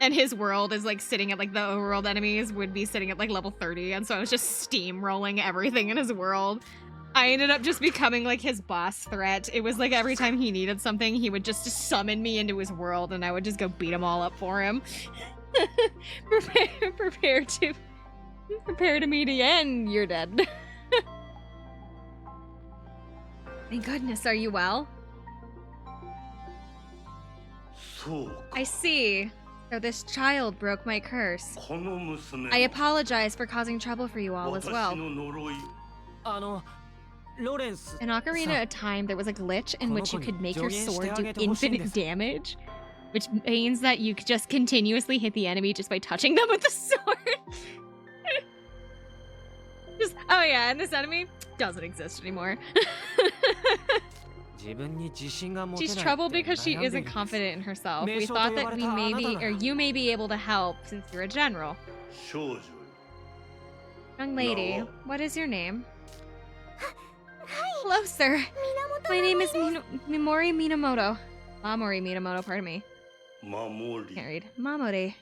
And his world is like sitting at like the overworld enemies would be sitting at like level 30. And so I was just steamrolling everything in his world. I ended up just becoming like his boss threat. It was like every time he needed something, he would just summon me into his world and I would just go beat them all up for him. Prepare to meet again. You're dead. Thank goodness. Are you well? I see. So this child broke my curse. この娘 I apologize for causing trouble for you all as 私 well. の呪いロレンス In Ocarina of Time, there was a glitch in which you could make your sword do infinite damage, which means that you could just continuously hit the enemy just by touching them with the sword. Just, oh yeah, and this enemy doesn't exist anymore. 自分に自信が持てない She's って troubled because she 悩んで isn't るんです confident in herself. We 名称 thought と呼 that ばれ we たあなた maybe, なら or you may be able to help since you're a general. 少女よ Young lady, No. what is your name? Hello, sir. My name is Mimori Minamoto. Mamori Minamoto, pardon me. 守り Can't read. Mamori.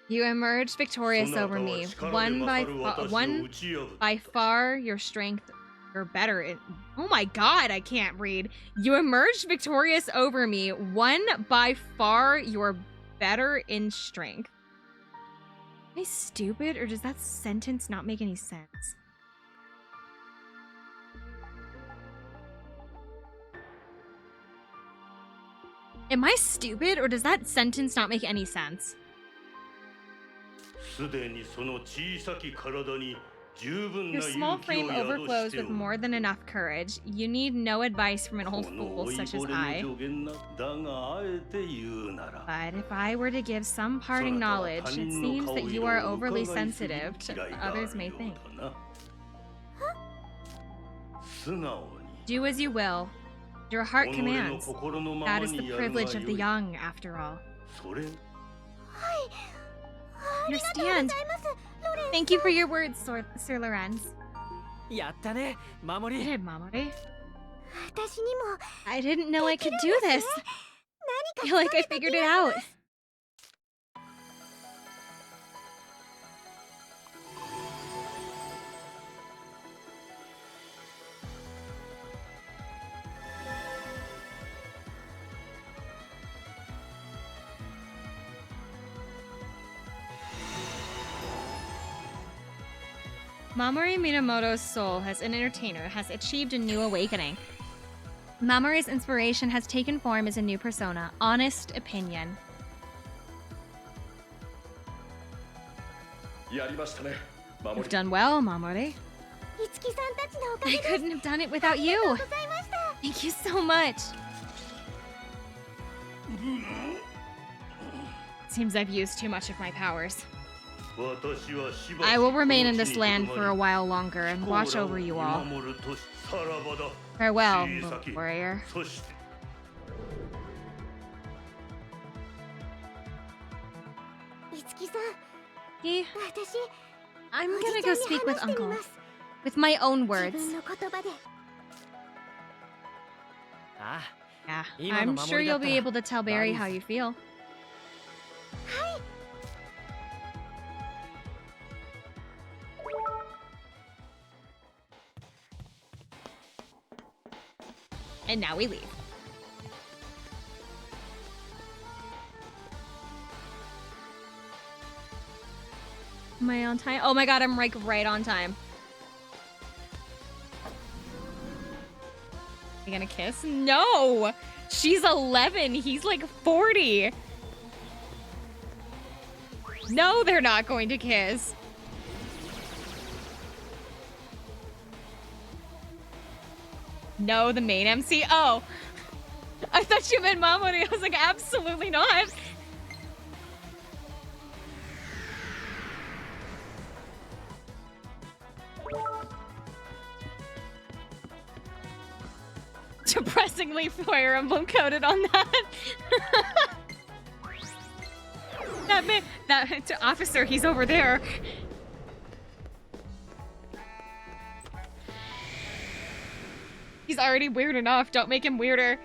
You emerged victorious そなた over は me. 力で One 勝る私を one 打ち破った by far your strength. You're better in. Oh my god, I can't read. You emerged victorious over me. One by far you're better in strength. Am I stupid, or does that sentence not make any sense? Am I stupid, or does that sentence not make any sense? すでにその小さき体に十分な Your 勇 small 気を frame 宿 overflows して with おる more than enough courage. You need no advice from an こ old の fool 老い such as ぼれの I. 助言なだがあえて言うなら But if I were to give some parting knowledge, it seems that you are overly sensitive to what others may think. 素直に Do as you will. Your heart 己の commands. 心のま That ま is the にやるが privilege of the よい young, after all. それ Understand. Thank you for your words, Sir Lorenz. やったね守り Good, Mamori. 私にも I didn't know I could do this. I feel like I figured it out. Mamori Minamoto's soul as an entertainer has achieved a new awakening. Mamori's inspiration has taken form as a new persona, honest opinion. やりましたね守 You've り done well, Mamori. いつきさんたちのおか I げで couldn't have done it without あり you. がとうございました Thank you so much. Seems I've used too much of my powers. 私はしばし I will remain in この this 地に land 留 for a まり while longer and watch コーラを over you 見 all. 守るとしさらばだ Farewell, 小 little さき warrior. そして いつきさん He, 私 I'm お gonna じちゃ go んに speak with 話してみ Uncle ます with my own 自 words. 分の言葉であ Yeah, Ima I'm no sure Mamori you'll be dattara able to tell Barry Barry's- how you feel. And now we leave. Am I on time? Oh my god, I'm like right on time. You gonna kiss? No! She's 11, he's like 40. No, they're not going to kiss. No, the main MC? Oh. I thought you meant Mamori. I was like, absolutely not. Depressingly Fire Emblem coded on that. that officer, he's over there. He's already weird enough. Don't make him weirder.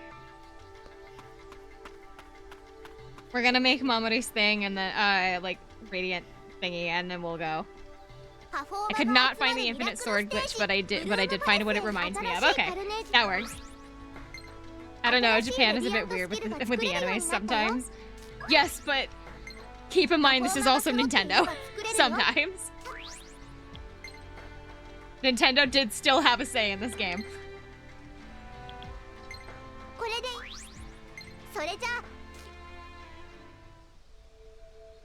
We're gonna make Mamori's thing and then, like, radiant thingy, and then we'll go. I could not find the infinite sword glitch, but I did find what it reminds me of. Okay, that works. I don't know, Japan is a bit weird with the animes sometimes. Yes, but keep in mind this is also Nintendo. Sometimes. Nintendo did still have a say in this game. これでそれじゃ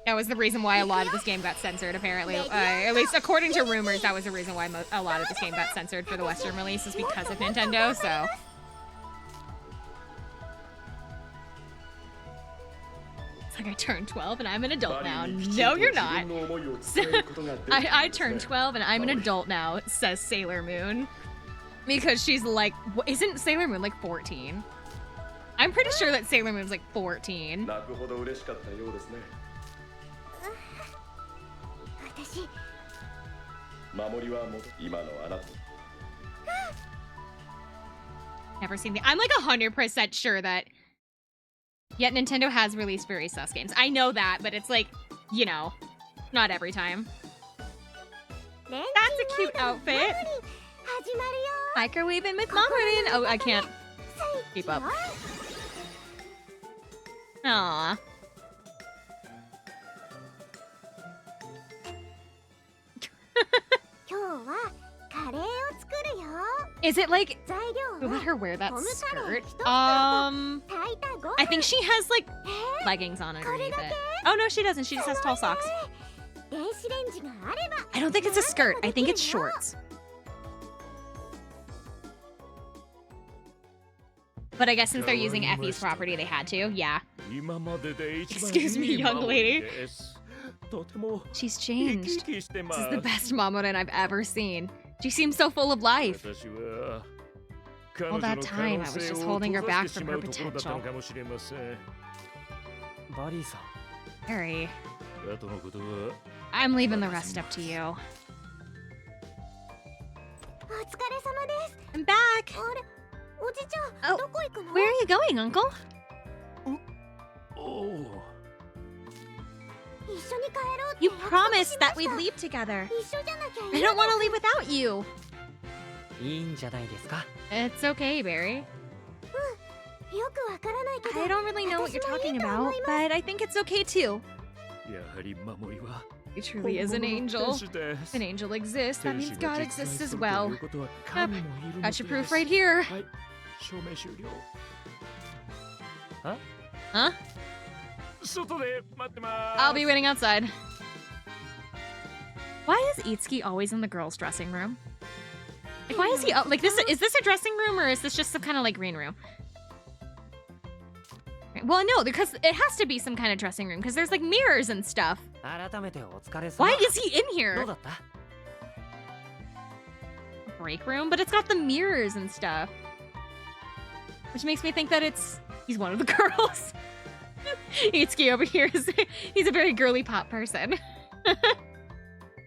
That was the reason why a lot of this game got censored, apparently. At least according to rumors, that was the reason why a lot of this game got censored for the Western release, is because of Nintendo, so... It's like I turned 12 and I'm an adult now. No, you're not. I turned 12 and I'm an adult now, says Sailor Moon. Because she's like... Isn't Sailor Moon like 14? I'm pretty sure that Sailor Moon's like 14. 私 守りはもう今のあなた Never seen the... I'm like 100% sure that... Yet Nintendo has released very sus games. I know that, but it's like, you know, not every time. That's a cute outfit. Microwaving with Mamorin. Oh, I can't keep up. Aww. Is it like... Who let her wear that skirt? I think she has like leggings on underneath it. Oh no, she doesn't. She just has tall socks. I don't think it's a skirt. I think it's shorts. But I guess since they're using Effie's property, they had to. Yeah. Excuse me, young lady. She's changed. This is the best Mamorin I've ever seen. She seems so full of life. All that time, I was just holding her back from her potential. Harry. I'm leaving the rest up to you. I'm back! Oh, where are you going, Uncle? You promised that we'd leave together. I don't want to leave without you. It's okay, Barry. I don't really know what you're talking about, but I think it's okay too. He truly is an angel. If an angel exists, that means God exists as well. Yep, got your proof right here. Huh? I'll be waiting outside. Why is Itsuki always in the girls' dressing room? Like, why is he like this? Is this a dressing room or is this just some kind of like green room? Well, no, because it has to be some kind of dressing room because there's like mirrors and stuff. Why is he in here? Break room, but it's got the mirrors and stuff, which makes me think that he's one of the girls. Itsuki over here he's a very girly pop person.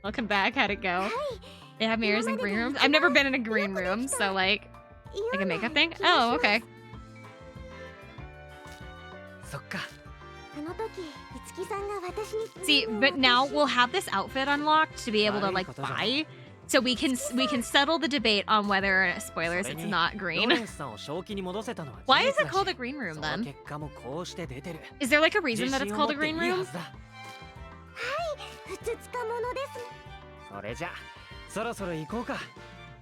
Welcome back. How'd it go? They have mirrors in green rooms. I've never been in a green room, so like a makeup thing. Oh, okay. See, but now we'll have this outfit unlocked to be able to like buy, so we can settle the debate on whether, spoilers, it's not green. Why is it called a green room then? Is there like a reason that it's called a green room?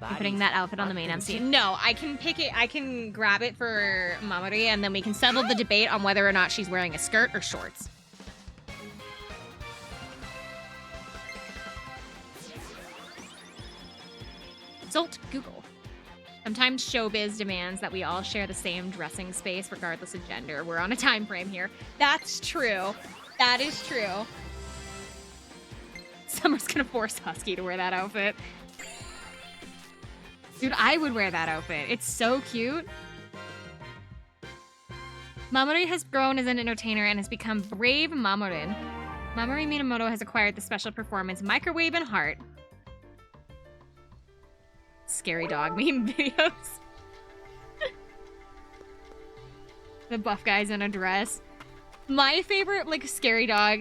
I'm putting that outfit on the main MC. No, I can pick it. I can grab it for Mamori, and then we can settle the debate on whether or not she's wearing a skirt or shorts. Consult Google. Sometimes showbiz demands that we all share the same dressing space regardless of gender. We're on a time frame here. That's true. That is true. Summer's gonna force Husky to wear that outfit. Dude, I would wear that outfit. It's so cute. Mamori has grown as an entertainer and has become Brave Mamorin. Mamori Minamoto has acquired the special performance Microwave and Heart. Scary dog meme videos. The buff guy's in a dress. My favorite like scary dog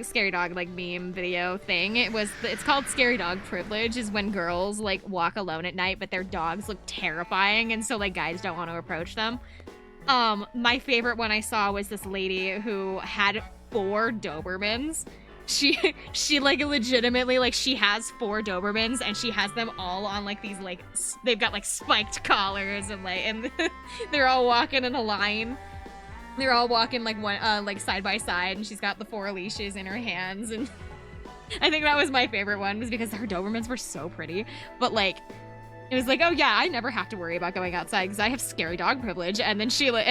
like meme video thing, it's called Scary Dog Privilege, is when girls like walk alone at night but their dogs look terrifying and so like guys don't want to approach them. My favorite one I saw was this lady who had 4 Dobermans. She like legitimately like she has 4 Dobermans and she has them all on like these like they've got like spiked collars and like and they're all walking in a line. They're all walking like one, like side by side, and she's got the 4 leashes in her hands, and I think that was my favorite one, was because her Dobermans were so pretty. But like, it was like, oh yeah, I never have to worry about going outside because I have scary dog privilege. And then she like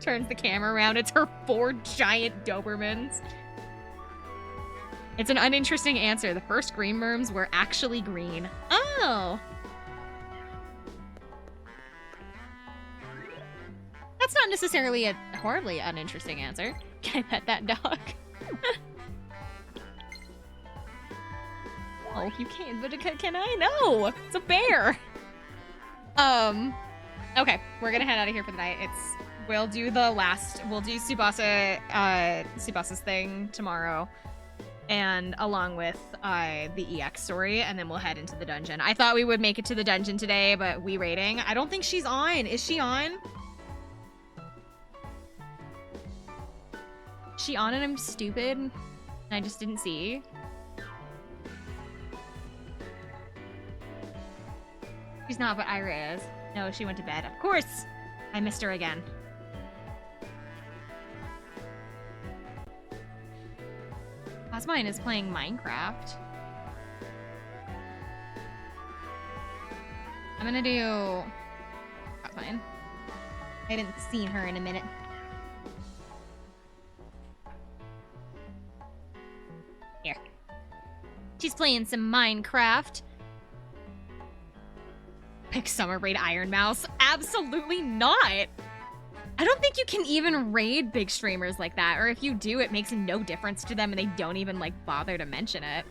turns the camera around. It's her 4 giant Dobermans. It's an uninteresting answer. The first green worms were actually green. Oh. That's not necessarily a horribly uninteresting answer. Can I pet that dog? Oh, you can't, but can I? No! It's a bear! Okay, we're gonna head out of here for the night. We'll do Tsubasa's thing tomorrow, and along with the EX story, and then we'll head into the dungeon. I thought we would make it to the dungeon today, but we rating. I don't think she's on. Is she on? Is she on and I'm stupid? And I just didn't see. She's not, but Ira is. No, she went to bed. Of course! I missed her again. Osmine is playing Minecraft. I'm gonna do... Osmine. I haven't seen her in a minute. Here. She's playing some Minecraft. Pick Summer Raid Iron Mouse? Absolutely not! I don't think you can even raid big streamers like that, or if you do, it makes no difference to them and they don't even, like, bother to mention it.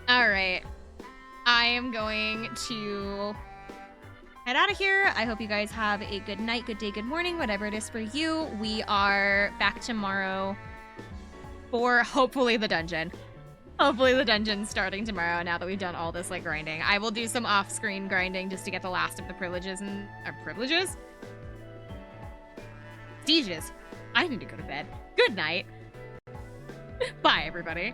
Alright. I am going to head out of here. I hope you guys have a good night, good day, good morning, whatever it is for you. We are back tomorrow for, hopefully, the dungeon. Hopefully the dungeon's starting tomorrow now that we've done all this, like, grinding. I will do some off-screen grinding just to get the last of the privileges and... privileges? Prestiges. I need to go to bed. Good night. Bye, everybody.